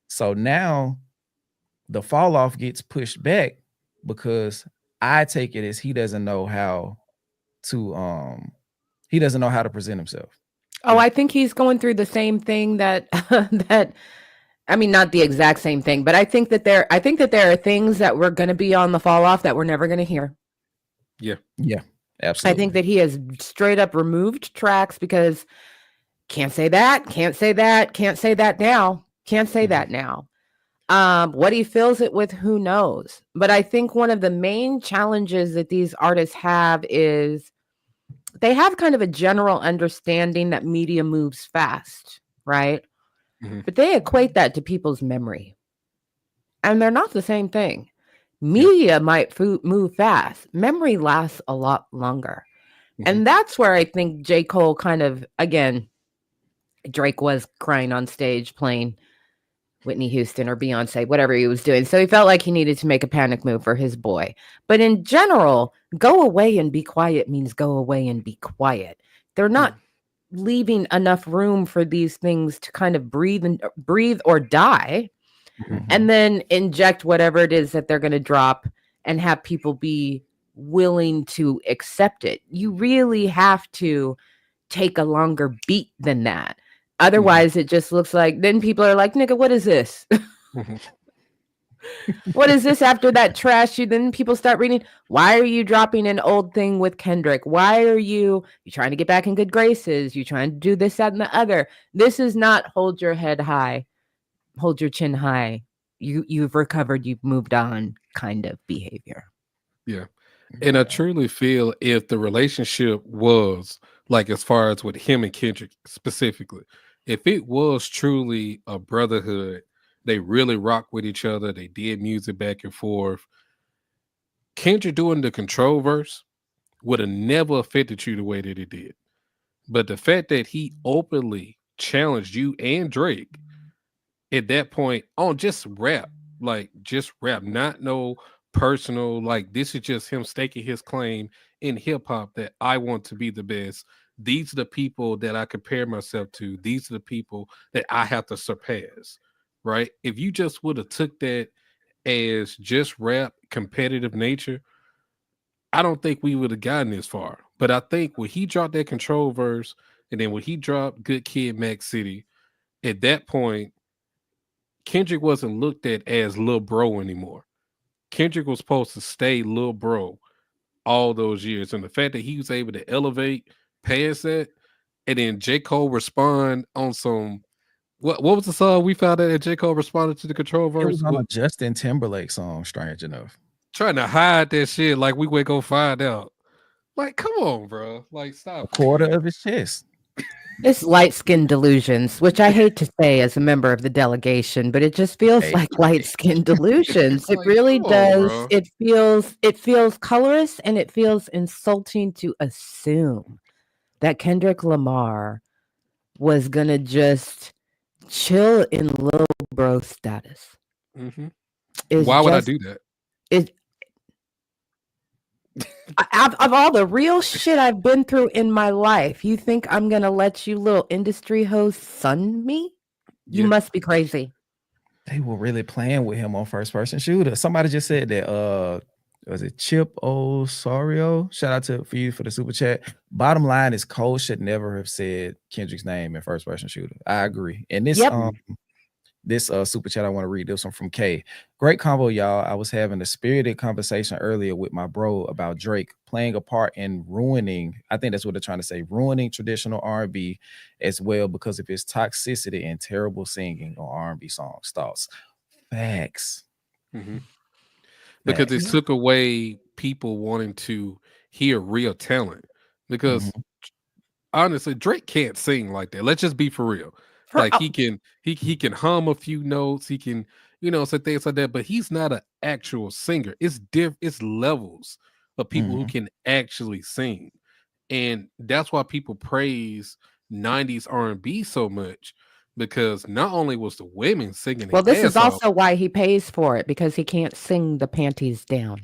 So now the fall off gets pushed back, because I take it as he doesn't know how to present himself. Oh, I think he's going through the same thing that I mean, not the exact same thing, but I think that there are things that we're going to be on the fall off that we're never going to hear. Yeah, absolutely. I think that he has straight up removed tracks because can't say that now. What he fills it with, who knows? But I think one of the main challenges that these artists have is they have kind of a general understanding that media moves fast, right? But they equate that to people's memory. And they're not the same thing. Media might move fast. Memory lasts a lot longer. And that's where I think J. Cole kind of, again, Drake was crying on stage playing Whitney Houston or Beyonce, whatever he was doing. So he felt like he needed to make a panic move for his boy. But in general, go away and be quiet means go away and be quiet. They're not leaving enough room for these things to kind of breathe or die, and then inject whatever it is that they're going to drop and have people be willing to accept it. You really have to take a longer beat than that. Otherwise, it just looks like then people are like, nigga, what is this? What is this after that trash? Then people start reading, why are you dropping an old thing with Kendrick? Why are you trying to get back in good graces? You trying to do this, that, and the other. This is not hold your head high, hold your chin high. You've recovered, you've moved on kind of behavior. Yeah. And I truly feel if the relationship was like, as far as with him and Kendrick specifically, if it was truly a brotherhood, they really rock with each other, they did music back and forth, Kendrick doing the Control verse would have never affected you the way that it did. But the fact that he openly challenged you and Drake at that point on just rap, not no personal, like this is just him staking his claim in hip hop that I want to be the best. These are the people that I compare myself to. These are the people that I have to surpass, right? If you just would have took that as just rap competitive nature, I don't think we would have gotten this far. But I think when he dropped that Control verse, and then when he dropped Good Kid, Mac City, at that point, Kendrick wasn't looked at as Lil Bro anymore. Kendrick was supposed to stay Lil Bro all those years. And the fact that he was able to elevate past that, and then J. Cole respond on some, what was the song we found out that J. Cole responded to the Control verse? It was on a Justin Timberlake song, strange enough. Trying to hide that shit like we would go find out. Like, come on, bro. Like, stop. A quarter of his chest. It's light skin delusions, which I hate to say as a member of the delegation, but it just feels like light skin delusions. It really does. It feels colorist, and it feels insulting to assume that Kendrick Lamar was gonna just chill in Lil Bro status. Why would I do that? Of all the real shit I've been through in my life, you think I'm gonna let you little industry hoes sun me? You Yeah. must be crazy. They were really playing with him on first person shooter. Somebody just said that was it Chip Osorio? Shout out for you for the super chat. Bottom line is Cole should never have said Kendrick's name in first person shooter. I agree. And this Yep. This super chat I want to read, this one from Kay. Great convo, y'all. I was having a spirited conversation earlier with my bro about Drake playing a part in ruining, I think that's what they're trying to say, ruining traditional R&B as well because of his toxicity and terrible singing on R&B songs. Thoughts? Facts. Because it took away people wanting to hear real talent. Because honestly, Drake can't sing like that. Let's just be for real. Like he can hum a few notes, he can, say things like that, but he's not an actual singer. It's levels of people who can actually sing. And that's why people praise 90s R&B so much, because not only was the women singing Well, their this is ass off, also why he pays for it, because he can't sing the panties down.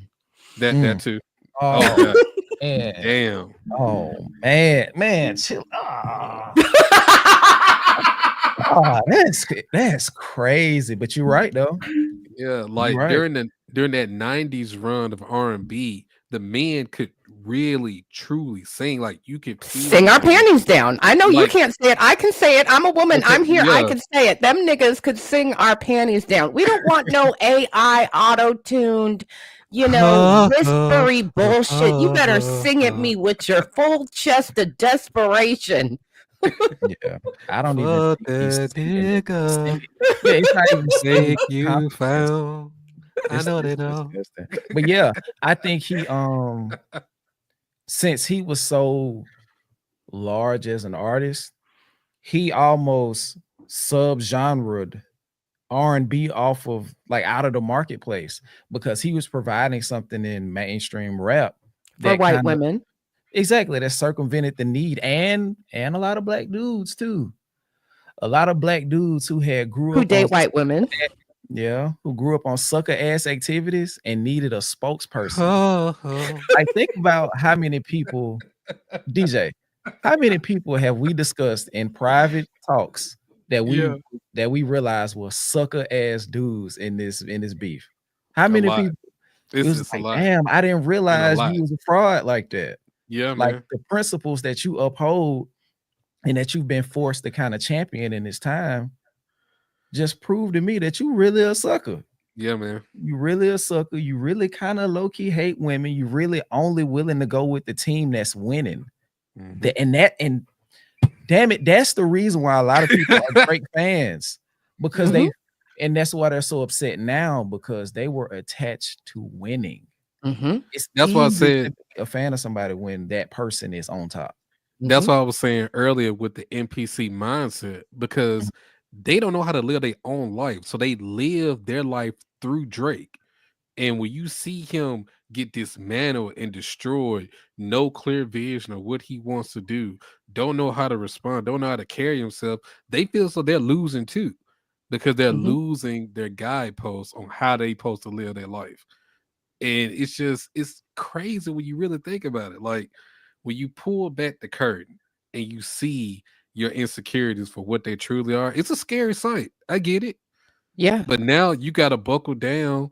that too. Oh, God. man. Damn. Oh man, chill. That's crazy. But you're right though. Yeah, like right. during that 90s run of R&B, the men could really truly sing. Like you could Sing our panties down. I know you can't say it. I can say it. I'm a woman. I'm here. I can say it. Them niggas could sing our panties down. We don't want no AI auto-tuned, whispery bullshit. You better sing at me with your full chest of desperation. Yeah, I don't even think yeah, it's not even saying you found. I know they know. But yeah, I think he since he was so large as an artist, he almost sub-genred R&B off of like out of the marketplace because he was providing something in mainstream rap for white women. Exactly, that circumvented the need and a lot of black dudes too. A lot of black dudes who date white women. Yeah, who grew up on sucker ass activities and needed a spokesperson. I think about how many people, DJ, how many people have we discussed in private talks that we realized were sucker ass dudes in this beef? How many people? It was like, damn, I didn't realize you was a fraud like that. Yeah, like man. the principles that you uphold and that you've been forced to kind of champion in this time just prove to me that you really a sucker. Yeah, man. You really a sucker. You really kind of low-key hate women. You really only willing to go with the team that's winning. And damn it, that's the reason why a lot of people are Drake fans, because and that's why they're so upset now, because they were attached to winning. That's why I said a fan of somebody when that person is on top. That's what I was saying earlier with the NPC mindset, because they don't know how to live their own life. So they live their life through Drake. And when you see him get dismantled and destroyed, no clear vision of what he wants to do, don't know how to respond, don't know how to carry himself, they feel so they're losing too, because they're losing their guideposts on how they supposed to live their life. And it's crazy when you really think about it. Like when you pull back the curtain and you see your insecurities for what they truly are, it's a scary sight. I get it. Yeah. But now you got to buckle down,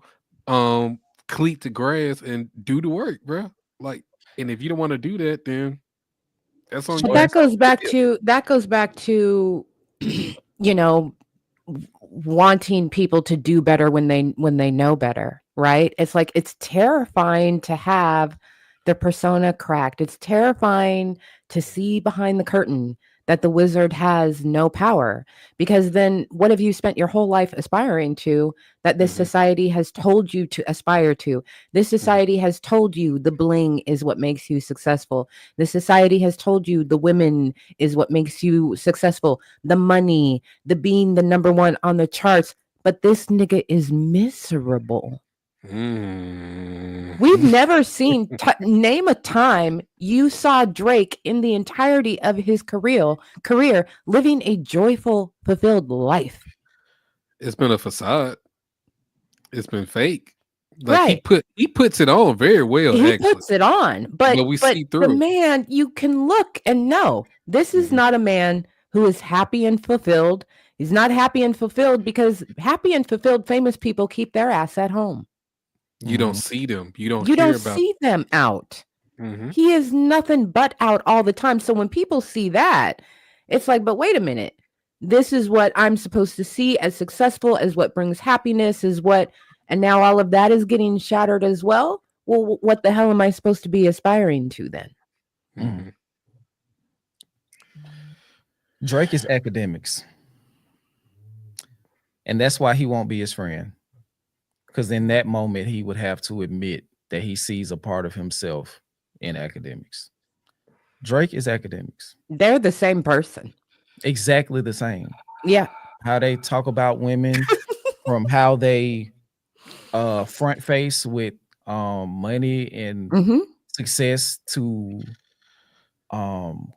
cleat the grass and do the work, bro. Like, and if you don't want to do that, then that's on you. That goes back to wanting people to do better when they know better, right? It's like, it's terrifying to have the persona cracked. It's terrifying to see behind the curtain that the wizard has no power, because then what have you spent your whole life aspiring to that this society has told you to aspire to? This society has told you the bling is what makes you successful. This society has told you the women is what makes you successful, the money, the being the number one on the charts. But this nigga is miserable. We've never seen, name a time you saw Drake in the entirety of his career living a joyful, fulfilled life. It's been a facade. It's been fake. Like Right. he puts it on very well, He actually, puts it on, but we but see the through it. man, you can look and know this is Mhm. not a man who is happy and fulfilled. He's not happy and fulfilled because happy and fulfilled famous people keep their ass at home. You don't see them. You don't You hear don't about. see them out. Mhm. He is nothing but out all the time. So when people see that, it's like, but wait a minute. This is what I'm supposed to see as successful, as what brings happiness, is what, and now all of that is getting shattered as well. Well, what the hell am I supposed to be aspiring to then? Mhm. Drake is academics, and that's why he won't be his friend. Because in that moment, he would have to admit that he sees a part of himself in academics. Drake is academics, They're the same person. exactly the same. Yeah. How they talk about women, from how they front face with money and Mm-hmm. success to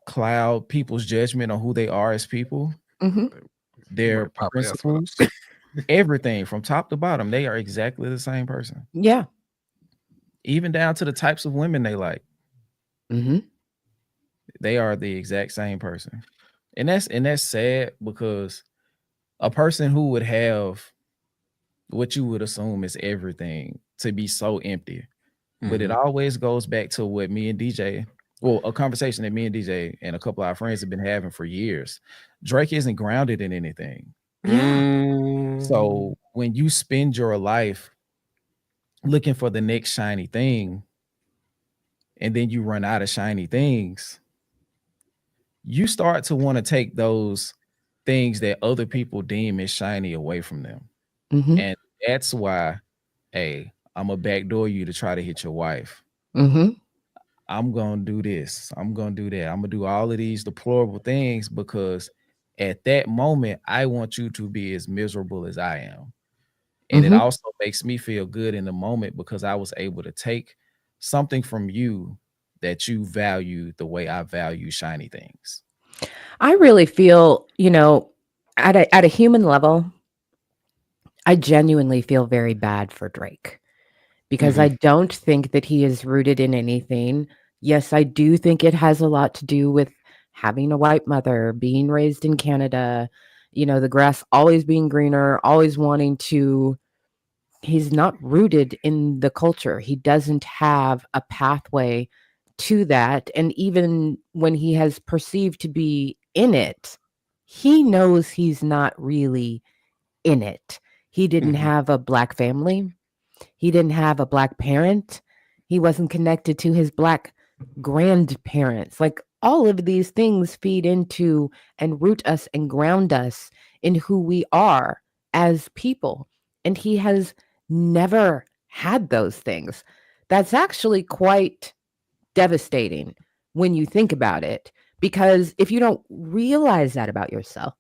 cloud people's judgment on who they are as people, Mm-hmm. their Somebody pop ass up. principles, everything from top to bottom. They are exactly the same person, Yeah. even down to the types of women they like. Mm-hmm. They are the exact same person. And that's sad, because a person who would have what you would assume is everything to be so empty. But it Mhm. always goes back to what me and DJ, well, a conversation that me and DJ and a couple of our friends have been having for years. Drake isn't grounded in anything. Yeah. So when you spend your life looking for the next shiny thing, and then you run out of shiny things, you start to want to take those things that other people deem as shiny away from them. Mm-hmm. And that's why, hey, I'm gonna backdoor you to try to hit your wife. Mm-hmm. I'm gonna do this. I'm gonna do that. I'm gonna do all of these deplorable things because at that moment, I want you to be as miserable as I am. And it Mm-hmm. also makes me feel good in the moment because I was able to take something from you that you value the way I value shiny things. I really feel, at a human level, I genuinely feel very bad for Drake because I Mhm. don't think that he is rooted in anything. Yes, I do think it has a lot to do with having a white mother, being raised in Canada, the grass always being greener, always wanting to. He's not rooted in the culture. He doesn't have a pathway to that. And even when he has perceived to be in it, he knows he's not really in it. He didn't Mhm. have a Black family. He didn't have a Black parent. He wasn't connected to his Black grandparents. Like all of these things feed into and root us and ground us in who we are as people. And he has never had those things. That's actually quite devastating when you think about it. Because if you don't realize that about yourself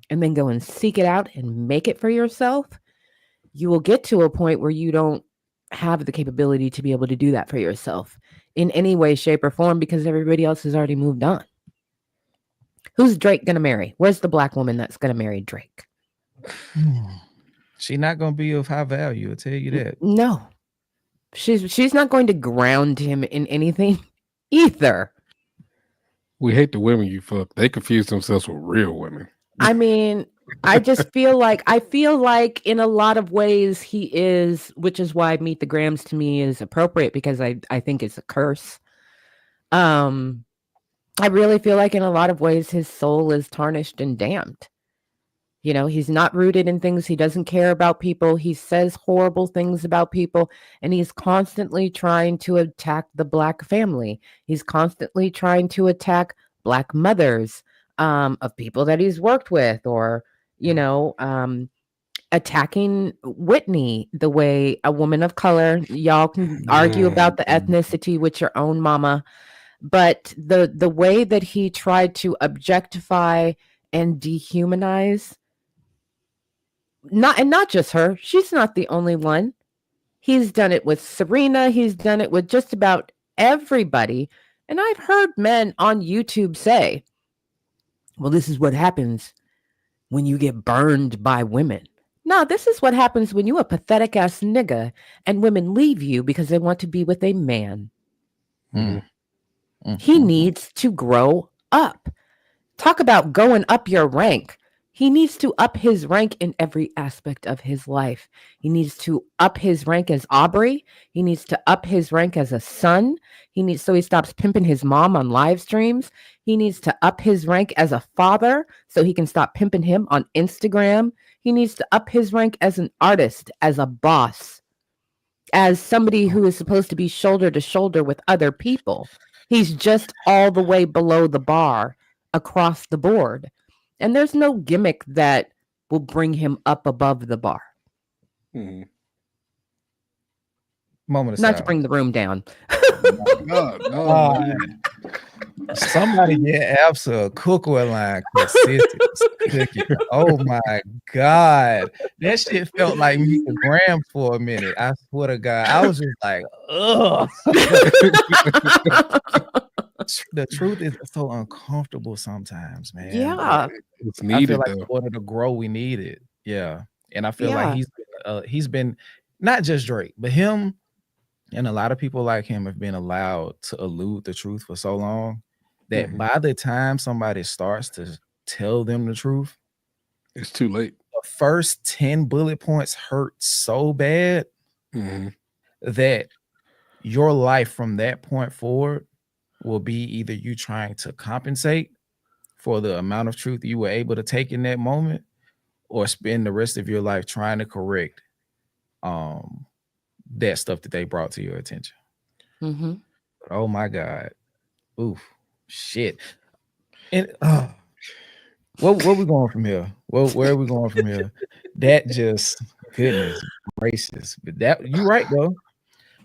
and then go and seek it out and make it for yourself, you will get to a point where you don't have the capability to be able to do that for yourself in any way, shape, or form because everybody else has already moved on. Who's Drake going to marry? Where's the Black woman that's going to marry Drake? She's not gonna be of high value, I'll tell you that. No. She's not going to ground him in anything either. We hate the women you fuck. They confuse themselves with real women. I mean, I feel like in a lot of ways he is, which is why Meet the Grams to me is appropriate because I think it's a curse. I really feel like in a lot of ways his soul is tarnished and damned. He's not rooted in things. He doesn't care about people. He says horrible things about people, and he's constantly trying to attack the Black family. He's constantly trying to attack Black mothers of people that he's worked with, or attacking Whitney the way a woman of color. Y'all can argue about the ethnicity with your own mama, but the way that he tried to objectify and dehumanize, not just her, she's not the only one. He's done it with Serena, he's done it with just about everybody. And I've heard men on YouTube say, well, this is what happens when you get burned by women. No, this is what happens when you a pathetic ass nigga and women leave you because they want to be with a man. Mm. He needs to grow up. Talk about going up your rank. He needs to up his rank in every aspect of his life. He needs to up his rank as Aubrey. He needs to up his rank as a son. So he stops pimping his mom on live streams. He needs to up his rank as a father so he can stop pimping him on Instagram. He needs to up his rank as an artist, as a boss, as somebody who is supposed to be shoulder to shoulder with other people. He's just all the way below the bar across the board. And there's no gimmick that will bring him up above the bar. Mm-hmm. Moment of Not silence. to bring the room down. No. Somebody get Absa a cookware line cookie. Oh my God. That shit felt like Mika Graham for a minute. I swear to God. I was just like, ugh. The truth is so uncomfortable sometimes, man. Yeah. It's needed, I feel like though. in order to grow, we need it. Yeah. And I feel Yeah. like he's been not just Drake, but him and a lot of people like him have been allowed to elude the truth for so long that by the time somebody starts to tell them the truth, it's too late. The first 10 bullet points hurt so bad that your life from that point forward will be either you trying to compensate for the amount of truth you were able to take in that moment, or spend the rest of your life trying to correct that stuff that they brought to your attention. Mm-hmm. Oh my God. Oof. Shit. And where we going from here? Where are we going from here? That just, goodness gracious. But that, you're right though.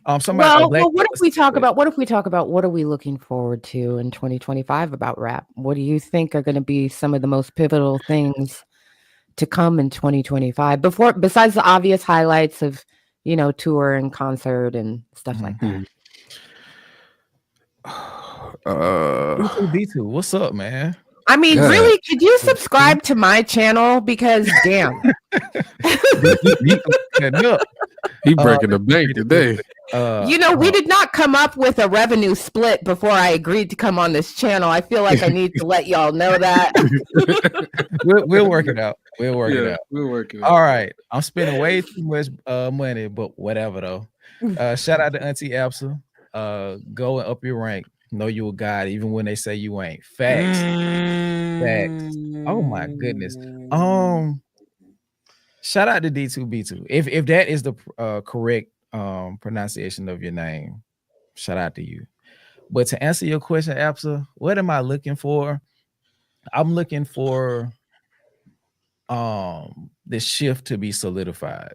Well, what if we talk about what are we looking forward to in 2025 about rap? What do you think are going to be some of the most pivotal things to come in 2025 besides the obvious highlights of, tour and concert and stuff like that? D2, what's up, man? I mean, really, could you subscribe to my channel? Because damn. He breaking the bank today. We did not come up with a revenue split before I agreed to come on this channel. I feel like I need to let y'all know that. We'll work it out. We'll work it out. We'll work it out. All right. I'm spending way too much money, but whatever though. Shout out to Auntie Absa. Go and up your rank. Know you a god, even when they say you ain't. Facts. Facts. Oh my goodness. Shout out to D2B2. If that is the correct pronunciation of your name, shout out to you. But to answer your question, Absa, what am I looking for? I'm looking for the shift to be solidified.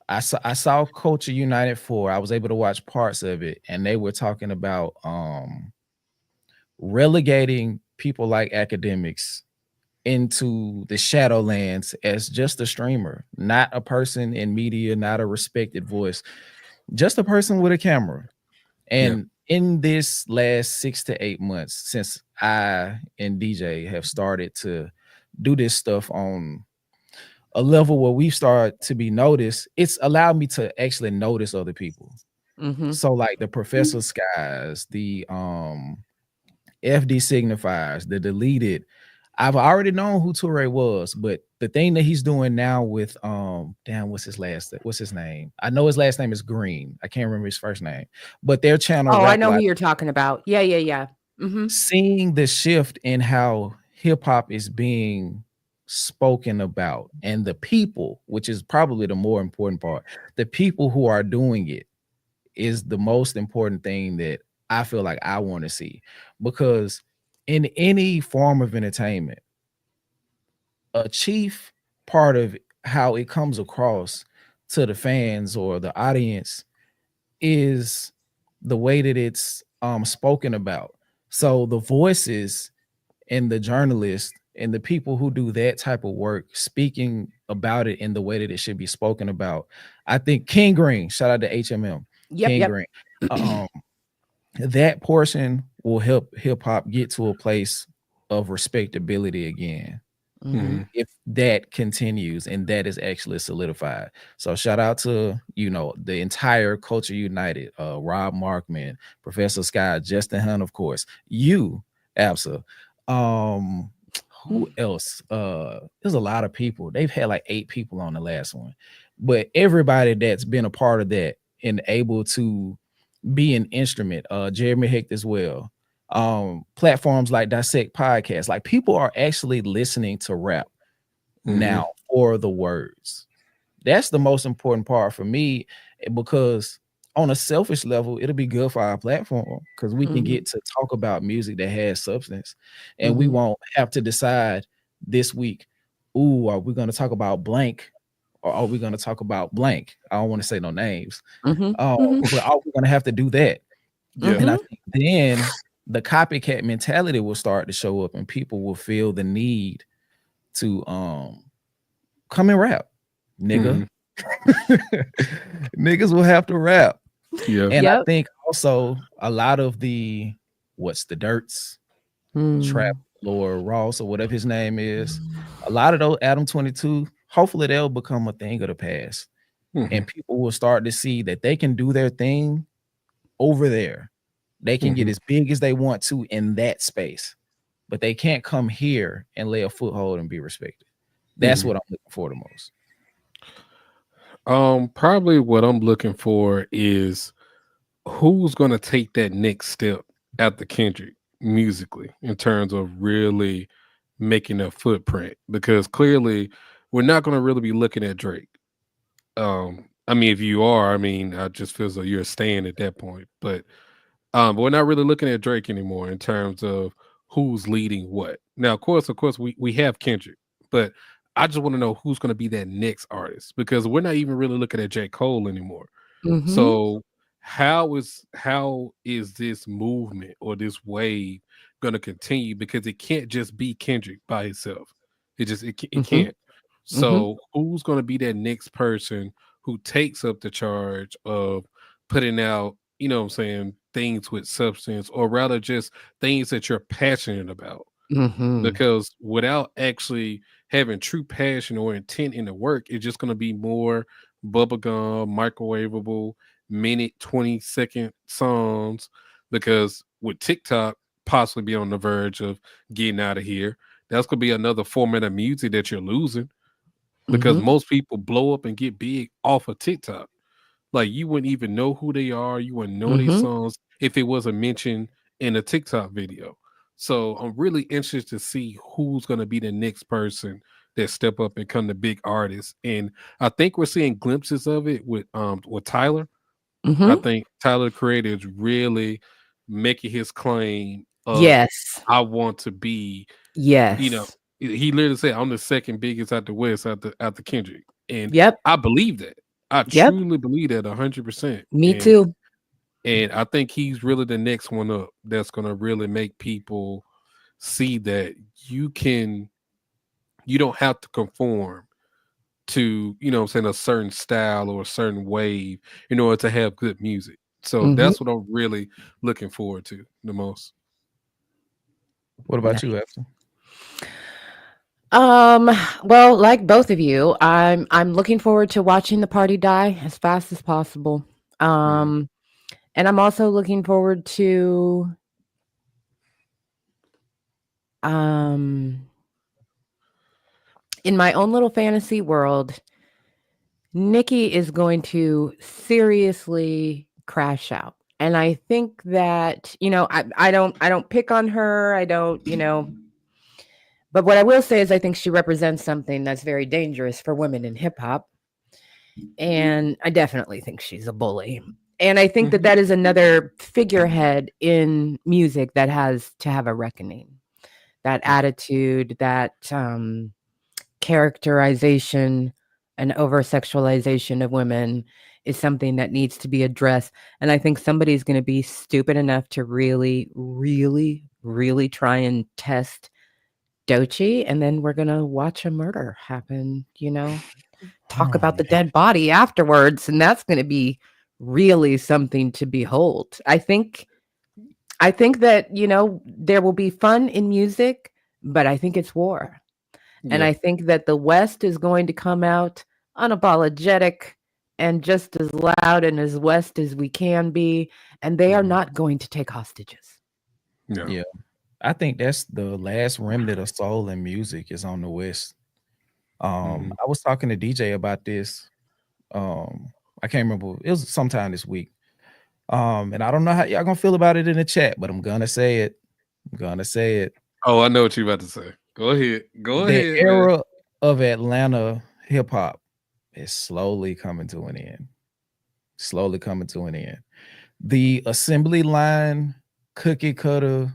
I saw Culture United 4. I was able to watch parts of it, and they were talking about relegating people like academics into the shadowlands as just a streamer, not a person in media, not a respected voice, just a person with a camera. And in this last 6 to 8 months, since I and DJ have started to do this stuff on a level where we've started to be noticed, it's allowed me to actually notice other people. So like the Professor Skies, the FD Signifiers, the Deleted. I've already known who Toure was, but the thing that he's doing now with what's his name? I know his last name is Green. I can't remember his first name, but their channel. Oh, I know who you're talking about. Yeah. Seeing the shift in how hip hop is being spoken about, and the people, which is probably the more important part, the people who are doing it is the most important thing that I feel like I want to see, because in any form of entertainment, a chief part of how it comes across to the fans or the audience is the way that it's spoken about. So the voices and the journalists and the people who do that type of work, speaking about it in the way that it should be spoken about. I think King Green, shout out to HMM. King Green. That portion will help hip hop get to a place of respectability again. Mm-hmm. if that continues and that is actually solidified. So shout out to, the entire Culture United, Rob Markman, Professor Scott, Justin Hunt, of course, you, Absa. Um, who else? There's a lot of people. They've had like 8 people on the last one, but everybody that's been a part of that and able to be an instrument, Jeremy Hecht as well. Platforms like Dissect Podcast, like people are actually listening to rap now for the words. That's the most important part for me, because on a selfish level, it'll be good for our platform because we can get to talk about music that has substance, and we won't have to decide this week, ooh, are we going to talk about blank or are we going to talk about blank? I don't want to say no names. But are we going to have to do that? Yeah. And I think then the copycat mentality will start to show up and people will feel the need to come and rap, nigga. Niggas will have to rap. Yeah. And I think also a lot of the what's the dirts, Trap Lord Ross or whatever his name is, a lot of those Adam 22, hopefully they'll become a thing of the past. And people will start to see that they can do their thing over there. They can get as big as they want to in that space, but they can't come here and lay a foothold and be respected. That's what I'm looking for the most. Probably what I'm looking for is who's going to take that next step after Kendrick musically in terms of really making a footprint, because clearly we're not going to really be looking at Drake. I mean, if you are, I mean, I just feel as though you're staying at that point, but we're not really looking at Drake anymore in terms of who's leading what. Now, of course, we have Kendrick, but I just want to know who's going to be that next artist, because we're not even really looking at J. Cole anymore. So how is this movement or this wave going to continue? Because it can't just be Kendrick by himself. It can't. So who's going to be that next person who takes up the charge of putting out, what I'm saying, things with substance, or rather just things that you're passionate about? Because without actually having true passion or intent in the work, it's just going to be more bubblegum, microwavable, minute 20-second songs. Because with TikTok possibly be on the verge of getting out of here, that's going to be another format of music that you're losing, because most people blow up and get big off of TikTok. Like, you wouldn't even know who they are. You wouldn't know their songs if it wasn't mentioned in a TikTok video. So I'm really interested to see who's going to be the next person that step up and become the big artist. And I think we're seeing glimpses of it with Tyler. I think Tyler, the Creator, is really making his claim of, I want to be, he literally said, I'm the second biggest out the West after Kendrick. And I believe that. I truly believe that 100%. Me too. And I think he's really the next one up that's going to really make people see that you don't have to conform to, a certain style or a certain wave in order to have good music. So that's what I'm really looking forward to the most. What about you, Afton? Well, like both of you, I'm looking forward to watching the party die as fast as possible. And I'm also looking forward to in my own little fantasy world, Nicki is going to seriously crash out. And I think that, I don't pick on her. I don't, but what I will say is I think she represents something that's very dangerous for women in hip hop. And I definitely think she's a bully. And I think that is another figurehead in music that has to have a reckoning. That attitude, that characterization and over-sexualization of women is something that needs to be addressed. And I think somebody's going to be stupid enough to really, really, really try and test Doechii, and then we're going to watch a murder happen, talk about the dead body afterwards. And that's going to be really something to behold. I think that, there will be fun in music, but I think it's war. And Yeah. I think that the West is going to come out unapologetic and just as loud and as West as we can be. And they are not going to take hostages. No. Yeah. I think that's the last remnant of soul and music is on the West. I was talking to DJ about this. I can't remember. It was sometime this week. And I don't know how y'all gonna feel about it in the chat, but I'm gonna say it. I'm gonna say it. Oh, I know what you're about to say. Go ahead. Go The ahead, man. era of Atlanta hip hop is slowly coming to an end. Slowly coming to an end. The assembly line, cookie cutter,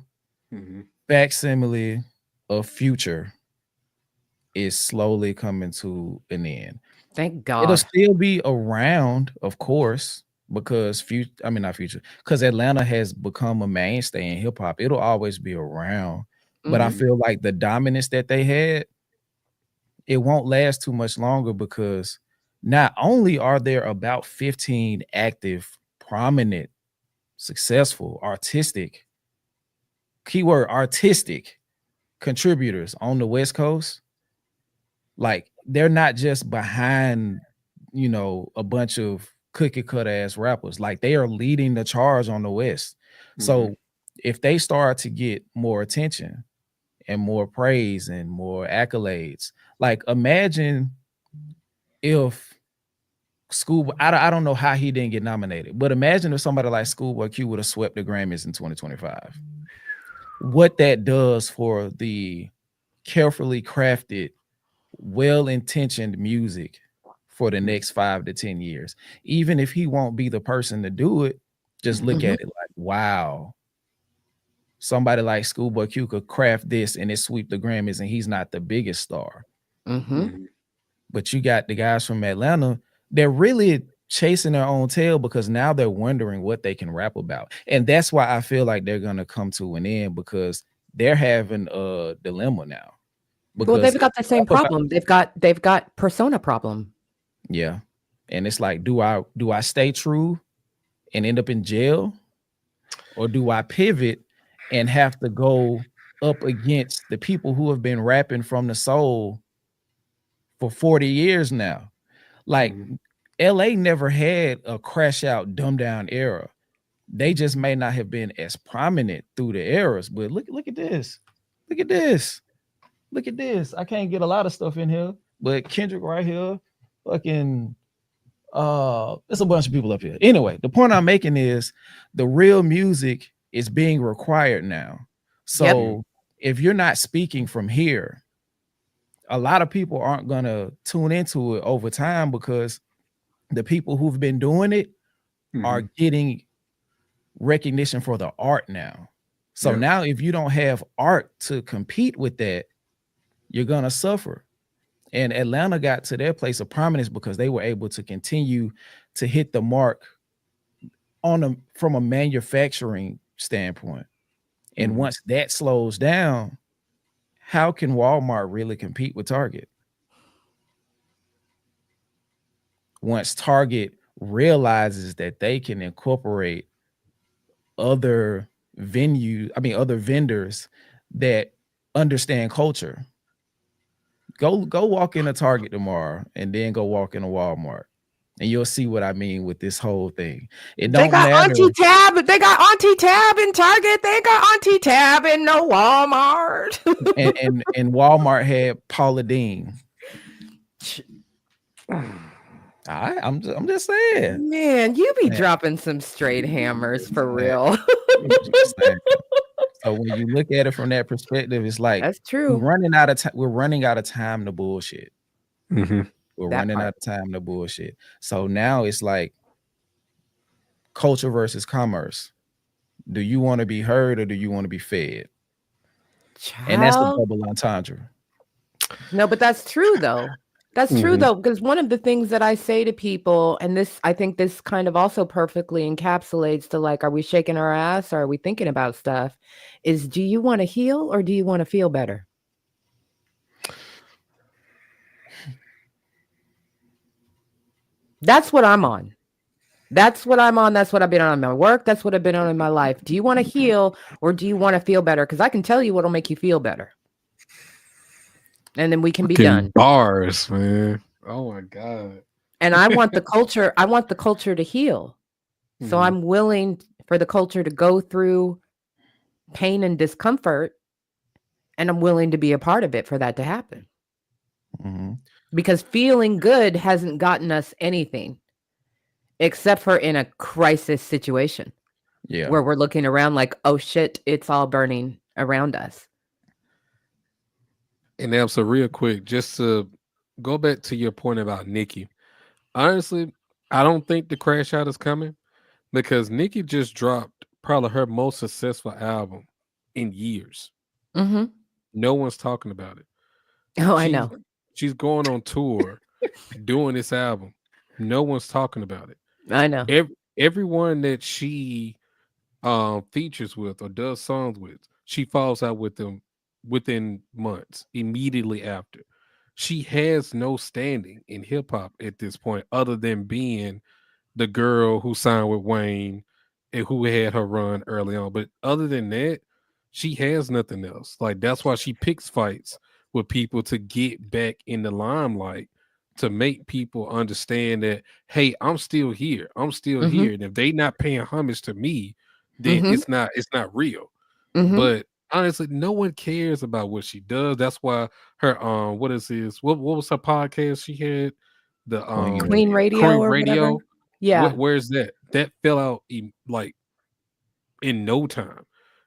facsimile of Future is slowly coming to an end. Thank God. It'll still be around, of course, because because Atlanta has become a mainstay in hip hop. It'll always be around. But I feel like the dominance that they had, it won't last too much longer because not only are there about 15 active, prominent, successful, artistic, keyword artistic contributors on the West Coast, like they're not just behind, a bunch of cookie cutter ass rappers. Like they are leading the charge on the West. So if they start to get more attention and more praise and more accolades, like imagine if Schoolboy, I don't know how he didn't get nominated, but imagine if somebody like Schoolboy Q would have swept the Grammys in 2025. What that does for the carefully crafted, well-intentioned music for the next 5 to 10 years. Even if he won't be the person to do it, just look at it like, wow. Somebody like Schoolboy Q could craft this and it sweep the Grammys and he's not the biggest star. But you got the guys from Atlanta, they're really chasing their own tail because now they're wondering what they can rap about. And that's why I feel like they're going to come to an end because they're having a dilemma now. Well, they've got the same problem. They've got persona problem. Yeah. And it's like, do I stay true and end up in jail? Or do I pivot and have to go up against the people who have been rapping from the soul for 40 years now? Like LA never had a crash out, dumb down era. They just may not have been as prominent through the eras. But look at this. Look at this. Look at this. I can't get a lot of stuff in here, but Kendrick right here, fucking there's a bunch of people up here. Anyway, the point I'm making is the real music is being required now. So if you're not speaking from here, a lot of people aren't gonna tune into it over time because the people who've been doing it are getting recognition for the art now. So now if you don't have art to compete with that, you're gonna suffer. And Atlanta got to their place of prominence because they were able to continue to hit the mark from a manufacturing standpoint. And once that slows down, how can Walmart really compete with Target? Once Target realizes that they can incorporate other vendors that understand culture. Go walk in a Target tomorrow and then go walk in a Walmart. And you'll see what I mean with this whole thing. It don't matter. Auntie Tab. They got Auntie Tab in Target. They got Auntie Tab in no Walmart. and Walmart had Paula Deen. I'm just saying. Man, you be dropping some straight hammers for real. So when you look at it from that perspective, it's like that's true. We're running out of time to bullshit. We're running out of time to bullshit. So now it's like culture versus commerce. Do you want to be heard or do you want to be fed? Child. And that's the double entendre. No, but that's true though. That's true though, because one of the things that I say to people, and I think this kind of also perfectly encapsulates to like, are we shaking our ass or are we thinking about stuff? Is do you want to heal or do you want to feel better? That's what I'm on. That's what I'm on. That's what I've been on in my work. That's what I've been on in my life. Do you want to heal or do you want to feel better? Because I can tell you what'll make you feel better. and then we can be Fucking done. bars, man. Oh my god. And I want the culture. I want the culture to heal. So Mhm. I'm willing for the culture to go through pain and discomfort, and I'm willing to be a part of it for that to happen. Mm-hmm. Because feeling good hasn't gotten us anything except for in a crisis situation Yeah. where we're looking around like, oh shit, it's all burning around us. And now, so real quick, just to go back to your point about Nicki. Honestly, I don't think the crash out is coming because Nicki just dropped probably her most successful album in years. Mm-hmm. No one's talking about it. Oh, I She's know. she's going on tour doing this album. No one's talking about it. I know. Everyone that she features with or does songs with, she falls out with them within months, immediately after. She has no standing in hip hop at this point, other than being the girl who signed with Wayne and who had her run early on. But other than that, she has nothing else. Like that's why she picks fights with people to get back in the limelight to make people understand that hey, I'm still here. I'm still Mm-hmm. here. And if they not paying homage to me, then Mm-hmm. it's not real. Mm-hmm. But honestly, no one cares about what she does. That's why her what is this? What was her podcast she had? The Queen Queen Radio. Radio Queen or whatever. Radio. Yeah. Where's that? That fell out like in no time.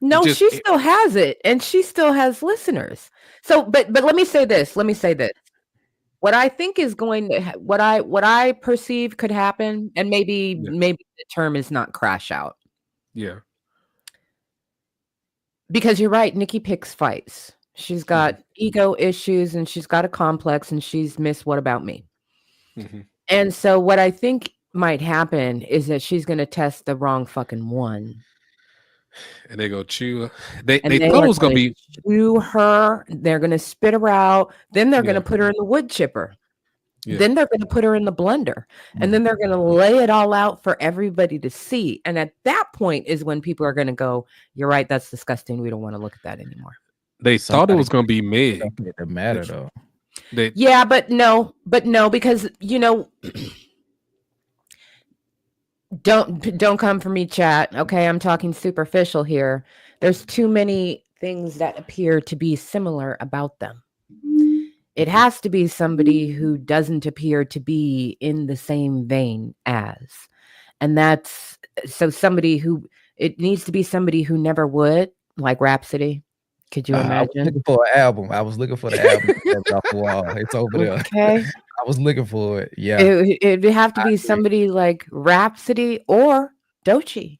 It No, just she still has it, and she still has listeners. So, but let me say this. Let me say this. What I think is going to what I perceive could happen, and maybe yeah, the term is not crash out, yeah. because you're right. Nikki picks fights. She's got ego issues, and she's got a complex, and she's Miss What About Me. Mhm. And so, what I think might happen is that she's going to test the wrong fucking one. And they go chew. They And they thought it are was gonna going be to chew her. They're going to spit her out. Then they're going yeah, to put her in the wood chipper. yeah. Then they're going to put her in the blender. And then they're going to lay it all out for everybody to see. And at that point is when people are going to go, you're right, that's disgusting. We don't want to look at that anymore. They thought it was gonna be Meg. Something that matter though. They Yeah, but no, because don't come for me, chat. Okay, I'm talking superficial here. There's too many things that appear to be similar about them. It has to be somebody who doesn't appear to be in the same vein as. And that's so somebody who it needs to be somebody who never would, like Rhapsody. Could you I was imagine? looking for an album. I was looking for the album that's off the wall. It's over there. Okay. I was looking for it. Yeah. It'd have to be somebody like Rhapsody or Doechii.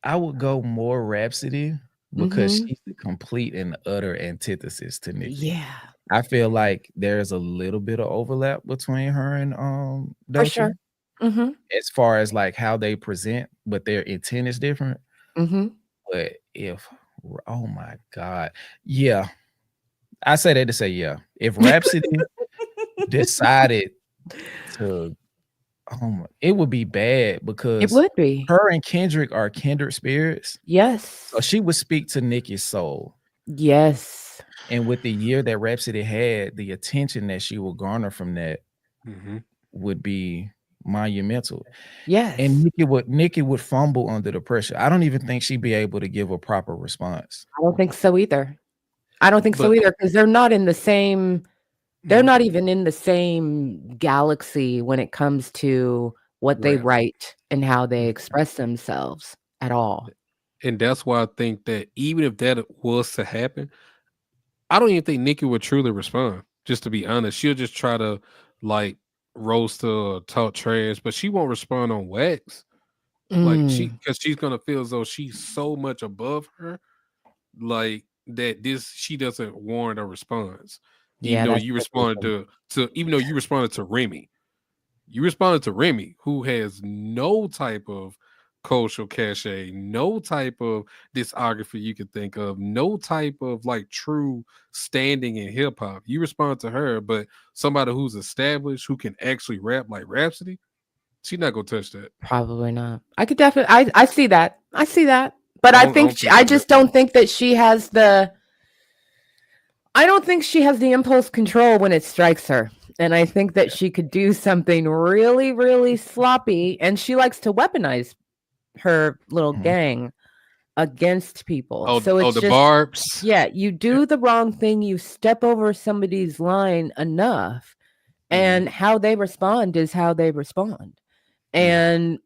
I would go more Rhapsody because Mhm. she's the complete and utter antithesis to Nicki. Yeah, I feel like there's a little bit of overlap between her and for Doechii sure. Mhm. as far as like how they present, but their intent is different. Mhm. But oh my God, yeah, I say that to say yeah. If Rhapsody decided to, it would be bad It because would be. her and Kendrick are kindred spirits. Yes. So she would speak to Nicki's soul. Yes. And with the year that Rhapsody had, the attention that she will garner from that would be monumental. Yes. And Nicki would fumble under the pressure. I don't even think she'd be able to give a proper response. I don't think so either. I don't think so But- either because they're not in the same. They're not even in the same galaxy when it comes to what they Right. write and how they express themselves at all. And that's why I think that even if that was to happen, I don't even think Nicki would truly respond. Just to be honest, she'll just try to like roast her or talk trash, but she won't respond on wax. Like because she's gonna feel as though she's so much above her, like that she doesn't warrant a response. Yeah, Even though that's you the responded to even though you responded to Remy. You responded to Remy, who has no type of cultural cachet, no type of discography you could think of, no type of like true standing in hip hop. You respond to her, but somebody who's established who can actually rap like Rhapsody, she's not gonna touch that. Probably not. I could definitely. I see that. I see that. But I I don't think think I so. just don't think that she has the I don't think she has the impulse control when it strikes her. And I think that she could do something really, really sloppy. And she likes to weaponize her little gang against people. So it's the just, barbs. yeah, you do the wrong thing, you step over somebody's line enough, and how they respond is how they respond. And,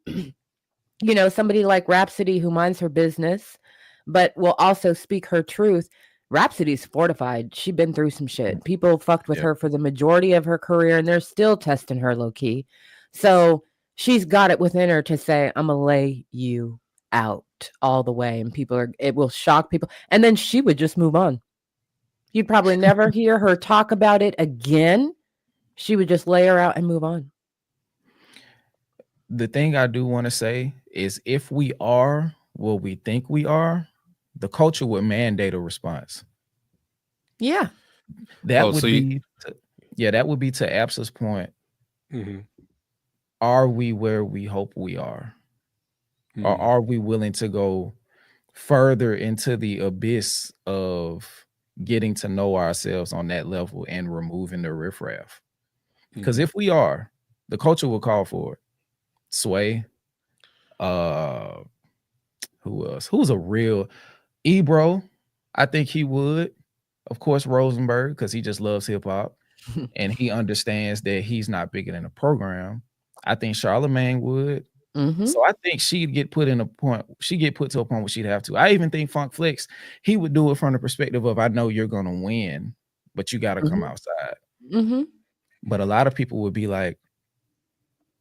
somebody like Rhapsody who minds her business, but will also speak her truth. Rhapsody's fortified. She's been through some shit. People fucked with her for the majority of her career, and they're still testing her low key. So she's got it within her to say, I'm gonna lay you out all the way. And it will shock people. And then she would just move on. You'd probably never hear her talk about it again. She would just lay her out and move on. The thing I do want to say is if we are what we think we are, the culture would mandate a response. Yeah. That would be to Absa's point. Are we where we hope we are? Or are we willing to go further into the abyss of getting to know ourselves on that level and removing the riffraff? Because if we are, the culture will call for it. Sway, who else? Who's a real Ebro? I think he would. Of course, Rosenberg, because he just loves hip hop and he understands that he's not bigger than a program. I think Charlemagne would. So I think she'd get put to a point where she'd have to. I even think Funk Flex, he would do it from the perspective of, I know you're gonna win, but you gotta come outside. But a lot of people would be like,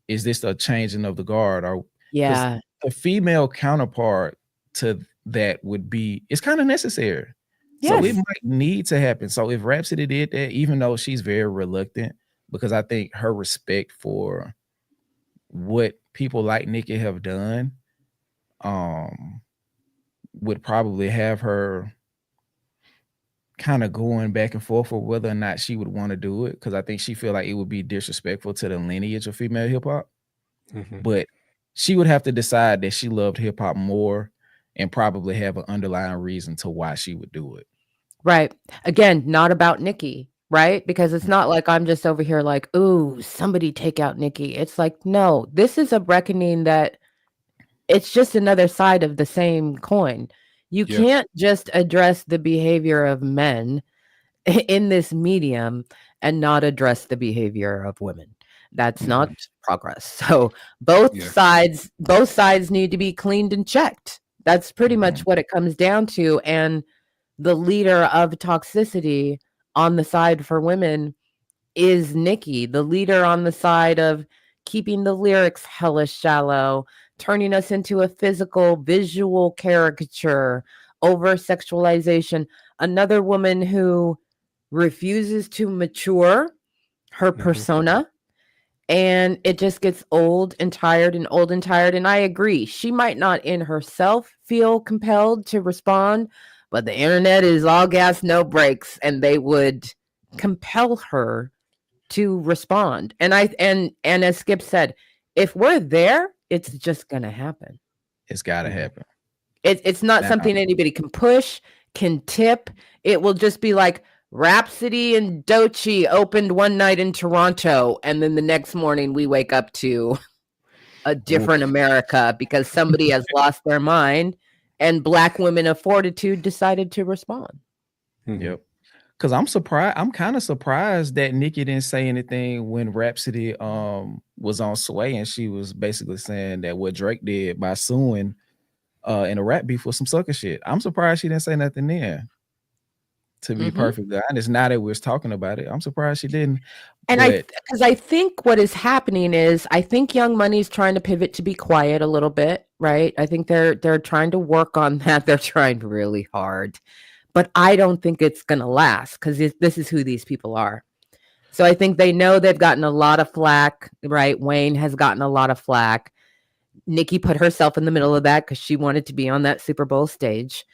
is this a changing of the guard? Or yeah, a female counterpart to that would be, it's kind of necessary. So it might need to happen. So if Rhapsody did that, even though she's very reluctant, because I think her respect for what people like Nicki have done would probably have her kind of going back and forth for whether or not she would want to do it, because I think she feel like it would be disrespectful to the lineage of female hip-hop. But she would have to decide that she loved hip-hop more and probably have an underlying reason to why she would do it. Right. Again, not about Nicki, right? Because it's not like I'm just over here like, ooh, somebody take out Nicki. It's like, no, this is a reckoning that it's just another side of the same coin. You can't just address the behavior of men in this medium and not address the behavior of women. That's not progress. So both sides need to be cleaned and checked. That's pretty much what it comes down to. And the leader of toxicity on the side for women is Nicki. The leader on the side of keeping the lyrics hella shallow, turning us into a physical, visual caricature, over sexualization. Another woman who refuses to mature her persona, and it just gets old and tired. And I agree. She might not in herself feel compelled to respond, but the internet is all gas, no brakes, and they would compel her to respond. And as Skip said, if we're there, it's just gonna happen. It's gotta happen. It's not something anybody can push, can tip. It will just be like Rhapsody and Doechii opened one night in Toronto, and then the next morning we wake up to a different America because somebody has lost their mind, and Black women of fortitude decided to respond. Yep. Because I'm kind of surprised that Nicki didn't say anything when Rhapsody was on Sway, and she was basically saying that what Drake did by suing in a rap beef was some sucker shit. I'm surprised she didn't say nothing then. To be perfectly honest, now that we're talking about it, I'm surprised she didn't. And because I think what is happening is I think Young Money's trying to pivot to be quiet a little bit, right? I think they're trying to work on that. They're trying really hard, but I don't think it's gonna last because this is who these people are. So I think they know they've gotten a lot of flack, right? Wayne has gotten a lot of flack. Nicki put herself in the middle of that because she wanted to be on that Super Bowl stage.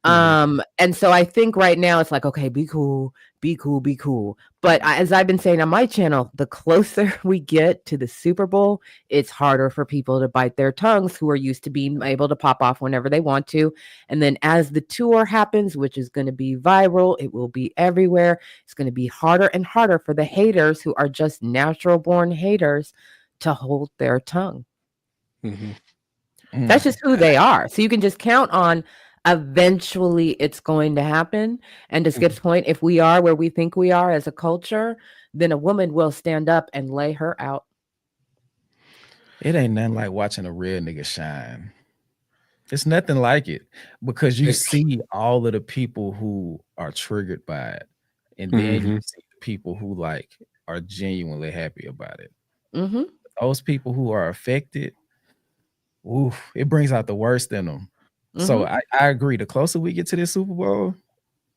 And so I think right now it's like, okay, be cool, be cool, be cool. But as I've been saying on my channel, the closer we get to the Super Bowl, it's harder for people to bite their tongues who are used to being able to pop off whenever they want to. And then as the tour happens, which is going to be viral, it will be everywhere. It's going to be harder and harder for the haters who are just natural born haters to hold their tongue. That's just who they are. So you can just count on eventually it's going to happen. And to Skip's point, if we are where we think we are as a culture, then a woman will stand up and lay her out. It ain't nothing like watching a real nigga shine. It's nothing like it because you see all of the people who are triggered by it. And then you see the people who like are genuinely happy about it. Those people who are affected, oof, it brings out the worst in them. So I agree. The closer we get to this Super Bowl,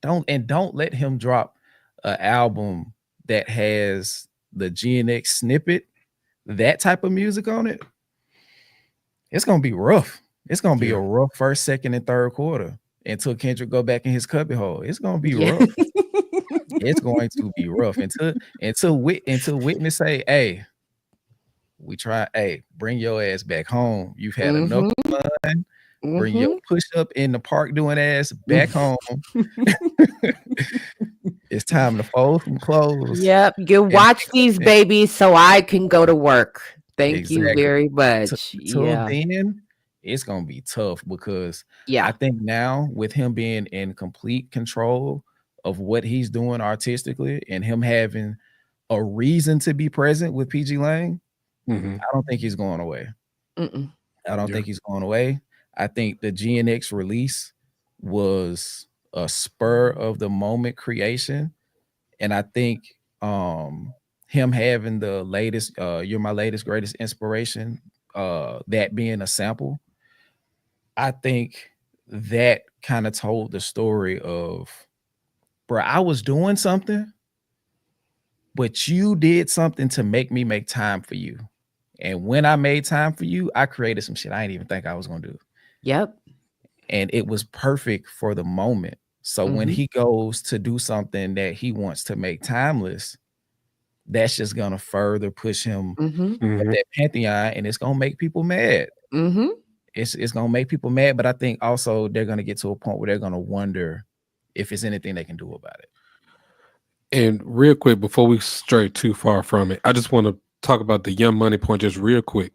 don't let him drop an album that has the GNX snippet, that type of music on it. It's gonna be rough. It's gonna be a rough first, second, and third quarter until Kendrick go back in his cubby hole. It's gonna be rough. It's going to be rough until Witness say, "Hey, we try. Hey, bring your ass back home. You've had enough fun. Bring your push up in the park doing ass back home. It's time to fold some clothes. Yep, you watch these babies so I can go to work. Thank you very much. Till then, it's gonna be tough because I think now with him being in complete control of what he's doing artistically and him having a reason to be present with PG Lang, I don't think he's going away. I don't think he's going away. I think the GNX release was a spur of the moment creation. And I think him having the latest, You're My Latest Greatest Inspiration, that being a sample, I think that kind of told the story of, bro, I was doing something, but you did something to make me make time for you. And when I made time for you, I created some shit I didn't even think I was going to do. Yep. And it was perfect for the moment. So when he goes to do something that he wants to make timeless, that's just going to further push him at that pantheon, and it's going to make people mad. It's going to make people mad, but I think also they're going to get to a point where they're going to wonder if it's anything they can do about it. And real quick, before we stray too far from it, I just want to talk about the Young Money point just real quick.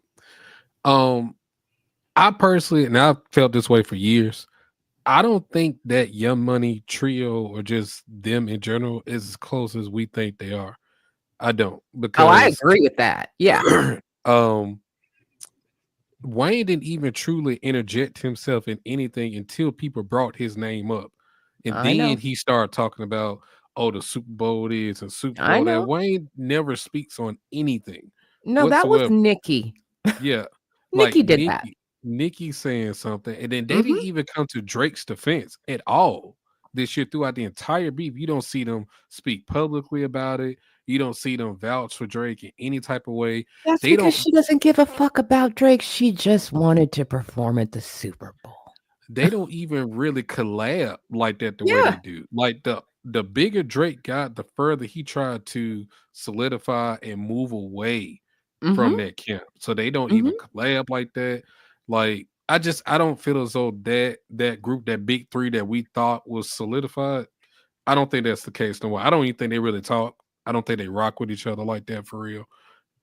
I personally, and I've felt this way for years, I don't think that Young Money trio or just them in general is as close as we think they are. I don't, because I agree with that. Yeah. Wayne didn't even truly interject himself in anything until people brought his name up. And then he started talking about, oh, the Super Bowl is and Super Bowl that. Wayne never speaks on anything. No, that was Nikki. Yeah. Nikki did that. Nikki saying something, and then they didn't even come to Drake's defense at all this year throughout the entire beef. You don't see them speak publicly about it. You don't see them vouch for Drake in any type of way. That's because she doesn't give a fuck about Drake. She just wanted to perform at the Super Bowl. They don't even really collab like that the way they do. Like the bigger Drake got, the further he tried to solidify and move away from that camp. So they don't even collab like that. Like, I don't feel as though that group, that big three that we thought was solidified, I don't think that's the case no more. I don't even think they really talk. I don't think they rock with each other like that for real.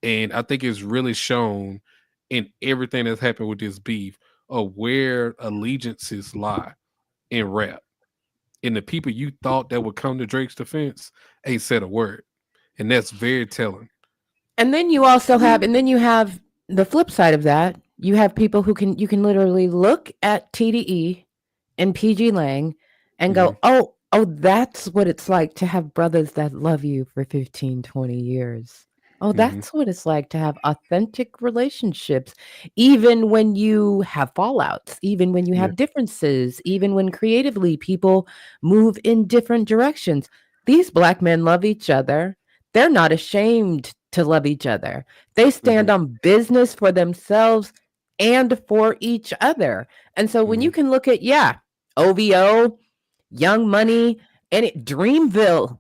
And I think it's really shown in everything that's happened with this beef of where allegiances lie in rap. And the people you thought that would come to Drake's defense ain't said a word. And that's very telling. And then you also have, the flip side of that. You have people who you can literally look at TDE and PG Lang and go, oh, that's what it's like to have brothers that love you for 15, 20 years. Oh, that's what it's like to have authentic relationships, even when you have fallouts, even when you have differences, even when creatively people move in different directions. These Black men love each other. They're not ashamed to love each other. They stand on business for themselves and for each other. And so when you can look at, OVO, Young Money, and Dreamville.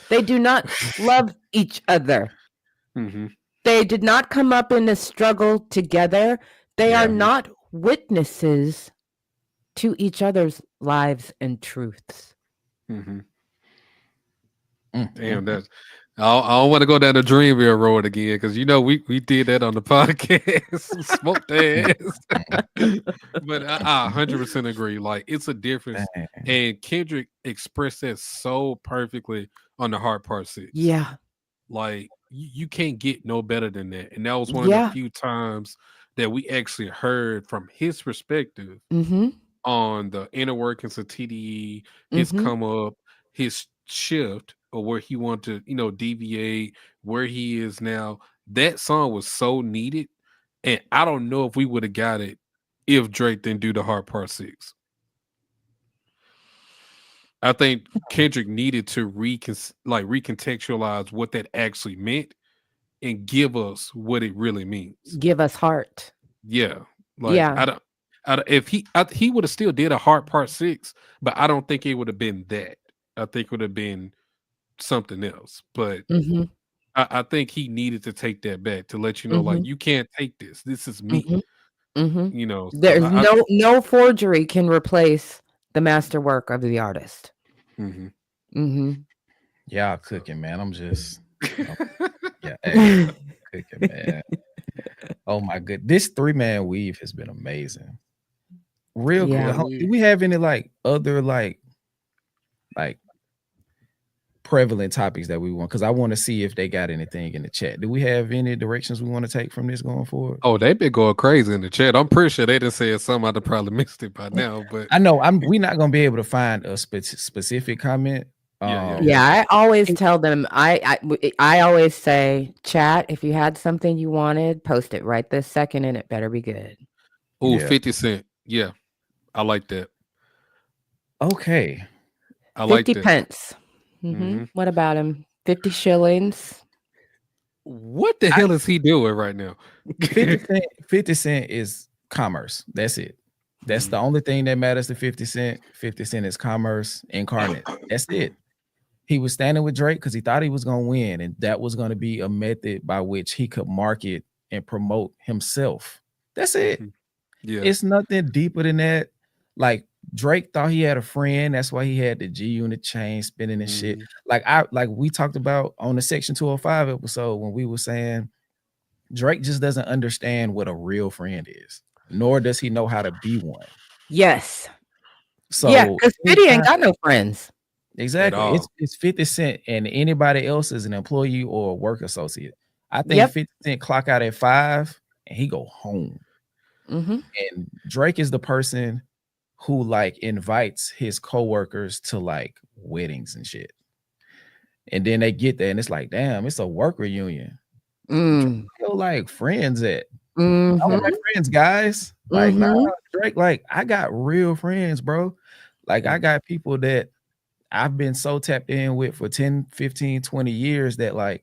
They do not love each other. Mm-hmm. They did not come up in a struggle together. They are Yeah. not witnesses to each other's lives and truths. Mm-hmm. Mm, Damn, mm, that's. I don't want to go down the Dreamville road again because we did that on the podcast, smoked their ass. But I 100% agree. Like it's a difference, dang. and Kendrick expressed that so perfectly on the Hard Part 6. Yeah. Like you can't get no better than that, and that was one of the Yeah. few times that we actually heard from his perspective Mm-hmm. on the inner workings of TDE, his Mm-hmm. come up, his shift, or where he wanted to, deviate, where he is now. That song was so needed, and I don't know if we would have got it if Drake didn't do the Hard Part 6. I think Kendrick needed to recontextualize what that actually meant and give us what it really means. Give us heart. Yeah, like Yeah. I don't if he would have still did a Hard Part 6, but I don't think it would have been that. I think it would have been something else. But Mm-hmm. I think he needed to take that back to let you know, like, Mm-hmm. you can't take this. This is me. Mm-hmm. Mm-hmm. So There's no forgery can replace the masterwork of the artist. Mm-hmm. Mm-hmm. Y'all cooking, man. I'm just yeah, hey, cooking, man. Oh my good. This 3-man weave has been amazing. Real Yeah. quick. Do we have any other prevalent topics that we want? Because I want to see if they got anything in the chat. Do we have any directions we want to take from this going forward? Oh, they've been going crazy in the chat. I'm pretty sure they didn't say something. I'd have probably missed it by now. But I know we're not gonna be able to find a specific comment. Yeah, I always tell them. I always say, chat. If you had something you wanted, post it right this second, and it better be good. Oh, Yeah. 50 Cent. Yeah, I like that. Okay. I like 50 that. pence. Mm-hmm. What about him? 50 shillings. What the hell is he doing right now? 50 Cent is commerce. That's it. That's the only thing that matters to 50 Cent. 50 Cent is commerce incarnate. That's it. He was standing with Drake because he thought he was going to win, and that was going to be a method by which he could market and promote himself. That's it. Yeah. It's nothing deeper than that. Like Drake thought he had a friend. That's why he had the G Unit chain spinning and shit. Like we talked about on the Section 205 episode when we were saying Drake just doesn't understand what a real friend is, nor does he know how to be one. Yes. So yeah, because 50 ain't got no friends. Exactly. It's 50 Cent, and anybody else is an employee or a work associate. I think 50 Cent clock out at 5 and he go home. Mm-hmm. And Drake is the person who invites his coworkers to weddings and shit. And then they get there and it's like, damn, it's a work reunion. Feel friends at. I want my friends, guys. Nah, Drake, I got real friends, bro. I got people that I've been so tapped in with for 10, 15, 20 years that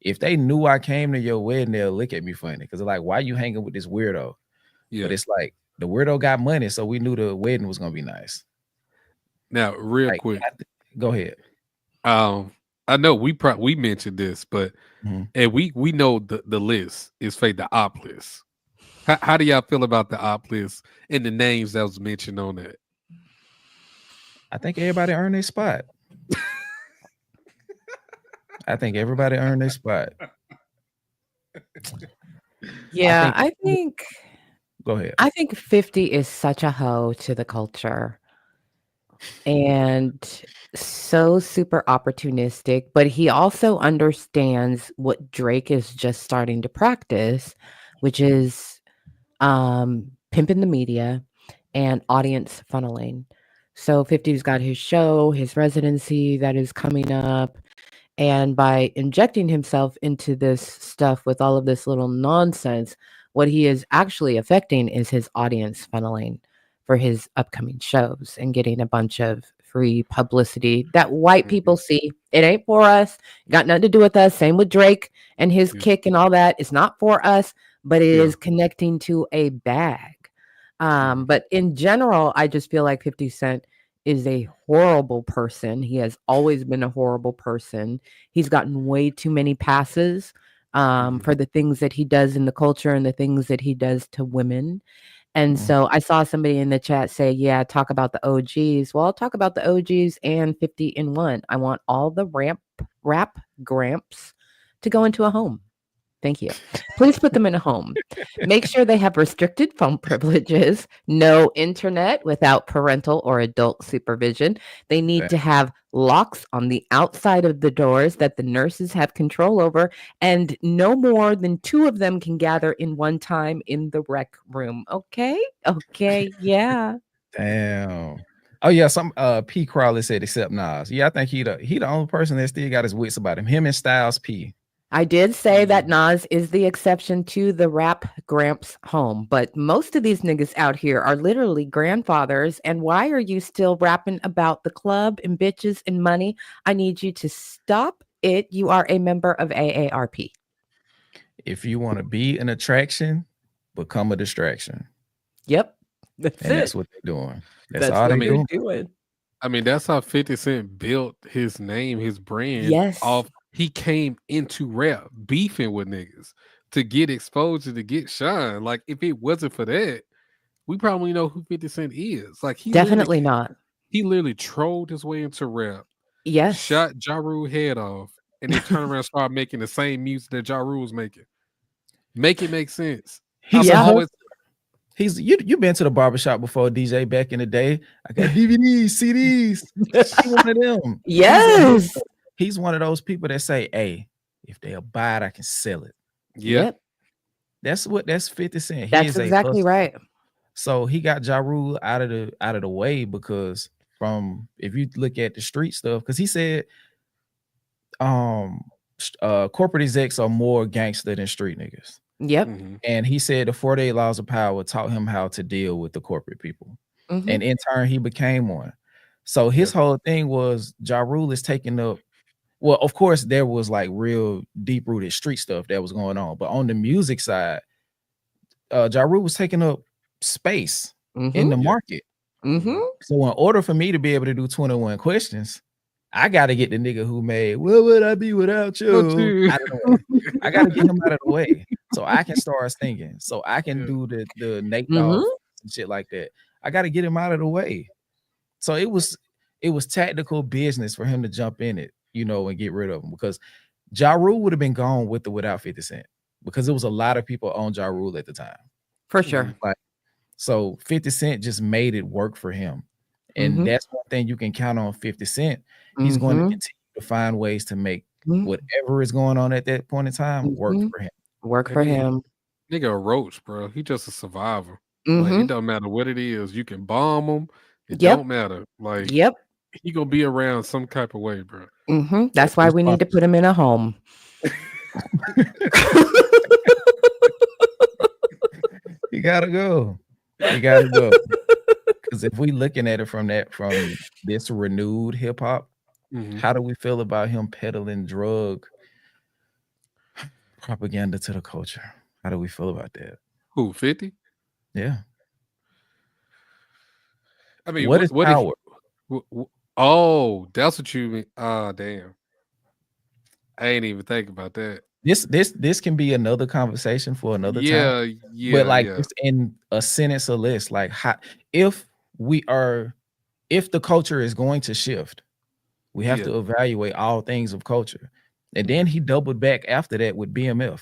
if they knew I came to your wedding, they'll look at me funny because they're like, why you hanging with this weirdo? Yeah. But it's the weirdo got money, so we knew the wedding was gonna be nice. Now, real quick, go ahead. I know we mentioned this, but and we know the list is fake, the op list. How do y'all feel about the op list and the names that was mentioned on that? I think everybody earned their spot. I think everybody earned their spot. Yeah, I think. Go ahead. I think 50 is such a hoe to the culture and so super opportunistic, but he also understands what Drake is just starting to practice, which is pimping the media and audience funneling. So 50's got his show, his residency that is coming up. And by injecting himself into this stuff with all of this little nonsense, what he is actually affecting is his audience funneling for his upcoming shows and getting a bunch of free publicity that white people see. It ain't for us. It got nothing to do with us. Same with Drake and his kick and all that. It's not for us, but it is connecting to a bag. But in general, I just feel like 50 Cent is a horrible person. He has always been a horrible person. He's gotten way too many passes for the things that he does in the culture and the things that he does to women. And so I saw somebody in the chat say, yeah, talk about the OGs. Well, I'll talk about the OGs and 50 in one. I want all the rap gramps to go into a home. Thank you. Please put them in a home. Make sure they have restricted phone privileges, no internet without parental or adult supervision. They need to have locks on the outside of the doors that the nurses have control over, and no more than 2 of them can gather in one time in the rec room. Okay? Okay, yeah. Damn. Oh yeah, some P Crowley said except Nas. Yeah, I think he the only person that still got his wits about him. Him and Styles P. I did say that Nas is the exception to the rap gramps home, but most of these niggas out here are literally grandfathers. And why are you still rapping about the club and bitches and money? I need you to stop it. You are a member of AARP. If you want to be an attraction, become a distraction. Yep. That's what they're doing. That's all they're doing. I mean, that's how 50 Cent built his name, his brand. Yes. He came into rap beefing with niggas to get exposure, to get shine. Like, if it wasn't for that, we probably know who 50 Cent is. Like, Definitely not. He literally trolled his way into rap. Yes. Shot Ja Rule head off, and then turned around and started making the same music that Ja Rule was making. Make it make sense. You've been to the barbershop before, DJ, back in the day. I got DVDs, CDs. He's one of them. Yes. He's one of those people that say, hey, if they'll buy it, I can sell it. Yep. That's 50 Cent. That's exactly right. So he got Ja Rule out of the way, because if you look at the street stuff, because he said corporate execs are more gangster than street niggas. Yep. And he said the 48 Laws of Power taught him how to deal with the corporate people. And in turn, he became one. So his whole thing was Ja Rule is taking up. Well, of course, there was like real deep-rooted street stuff that was going on. But on the music side, Ja Rule was taking up space in the market. So in order for me to be able to do 21 Questions, I got to get the nigga who made Where Would I Be Without You out of the way. I got to get him out of the way so I can start singing, so I can do the Nate Dogg and shit like that. I got to get him out of the way. So it was tactical business for him to jump in it, and get rid of him, because Ja Rule would have been gone with or without 50 Cent, because there was a lot of people on Ja Rule at the time. For sure. So 50 Cent just made it work for him. And that's one thing you can count on 50 Cent. He's going to continue to find ways to make whatever is going on at that point in time work for him. Work for him. Nigga a roach, bro. He just a survivor. Like, it don't matter what it is. You can bomb him. It don't matter. Like, he gonna be around some type of way, bro. That's why we need to put him in a home. He gotta go. Because if we looking at it from this renewed hip hop, how do we feel about him peddling drug propaganda to the culture? How do we feel about that? Who, 50? Yeah. I mean, what is power? Oh, that's what you mean. Ah, damn. I ain't even think about that. This can be another conversation for another time. Yeah. But like just in a sentence or list, like if the culture is going to shift, we have to evaluate all things of culture. And then he doubled back after that with BMF.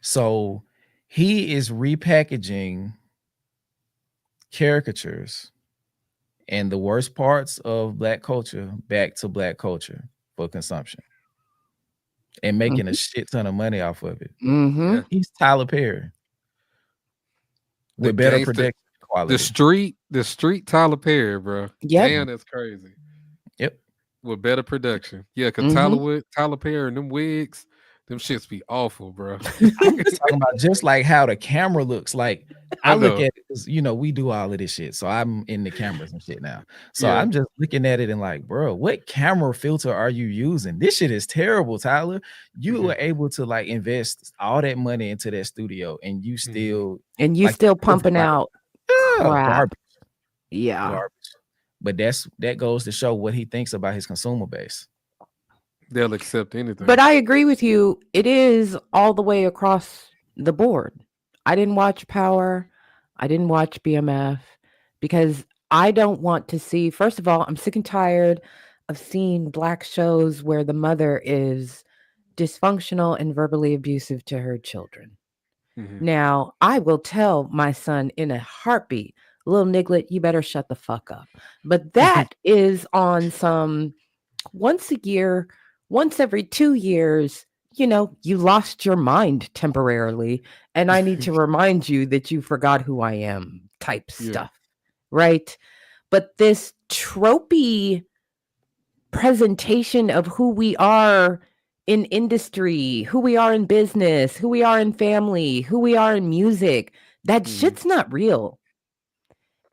So he is repackaging caricatures and the worst parts of Black culture back to Black culture for consumption and making a shit ton of money off of it. He's Tyler Perry with better production quality. The street Tyler Perry, bro. Damn, that's crazy. Yep. With better production. Yeah, because Tyler Perry and them wigs, Them shits be awful, bro. I'm just talking about just like how the camera looks. Like I I look know. at it, 'cause, we do all of this shit. So I'm in the cameras and shit now. So Yeah. I'm just looking at it and like, bro, what camera filter are you using? This shit is terrible, Tyler. You were able to like invest all that money into that studio, and you still And you like still pumping out crap. garbage. Yeah. But that goes to show what he thinks about his consumer base. They'll accept anything. But I agree with you. It is all the way across the board. I didn't watch Power. I didn't watch BMF because I don't want to see, first of all, I'm sick and tired of seeing Black shows where the mother is dysfunctional and verbally abusive to her children. Now, I will tell my son in a heartbeat, little Niglet, you better shut the fuck up. But that is on some once a year, once every 2 years, you lost your mind temporarily, and I need to remind you that you forgot who I am type stuff, right? But this tropey presentation of who we are in industry, who we are in business, who we are in family, who we are in music, that shit's not real.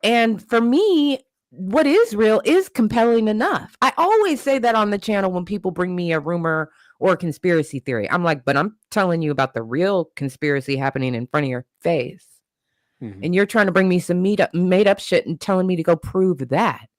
And for me, what is real is compelling enough. I always say that on the channel when people bring me a rumor or a conspiracy theory. I'm like, but I'm telling you about the real conspiracy happening in front of your face. And you're trying to bring me some made up shit and telling me to go prove that.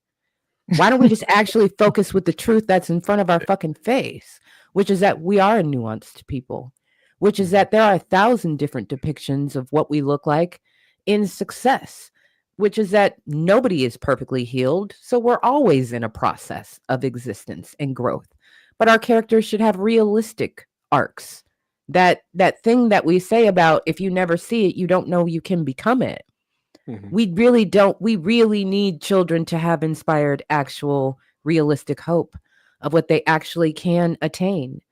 Why don't we just actually focus with the truth that's in front of our fucking face, which is that we are a nuanced people, which is that there are 1,000 different depictions of what we look like in success, which is that nobody is perfectly healed. So we're always in a process of existence and growth. But our characters should have realistic arcs. That thing that we say about if you never see it, you don't know you can become it. We really need children to have inspired actual realistic hope of what they actually can attain.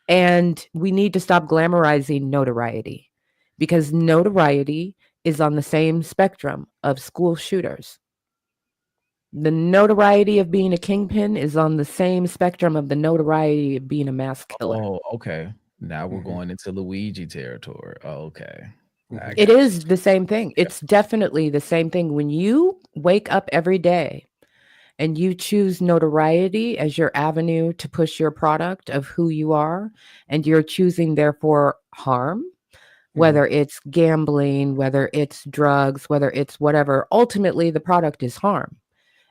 And we need to stop glamorizing notoriety, because notoriety is on the same spectrum of school shooters. The notoriety of being a kingpin is on the same spectrum of the notoriety of being a mass killer. Oh, okay. Now we're going into Luigi territory. Oh, okay. It is the same thing. It's definitely the same thing. When you wake up every day and you choose notoriety as your avenue to push your product of who you are, and you're choosing, therefore, harm, whether it's gambling, whether it's drugs, whether it's whatever, ultimately the product is harm.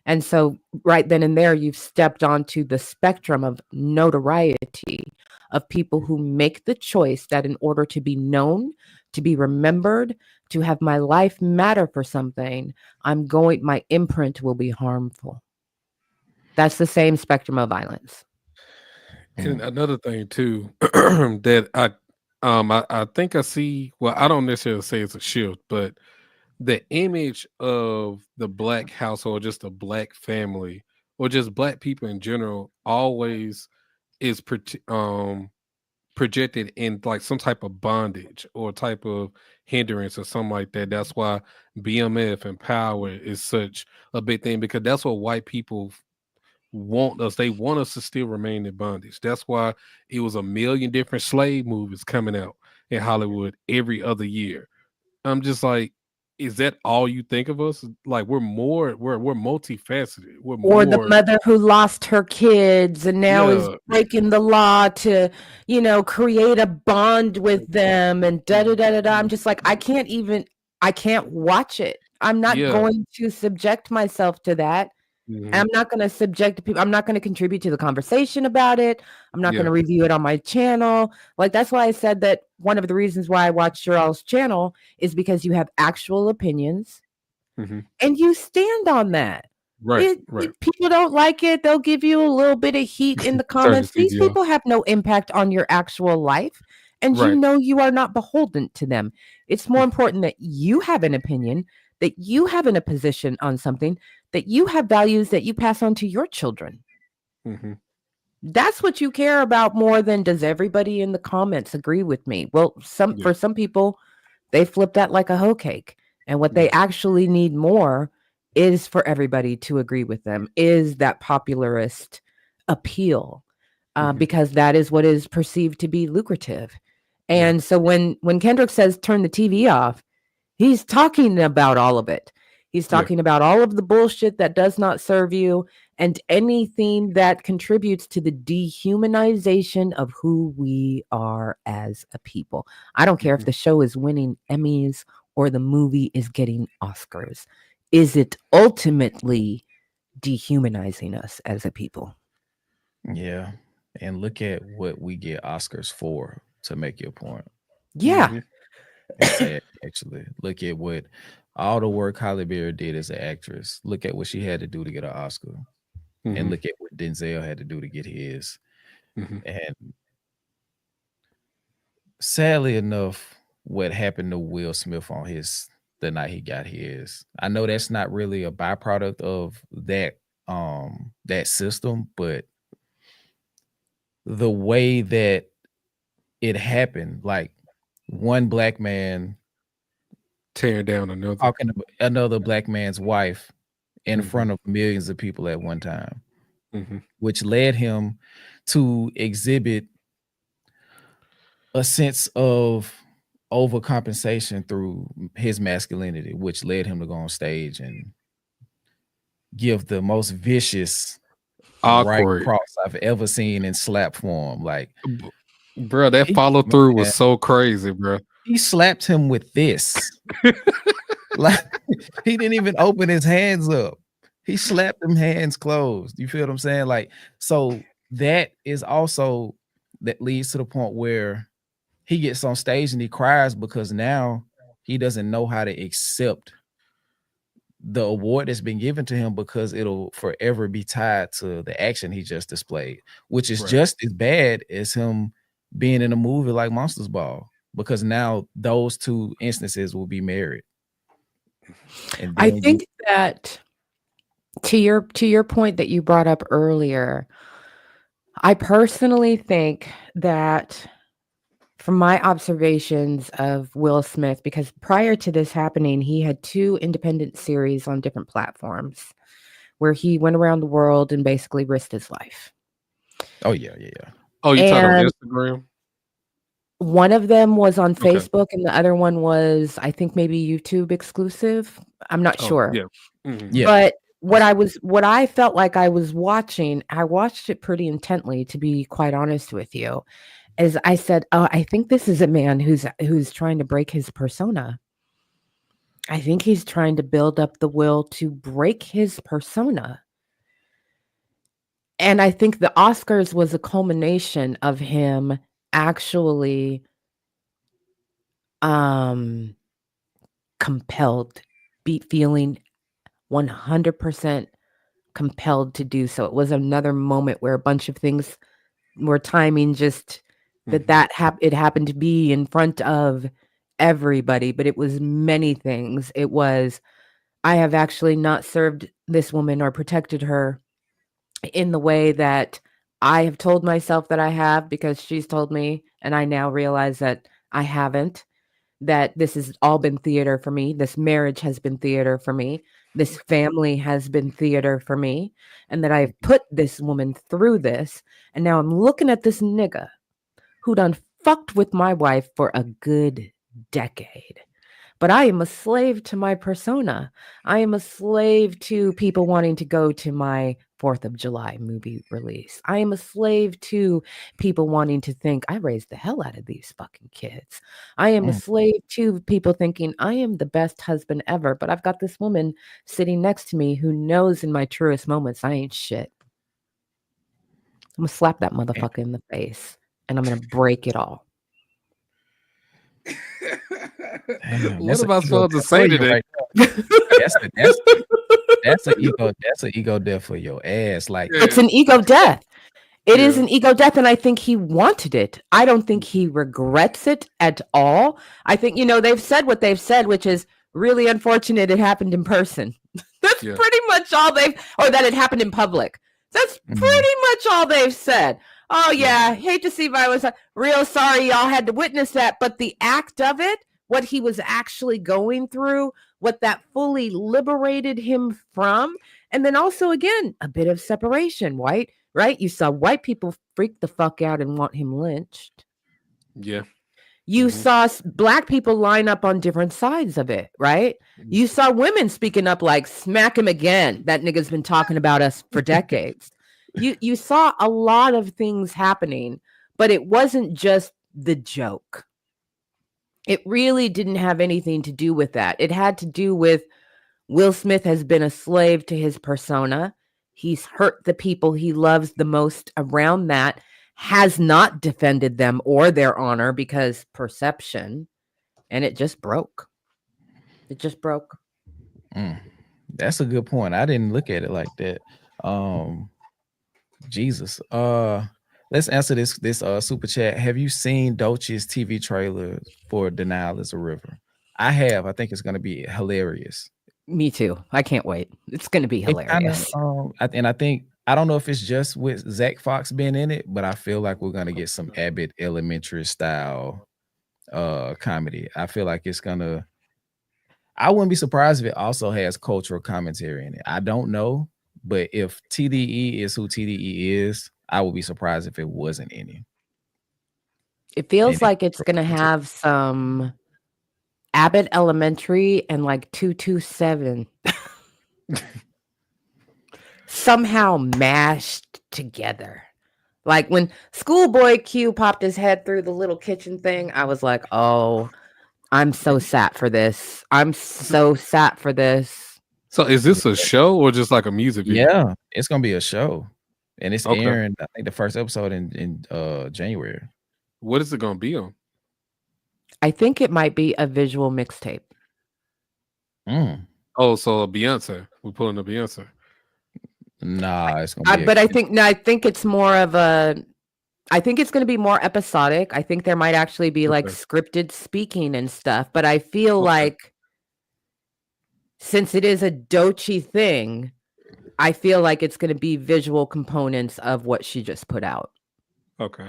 And so right then and there, you've stepped onto the spectrum of notoriety of people who make the choice that in order to be known, to be remembered, to have my life matter for something, my imprint will be harmful. That's the same spectrum of violence. And another thing too, that I think I see, well, I don't necessarily say it's a shift, but the image of the Black household, just a Black family, or just Black people in general, always is projected in like some type of bondage or type of hindrance or something like that. That's why BMF and power is such a big thing, because that's what white people want us. They want us to still remain in bondage. That's why it was a million different slave movies coming out in Hollywood every other year. I'm just like, is that all you think of us? Like we're multifaceted. Or the mother who lost her kids and now is breaking the law to, create a bond with them and da-da-da-da-da. I'm just like, I can't watch it. I'm not going to subject myself to that. I'm not going to subject people. I'm not going to contribute to the conversation about it. I'm not going to review it on my channel. Like, that's why I said that one of the reasons why I watch Cheryl's channel is because you have actual opinions and you stand on that. Right. If people don't like it, they'll give you a little bit of heat in the comments. These people have no impact on your actual life. And you are not beholden to them. It's more important that you have an opinion, that you have a position on something, that you have values that you pass on to your children. That's what you care about more than does everybody in the comments agree with me. Well, for some people, they flip that like a hoe cake. And what they actually need more is for everybody to agree with them, is that popularist appeal. because that is what is perceived to be lucrative. And so when Kendrick says turn the TV off, he's talking about all of it. He's talking about all of the bullshit that does not serve you and anything that contributes to the dehumanization of who we are as a people. I don't care if the show is winning Emmys or the movie is getting Oscars. Is it ultimately dehumanizing us as a people? Yeah. And look at what we get Oscars for, to make your point. Yeah. It's sad, actually. Look at what all the work Halle Berry did as an actress. Look at what she had to do to get an Oscar. And look at what Denzel had to do to get his. And sadly enough, what happened to Will Smith on the night he got his, I know that's not really a byproduct of that system, but the way that it happened, like one black man tearing down another black man's wife in front of millions of people at one time, which led him to exhibit a sense of overcompensation through his masculinity, which led him to go on stage and give the most vicious right cross I've ever seen in slap form. Like, bro, that follow through was so crazy, bro. He slapped him with this. Like, he didn't even open his hands up. He slapped them hands closed. You feel what I'm saying? Like, so that is also, that leads to the point where he gets on stage and he cries because now he doesn't know how to accept the award that's been given to him, because it'll forever be tied to the action he just displayed, which is just as bad as him being in a movie like Monsters Ball, because now those two instances will be married. And I think that to your point that you brought up earlier, I personally think that from my observations of Will Smith, because prior to this happening, he had 2 independent series on different platforms where he went around the world and basically risked his life. Oh, yeah. Oh, you talking on Instagram? One of them was on Facebook and the other one was, I think, maybe YouTube exclusive. I'm not sure. But what I felt like I was watching, I watched it pretty intently, to be quite honest with you. As I said, I think this is a man who's trying to break his persona. I think he's trying to build up the will to break his persona. And I think the Oscars was a culmination of him actually compelled, feeling 100% compelled to do so. It was another moment where a bunch of things were timing, just it happened to be in front of everybody, but it was many things. It was, I have actually not served this woman or protected her in the way that I have told myself that I have, because she's told me, and I now realize that I haven't, that this has all been theater for me. This marriage has been theater for me. This family has been theater for me, and that I've put this woman through this. And now I'm looking at this nigga who done fucked with my wife for a good decade. But I am a slave to my persona. I am a slave to people wanting to go to my 4th of July movie release. I am a slave to people wanting to think I raised the hell out of these fucking kids. I am a slave to people thinking I am the best husband ever, but I've got this woman sitting next to me who knows in my truest moments I ain't shit. I'm gonna slap that motherfucker in the face and I'm gonna break it all. Damn, what am I supposed to say today? That's an ego death for your ass. Like, it's an ego death. It is an ego death, and I think he wanted it. I don't think he regrets it at all. I think, they've said what they've said, which is really unfortunate it happened in person. That's pretty much all or that it happened in public. That's pretty much all they've said. Oh, yeah, hate to see violence. Real sorry y'all had to witness that. But the act of it, what he was actually going through, what that fully liberated him from, and then also, again, a bit of separation, right? right? You saw white people freak the fuck out and want him lynched. Yeah. You Mhm. saw black people line up on different sides of it, right? You saw women speaking up like, smack him again. That nigga's been talking about us for decades. You saw a lot of things happening, but it wasn't just the joke. It really didn't have anything to do with that. It had to do with Will Smith has been a slave to his persona. He's hurt the people he loves the most around that, has not defended them or their honor because perception, and it just broke. It just broke. That's a good point. I didn't look at it like that. Jesus. Let's answer this super chat. Have you seen Doechie's TV trailer for Denial is a River? I have. I think it's gonna be hilarious. Me too. I can't wait. It's going to be It kind hilarious. of and I think I don't know if it's just with Zach Fox being in it, but I feel like we're gonna get some Abbott Elementary style comedy. I feel like it's gonna. I wouldn't be surprised if it also has cultural commentary in it. I don't know, but if TDE is who TDE is, I would be surprised if it wasn't any. It feels like it's going to have some Abbott Elementary and like 227 somehow mashed together. Like when Schoolboy Q popped his head through the little kitchen thing, I was like, oh, I'm so sat for this. I'm so sat for this. So is this a show or just like a music video? Yeah, it's gonna be a show. And it's Okay. airing, I think, the first episode in January. What is it gonna be on? I think it might be a visual mixtape. Oh, so Beyonce. We're pulling a Beyonce. Nah, it's gonna be but I think it's more of a. I think it's going to be more episodic. I think there might actually be like scripted speaking and stuff. But I feel like since it is a Doechii thing, I feel like it's going to be visual components of what she just put out. Okay.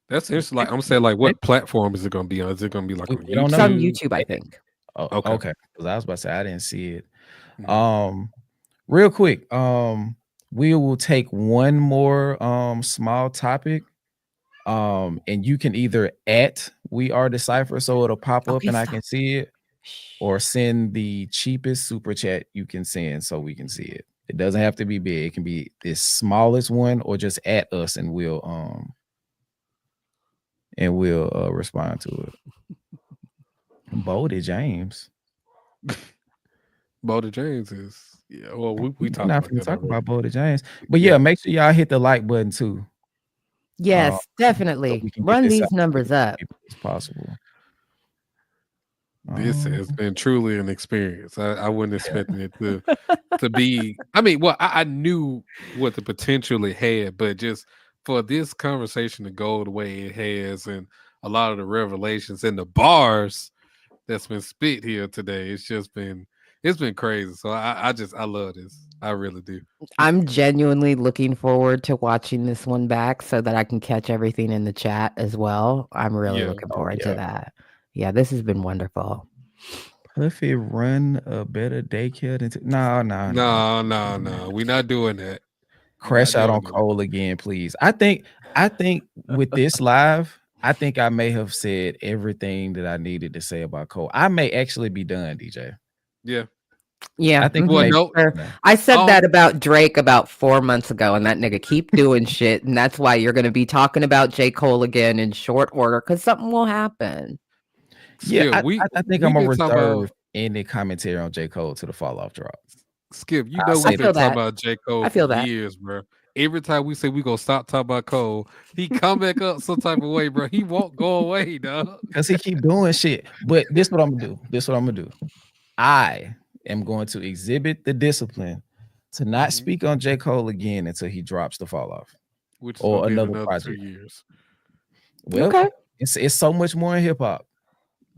That's interesting. Like I'm saying, like what platform is it going to be on? Is it going to be like on YouTube? It's on YouTube, I think. Oh, okay. Because I was about to say I didn't see it. Real quick, we will take one more small topic. And you can either We Are DeCypher so it'll pop up and I can see it, or send the cheapest super chat you can send so we can see it. It doesn't have to be big. It can be the smallest one, or just at us and we'll respond to it. Bodie James. Bodie James is well, we talked about Bodie James, but yeah, make sure y'all hit the like button too. Yes, definitely. So run these numbers up as possible. This has been truly an experience. I wasn't expecting it to be. I mean, well, I knew what the potential it had, but just for this conversation to go the way it has, and a lot of the revelations and the bars that's been spit here today, it's been crazy. So I love this. I really do. I'm genuinely looking forward to watching this one back so that I can catch everything in the chat as well. I'm really looking forward to that. Yeah, this has been wonderful. Puffy run a better daycare than No. We're not doing that. Crash out on Cole again, please. I think with this live, I think I may have said everything that I needed to say about Cole. I may actually be done, DJ. Yeah. Yeah, I think. I said that about Drake about 4 months ago, and that nigga keep doing shit, and that's why you're going to be talking about J. Cole again in short order, because something will happen. Yeah, I think I'm gonna reserve any commentary on J. Cole to the fall off drop. Skip, we've been talking about J. Cole for years, bro. Every time we say we gonna stop talking about Cole, he come back up some type of way, bro. He won't go away, dog. Because he keep doing shit. But this is what I'm gonna do. I am going to exhibit the discipline to not speak on J. Cole again until he drops the fall off, which is or another project. 2 years. Well, it's so much more in hip hop.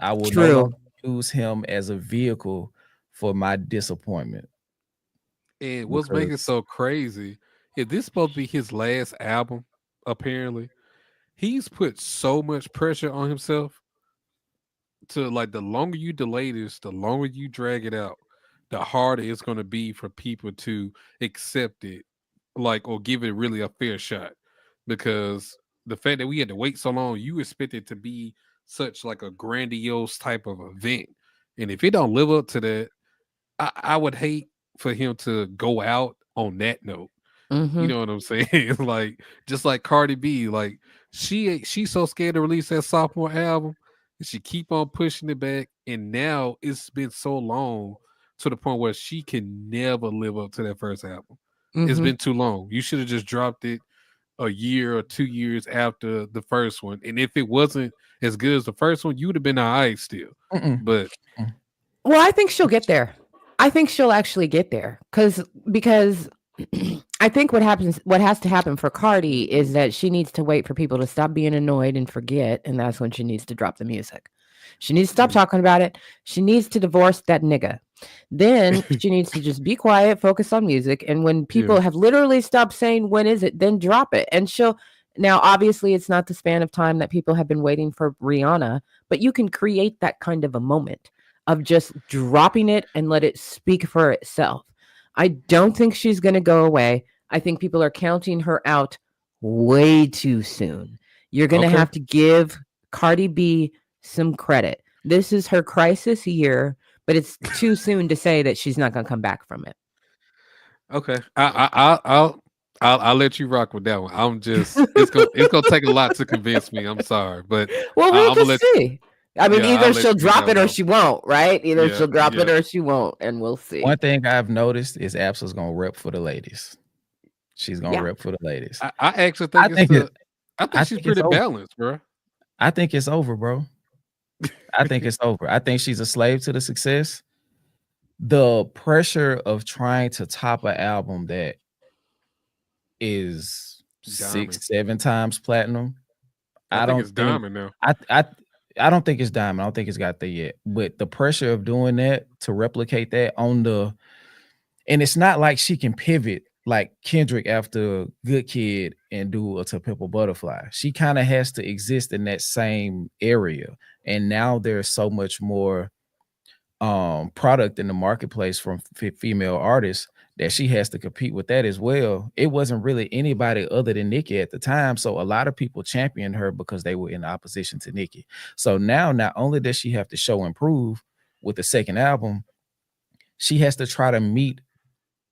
I will no longer use him as a vehicle for my disappointment. And what's making it so crazy, if this is supposed to be his last album, apparently, he's put so much pressure on himself to, like, the longer you delay this, the longer you drag it out, the harder it's going to be for people to accept it like, or give it really a fair shot, because the fact that we had to wait so long, you expect it to be such like a grandiose type of event, and if it don't live up to that, I would hate for him to go out on that note. You Mm-hmm. know what I'm saying? Like, just like Cardi B, like she's so scared to release that sophomore album, and she keep on pushing it back, and now it's been so long to the point where she can never live up to that first album. It's Mm-hmm. been too long. You should have just dropped it a year or 2 years after the first one, and if it wasn't as good as the first one, you would have been all right still. Mm-mm. But Well, I think she'll get there. I think she'll actually get there because I think what has to happen for Cardi is that she needs to wait for people to stop being annoyed and forget, and that's when she needs to drop the music. She needs to stop talking about it. She needs to divorce that nigga. Then she needs to just be quiet, focus on music, and when people yeah, have literally stopped saying when is it, then drop it. And she'll now obviously it's not the span of time that people have been waiting for Rihanna, but you can create that kind of a moment of just dropping it and let it speak for itself. I don't think she's going to go away. I think people are counting her out way too soon. You're going to okay, have to give Cardi B some credit. This is her crisis year, but it's too soon to say that she's not going to come back from it. okay. I'll let you rock with that one. I'm just it's gonna take a lot to convince me. I'm sorry, but Well, we'll I'm gonna just let see. I mean, I'll either let she'll you bring drop that it one or up. she won't, right? Either Yeah, she'll drop it yeah. or she won't, and we'll see. One thing I've noticed is Absol's gonna rep for the ladies. She's gonna Yeah. rep for the ladies. I actually I think think it. I think I she's think it's pretty over. balanced, bro. I think it's over, bro. I think it's over. I think she's a slave to the success. The pressure of trying to top an album that is Diamond. 6, 7 times platinum. I I think don't it's think diamond now. I I I don't think it's diamond. I don't think it's got there yet. But the pressure of doing that to replicate that on the and it's not like she can pivot like Kendrick after Good Kid and do a To Pimp a Butterfly. She kind of has to exist in that same area. And now there's so much more product in the marketplace from female artists that she has to compete with that as well. It wasn't really anybody other than Nicki at the time, so a lot of people championed her because they were in opposition to Nicki. So now not only does she have to show improve with the second album, she has to try to meet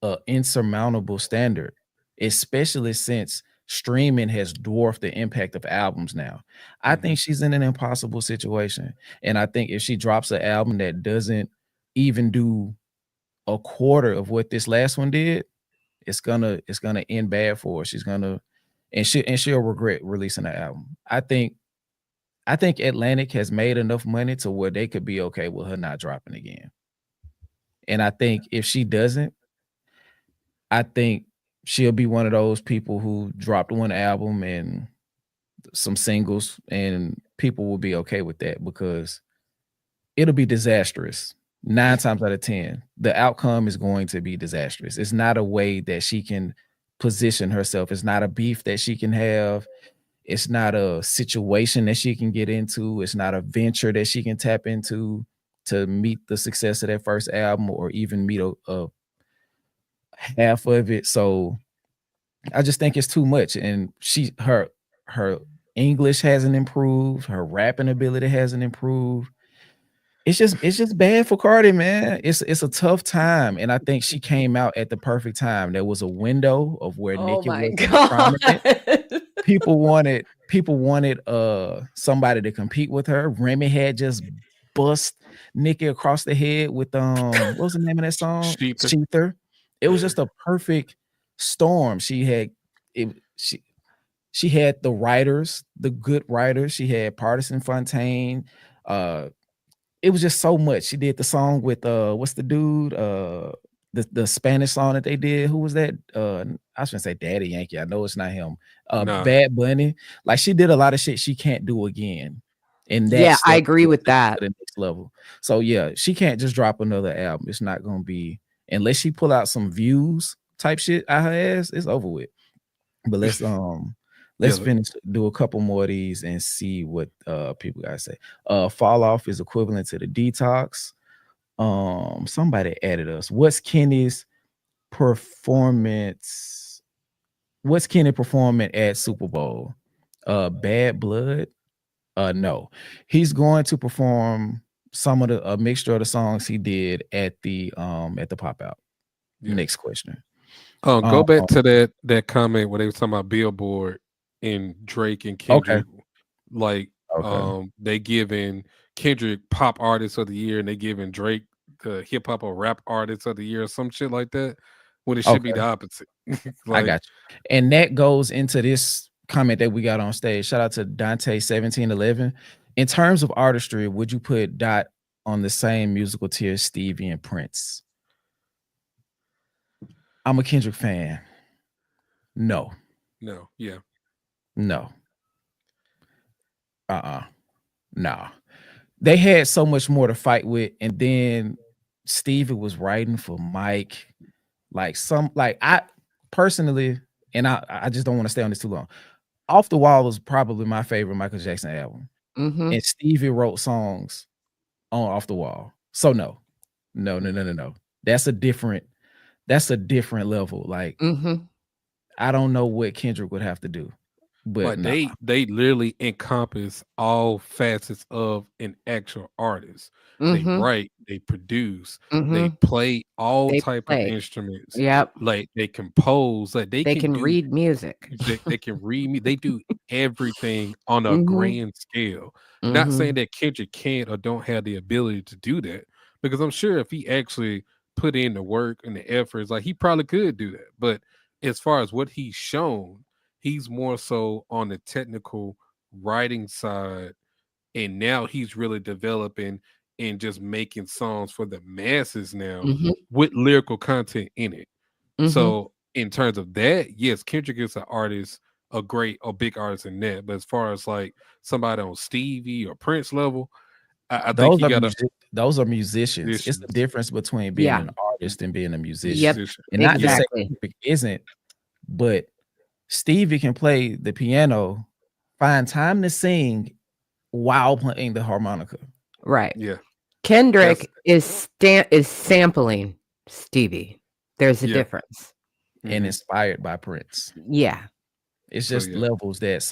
a insurmountable standard, especially since streaming has dwarfed the impact of albums now. I think she's in an impossible situation. And I think if she drops an album that doesn't even do a quarter of what this last one did, it's gonna end bad for her. She's gonna she'll regret releasing the album. I think Atlantic has made enough money to where they could be okay with her not dropping again. And I think if she doesn't, I think she'll be one of those people who dropped one album and some singles, and people will be okay with that because it'll be disastrous. 9 times out of 10, the outcome is going to be disastrous. It's not a way that she can position herself. It's not a beef that she can have. It's not a situation that she can get into. It's not a venture that she can tap into to meet the success of that first album or even meet a half of it. So I just think it's too much. And her English hasn't improved, her rapping ability hasn't improved. It's just bad for Cardi, man. It's a tough time. And I think she came out at the perfect time. There was a window of where Oh Nicki my wasn't god. prominent. People wanted somebody to compete with her. Remy had just bust Nicki across the head with what was the name of that song? Sheether. Sheether. It was just a perfect storm. It she had the writers, the good writers. She had Partisan Fontaine. Uh it was just so much. She did the song with what's the dude? The Spanish song that they did. Who was that? I was gonna say Daddy Yankee. I know it's not him. Nah. Bad Bunny. Like she did a lot of shit she can't do again. And that Yeah, I stuff agree with to that. the next level. So yeah, she can't just drop another album. It's not gonna be unless she pull out some views type shit out her ass, it's over with. But let's Yeah. finish, do a couple more of these and see what people gotta say. Fall Off is equivalent to the Detox. Somebody added us. What's Kenny's performance what's Kenny performing at Super Bowl? Bad Blood? No. He's going to perform some of a mixture of the songs he did at the pop out. Yeah. Next question. Go back to that comment where they were talking about Billboard and Drake and Okay. Kendrick. Like, Okay. they giving Kendrick pop artist of the year, and they giving Drake the hip hop or rap artist of the year, or some shit like that. When it should be Okay. the opposite. I Like, got you. And that goes into this comment that we got on stage. Shout out to Dante 1711. In terms of artistry, would you put Dot on the same musical tier as Stevie and Prince? I'm a Kendrick fan. No. no, yeah, No. Nah. They had so much more to fight with, and then Stevie was writing for Mike. Like I personally, and I just don't want to stay on this too long. Off the Wall was probably my favorite Michael Jackson album. Mm-hmm. And Stevie wrote songs on Off the Wall. So no. That's a different level. Like, Mm-hmm. I don't know what Kendrick would have to do. But like they literally encompass all facets of an actual artist. They Mm-hmm. write, they produce, they Mm-hmm. play all They type of play. instruments. Yep. Like, they compose, like They can do read music. they can read me. They do everything on a Mm-hmm. grand scale. Not Mm-hmm. saying that Kendrick can't or don't have the ability to do that, because I'm sure if he actually put in the work and the efforts, like, he probably could do that. But as far as what he's shown, he's more so on the technical writing side, and now he's really developing and just making songs for the masses now Mm-hmm. with lyrical content in it. Mm-hmm. So in terms of that, yes, Kendrick is an artist, a big artist in that. But as far as like somebody on Stevie or Prince level, I think those you are got to those are musicians. It's the difference between being Yeah. an artist and being a musician. Yep. musician. And not to say Exactly. Kendrick isn't, but Stevie can play the piano, find time to sing while playing the harmonica. Right. Yeah. Kendrick is sampling Stevie. There's a Yeah. difference. And inspired by Prince. Yeah. It's So, just yeah. levels that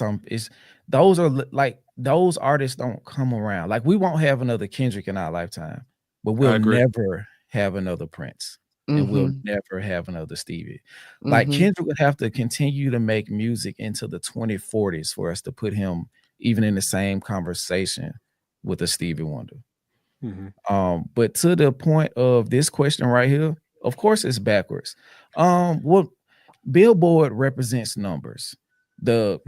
those are like, those artists don't come around. Like, we won't have another Kendrick in our lifetime, but I we'll agree. never have another Prince. And we'll Mm-hmm. never have another Stevie. Like, Mm-hmm. Kendrick would have to continue to make music into the 2040s for us to put him even in the same conversation with a Stevie Wonder. But to the point of this question right here, of course it's backwards. What Billboard represents numbers. The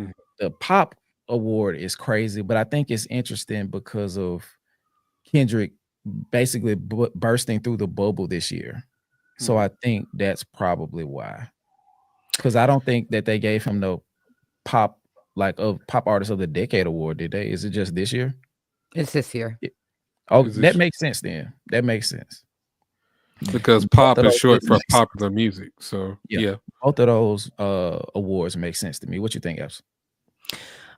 pop award is crazy, but I think it's interesting because of Kendrick basically bursting through the bubble this year. So I think that's probably why. Because I don't think that they gave him the pop artist of the decade award, did they? Is it just this year? It's this year. Oh, that makes sense then. That makes sense. Because pop is short for popular music. So yeah. Both of those awards make sense to me. What you think, Epps?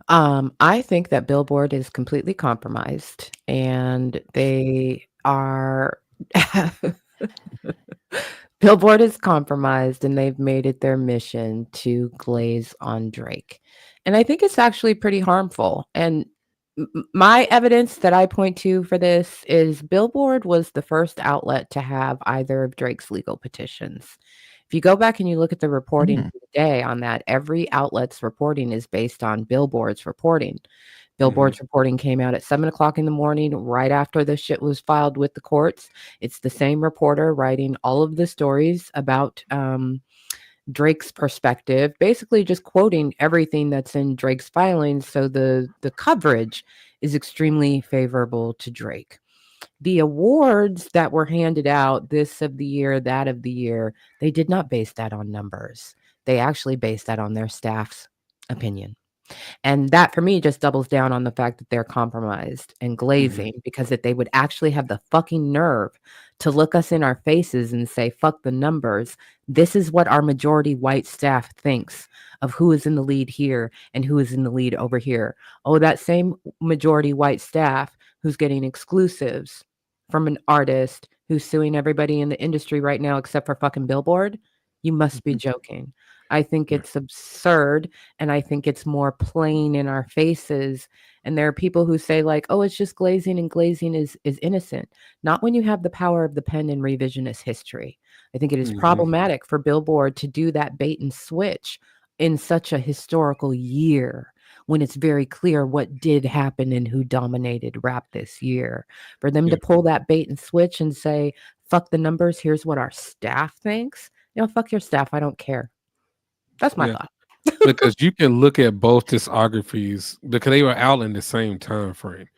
I think that Billboard is completely compromised, and they are Billboard is compromised, and they've made it their mission to glaze on Drake. And I think it's actually pretty harmful. And my evidence that I point to for this is Billboard was the first outlet to have either of Drake's legal petitions. If you go back and you look at the reporting today on that, every outlet's reporting is based on Billboard's reporting. Billboard's reporting came out at 7:00 in the morning, right after the shit was filed with the courts. It's the same reporter writing all of the stories about Drake's perspective, basically just quoting everything that's in Drake's filings. So the coverage is extremely favorable to Drake. The awards that were handed out, this of the year, that of the year, they did not base that on numbers. They actually based that on their staff's opinion. And that for me just doubles down on the fact that they're compromised and glazing, because if they would actually have the fucking nerve to look us in our faces and say, fuck the numbers, this is what our majority white staff thinks of who is in the lead here and who is in the lead over here. Oh, that same majority white staff who's getting exclusives from an artist who's suing everybody in the industry right now except for fucking Billboard, you must be joking. I think Yeah. it's absurd, and I think it's more plain in our faces. And there are people who say like, "Oh, it's just glazing, and glazing is innocent." Not when you have the power of the pen and revisionist history. I think it is Mhm. problematic for Billboard to do that bait and switch in such a historical year when it's very clear what did happen and who dominated rap this year. For them Yeah. to pull that bait and switch and say, "Fuck the numbers, here's what our staff thinks." Fuck your staff, I don't care. That's my Yeah. thought. Because you can look at both discographies because they were out in the same time frame.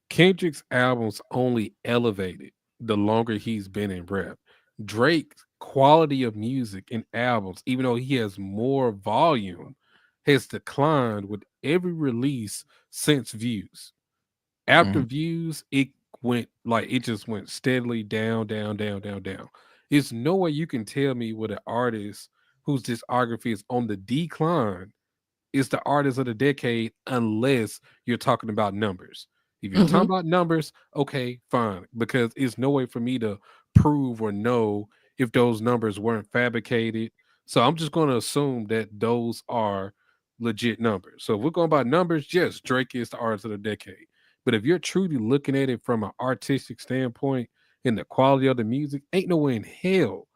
Kendrick's albums only elevated the longer he's been in rap. Drake's quality of music and albums, even though he has more volume, has declined with every release since Views. After Mhm. Views, it just went steadily down, down, down, down, down. There's no way you can tell me what an artist whose discography is on the decline is the artist of the decade unless you're talking about numbers. If you're talking Mhm. about numbers, okay, fine, because it's no way for me to prove or know if those numbers weren't fabricated. So I'm just going to assume that those are legit numbers. So if we're going by numbers, yes, Drake is the artist of the decade. But if you're truly looking at it from an artistic standpoint and the quality of the music, ain't no way in hell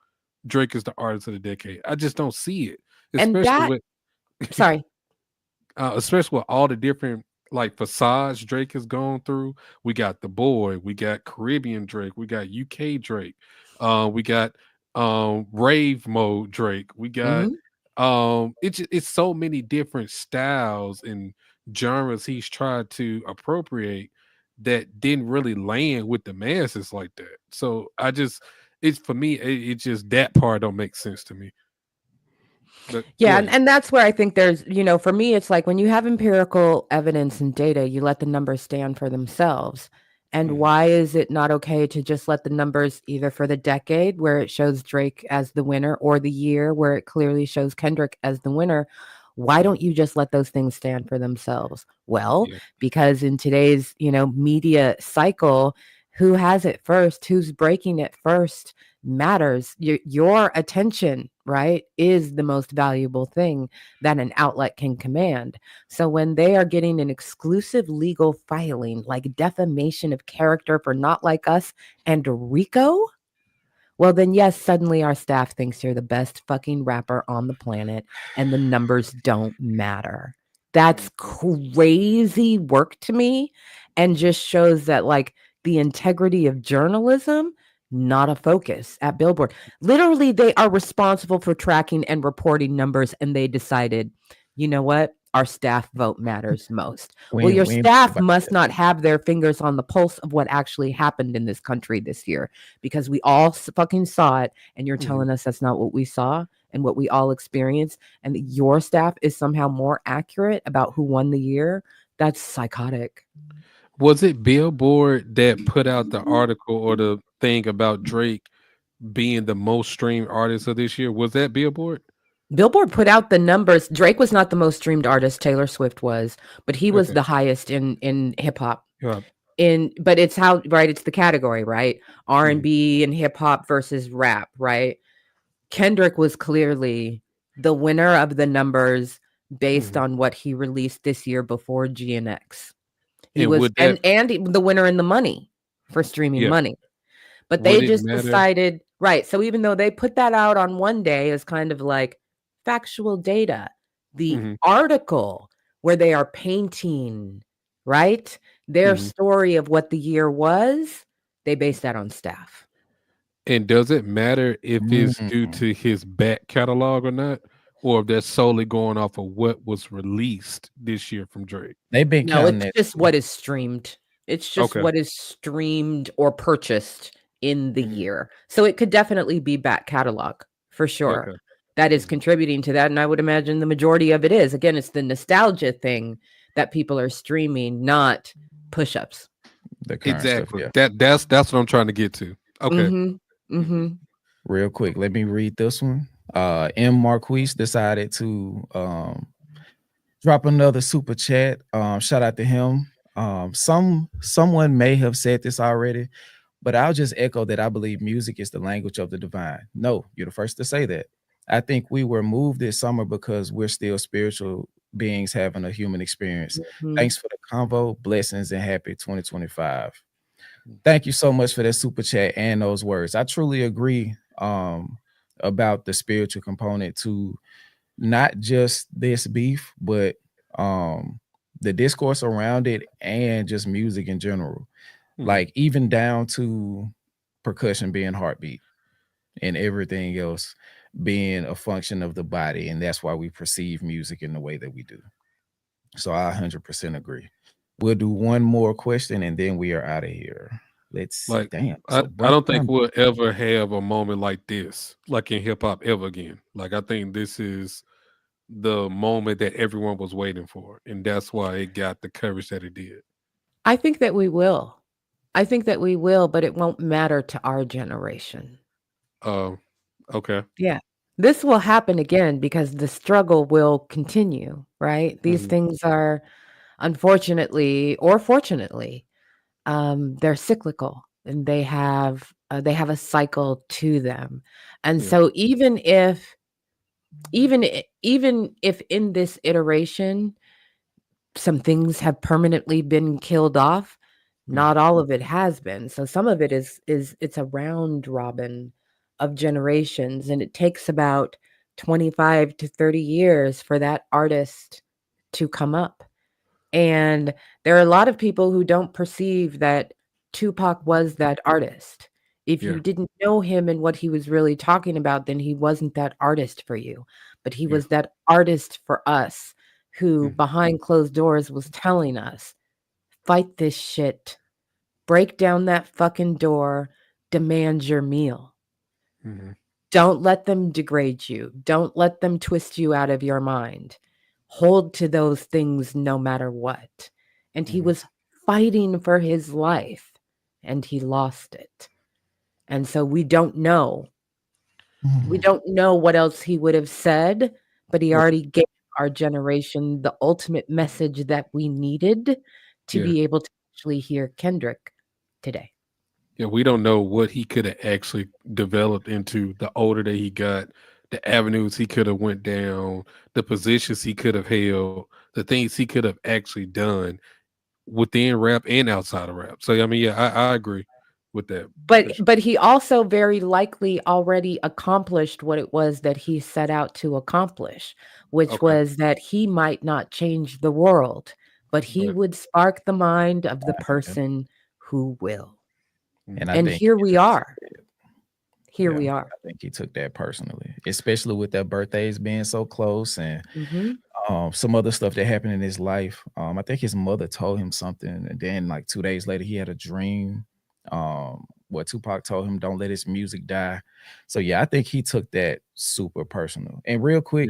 Drake is the artist of the decade. I just don't see it, And especially that with sorry. especially with all the different like facades Drake has gone through. We got the boy, we got Caribbean Drake, we got UK Drake, we got rave mode Drake, we got Mhm. it's so many different styles and genres he's tried to appropriate that didn't really land with the masses like that. So I just it's for me, it just that part don't make sense to me. But go Yeah, and, ahead. and that's where I think there's, for me, it's like when you have empirical evidence and data, you let the numbers stand for themselves. And Mhm. why is it not okay to just let the numbers either for the decade where it shows Drake as the winner or the year where it clearly shows Kendrick as the winner? Why don't you just let those things stand for themselves? Well, Yeah. because in today's, media cycle, who has it first, who's breaking it first matters. Your attention, right, is the most valuable thing that an outlet can command. So when they are getting an exclusive legal filing like defamation of character for Not Like Us and Rico, well, then, yes, suddenly our staff thinks you're the best fucking rapper on the planet and the numbers don't matter. That's crazy work to me and just shows that, like, the integrity of journalism, not a focus at Billboard. Literally, they are responsible for tracking and reporting numbers, and they decided, you know what? Our staff vote matters most. Well, your We ain't think staff about must that. not have their fingers on the pulse of what actually happened in this country this year because we all fucking saw it, and you're Mhm. telling us that's not what we saw and what we all experienced, and that your staff is somehow more accurate about who won the year. That's psychotic. Was it Billboard that put out the article or the thing about Drake being the most streamed artist of this year? Was that Billboard? Billboard put out the numbers. Drake was not the most streamed artist. Taylor Swift was, but he was Okay. the highest in hip hop. Yeah. But it's how, right? It's the category, right? R and Mhm. B and hip hop versus rap, right? Kendrick was clearly the winner of the numbers based Mhm. on what he released this year before GNX. He And was would that the winner in the money for streaming yeah, money. But would they it just matter? decided, right. So even though they put that out on one day as kind of like factual data, the Mhm. article where they are painting, right, their Mhm. story of what the year was, they base that on staff. And does it matter if it's due Mm. to his back catalog or not? Or if that's solely going off of what was released this year from Drake? They've been No, counting it's that just too. what is streamed. It's just Okay. what is streamed or purchased in the Mhm. year. So it could definitely be back catalog for sure. Okay. That is Mhm. contributing to that. And I would imagine the majority of it is. Again, it's the nostalgia thing that people are streaming, not push ups. The current stuff, Exactly. yeah. That's what I'm trying to get to. Okay. Mm-hmm. Mhm. Mm-hmm. Real quick, let me read this one. M. Marquise decided to drop another super chat. Shout out to him. Someone may have said this already, but I'll just echo that I believe music is the language of the divine. No, you're the first to say that. I think we were moved this summer because we're still spiritual beings having a human experience. Mhm. Thanks for the convo. Blessings and happy 2025. Thank you so much for that super chat and those words. I truly agree about the spiritual component to not just this beef, but the discourse around it and just music in general. Like even down to percussion being heartbeat and everything else being a function of the body. And that's why we perceive music in the way that we do. So I 100% agree. We'll do one more question and then we are out of here. Let's see. Like Damn. I, So I bunch don't of think them. we'll ever have a moment like this, like in hip hop ever again. Like I think this is the moment that everyone was waiting for. And that's why it got the coverage that it did. I think that we will. I think that we will, but it won't matter to our generation. Um okay. Yeah. This will happen again because the struggle will continue, right? These Mhm. things are unfortunately or fortunately, they're cyclical and they have a cycle to them. And Yeah. so even if in this iteration some things have permanently been killed off, Mhm. not all of it has been. So some of it is it's a round robin of generations, and it takes about 25 to 30 years for that artist to come up. And there are a lot of people who don't perceive that Tupac was that artist. If Yeah. you didn't know him and what he was really talking about, then he wasn't that artist for you. But he Yeah. was that artist for us who, Mhm. behind closed doors, was telling us, fight this shit, break down that fucking door, demand your meal. Mhm. Don't let them degrade you. Don't let them twist you out of your mind. Hold to those things no matter what. And he Mhm. was fighting for his life and he lost it. And so we don't know. We Mhm. don't know what else he would have said, but he Well, already gave our generation the ultimate message that we needed to yeah. be able to actually hear Kendrick today. Yeah, we don't know what he could have actually developed into the older that he got, the avenues he could have went down, the positions he could have held, the things he could have actually done within rap and outside of rap. So I mean, yeah, I agree with that for sure. But he also very likely already accomplished what it was that he set out to accomplish, which Okay, was that he might not change the world, but he but would spark the mind of the Yeah. person who will. And mhm, I And think here we are. Here yeah, we are. I think he took that personally, especially with their birthdays being so close and Mhm. some other stuff that happened in his life. I think his mother told him something, and then like 2 days later, he had a dream. What Tupac told him, "Don't let his music die." So yeah, I think he took that super personal. And real quick,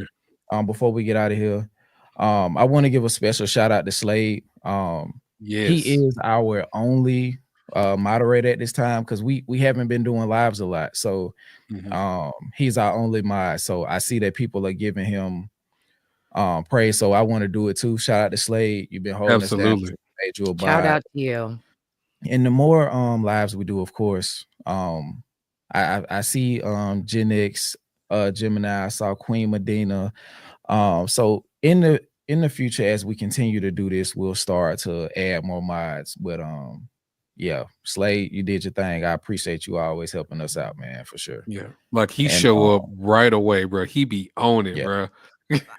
yeah, before we get out of here, I want to give a special shout out to Slade. He yes, is our only moderator at this time because we haven't been doing lives a lot. So mhm, he's our only mod. So I see that people are giving him praise. So I want to do it too. Shout out to Slade. You've been holding us down. absolutely, Made you a Shout bod. out to you. And the more lives we do, of course, I see Gen X, Gemini, I saw Queen Medina. So in the future, as we continue to do this, we'll start to add more mods. But yeah, Slade, you did your thing. I appreciate you always helping us out, man, for sure. yeah. Like he And show up right away, bro. He be on it, yeah, bro.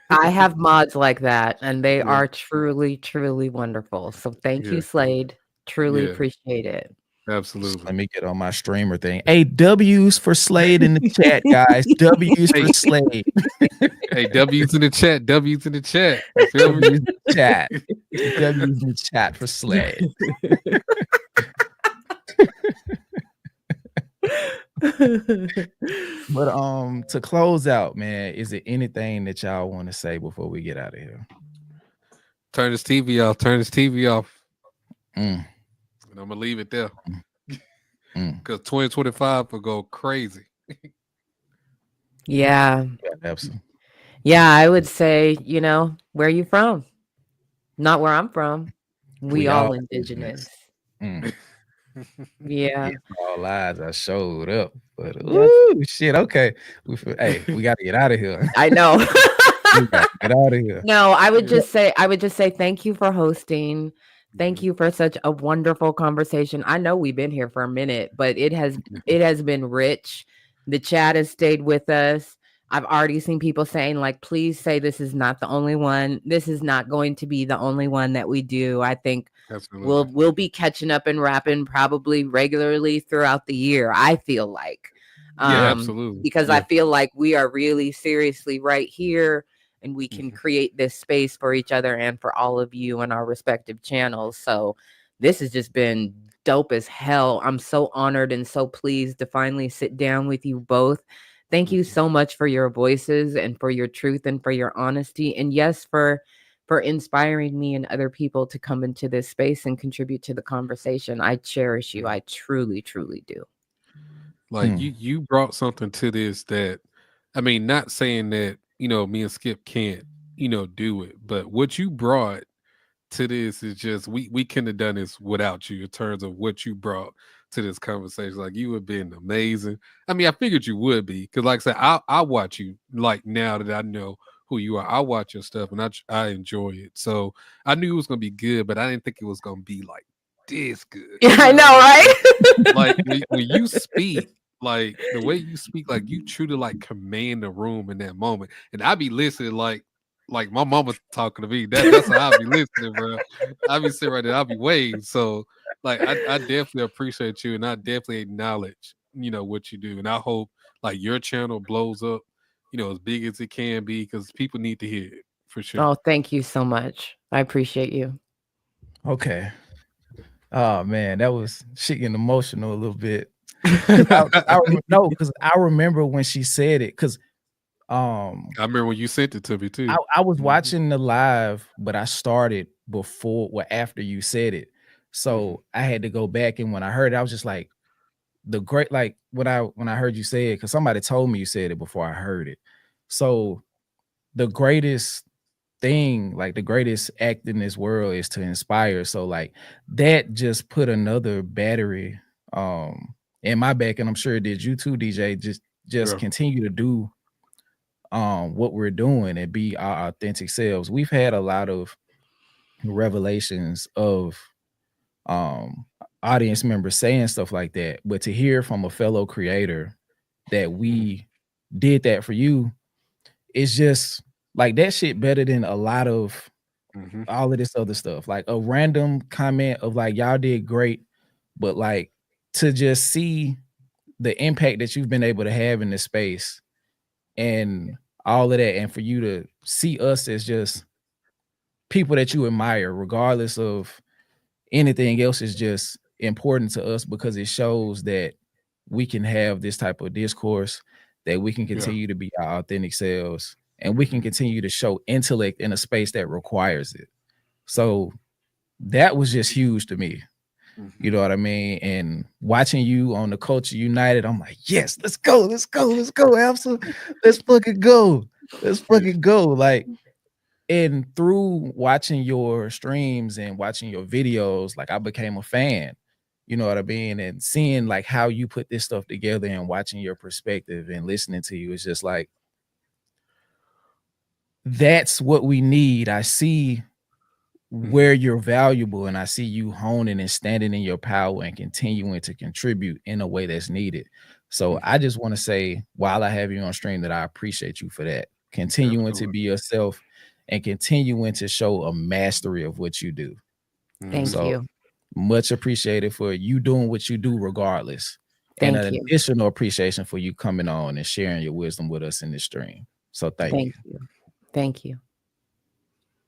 I have mods like that, and they Yeah, are truly, truly wonderful. So thank you, yeah, Slade. Truly yeah. appreciate it. let Absolutely. me get on my streamer thing. Hey, W's for Slade in the chat, guys. W's for Hey, Slade. hey, W's in the chat. W's in the chat. You feel me? W's in the chat. W's in the chat for Slade. But to close out, man, is there anything that y'all want to say before we get out of here? Turn this TV off. Turn this TV off. Mm, And I'm gonna leave it there mm, mm. because 2025 will go crazy. Yeah. Yeah, absolutely. Yeah, I would say, where are you from? Not where I'm from. We We all all indigenous. indigenous. Mm. Yeah. All lies. I showed up, but Yes. ooh, shit. Okay, hey, we got to get out of here. I know. We got to get out of here. No, I would just say thank you for hosting. Thank Mhm. you for such a wonderful conversation. I know we've been here for a minute, but it has been rich. The chat has stayed with us. I've already seen people saying like, please say this is not the only one. This is not going to be the only one that we do. I think Absolutely. we'll be catching up and rapping probably regularly throughout the year. I feel like, Yeah, absolutely. because I Yeah. feel like we are really seriously right here, and we can Mhm. create this space for each other and for all of you on our respective channels. So this has just been dope as hell. I'm so honored and so pleased to finally sit down with you both. Thank you Mhm. so much for your voices and for your truth and for your honesty. And yes, for inspiring me and other people to come into this space and contribute to the conversation. I cherish you. Mhm. I truly, truly do. Like Hmm. you brought something to this that, I mean, not saying that, me and Skip can't, do it, but what you brought to this is just, we couldn't have done this without you in terms of what you brought to this conversation. Like, you have been amazing. I mean, I figured you would be, because like I said, I watch you, like, now that I know who you are. I watch your stuff and I enjoy it. So I knew it was gonna be good, but I didn't think it was gonna be like this good. Yeah, You I know know, what I'm saying? right? Like, when you speak, like the way you speak, like you truly like command the room in that moment. And I be listening like my mama talking to me. That's how I be listening, bro. I be sitting right there, I'll be waiting. So like I definitely appreciate you, and I definitely acknowledge, what you do. And I hope like your channel blows up, as big as it can be, because people need to hear it for sure. Oh, thank you so much. I appreciate you. Okay. Oh man, that was shit getting emotional a little bit. Cause because I remember when she said it. Cause I remember when you sent it to me too. I was Mhm. watching the live, but I started after you said it. Mhm. So I had to go back, and when I heard it, I was just like like when I heard you say it, because somebody told me you said it before I heard it. So the greatest thing, like the greatest act in this world is to inspire. So like that just put another battery in my back, and I'm sure it did you too, DJ. Just Yeah. continue to do what we're doing and be our authentic selves. We've had a lot of revelations of um audience members saying stuff like that, but to hear from a fellow creator that Mhm. we did that for you, it's just like that shit better than a lot of Mhm. all of this other stuff. Like a random comment of like y'all did great, but like to just see the impact that you've been able to have in this space and all of that, and for you to see us as just people that you admire, regardless of anything else, is just important to us because it shows that we can have this type of discourse, that we can Yeah. continue to be our authentic selves, and we can Mhm. continue to show intellect in a space that requires it. So that was just huge to me. You Mhm. know what I mean? And watching you on the Culture United, I'm like, yes, let's go, let's go, let's go, absolutely, let's fucking go, let's Yeah. fucking go. Like, and through watching your streams and watching your videos, like I became a fan. You know what I mean? And seeing like how you put this stuff together and watching your perspective and listening to you is just like that's what we need. I see Mhm. where you're valuable, and I see you honing and standing in your power and continuing to contribute in a way that's needed. So Mhm. I just want to say, while I have you on stream, that I appreciate you for that. Continuing to Absolutely. be yourself and continuing to show a mastery of what you do. Mhm. Thank So you. much appreciated for you doing what you do regardless. And Thank an you. additional appreciation for you coming on and sharing your wisdom with us in this stream. So thank you. Thank you. Thank you.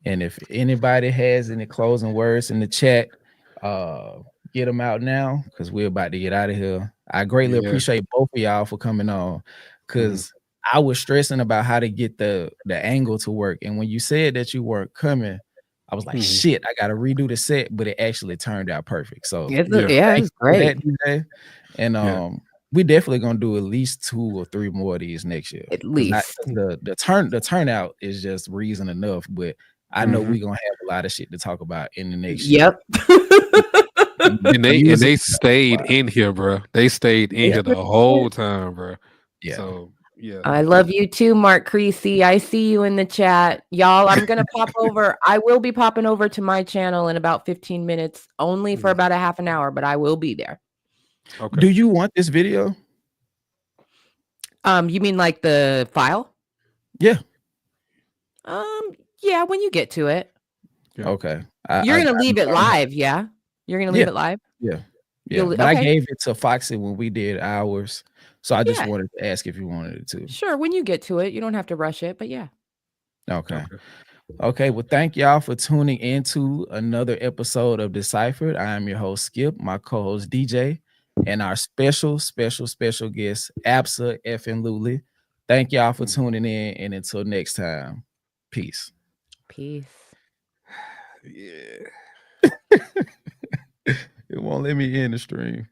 And if anybody has any closing words in the chat, uh, get them out now because we're about to get out of here. I greatly Yeah. appreciate both of y'all for coming on Mhm. because I was stressing about how to get the angle to work. And when you said that you weren't coming, I was like, Mhm. shit, I gotta redo the set, but it actually turned out perfect. So Yeah. Yeah, thank it's you for great. that, DJ. And Yeah. we definitely gonna do at least 2 or 3 more of these next year At because least. the turnout is just reason enough. But I know Mhm. we're gonna have a lot of shit to talk about in the next year. Yep. and they stayed in here, bro. They stayed in here the whole time, bro. Yeah. So yeah. I love you too, Mark Creasy. I see you in the chat. Y'all, I'm going to pop over. I will be popping over to my channel in about 15 minutes, only for about a half an hour, but I will be there. Okay. Do you want this video? You mean like the file? Yeah. Yeah, when you get to it. Yeah. Okay. You're going to leave it live, yeah? You're going to leave it live? Yeah. Yeah. But I gave it to Foxy when we did ours. So I just wanted to ask if you wanted it to. Sure, when you get to it. You don't have to rush it, but yeah. Okay. Well, thank y'all for tuning into another episode of DeCypherEd. I am your host, Skip, my co-host, DJ, and our special guest, Absa effing Luli. Thank y'all for tuning in, and until next time, peace. Peace. Yeah. It won't let me end the stream.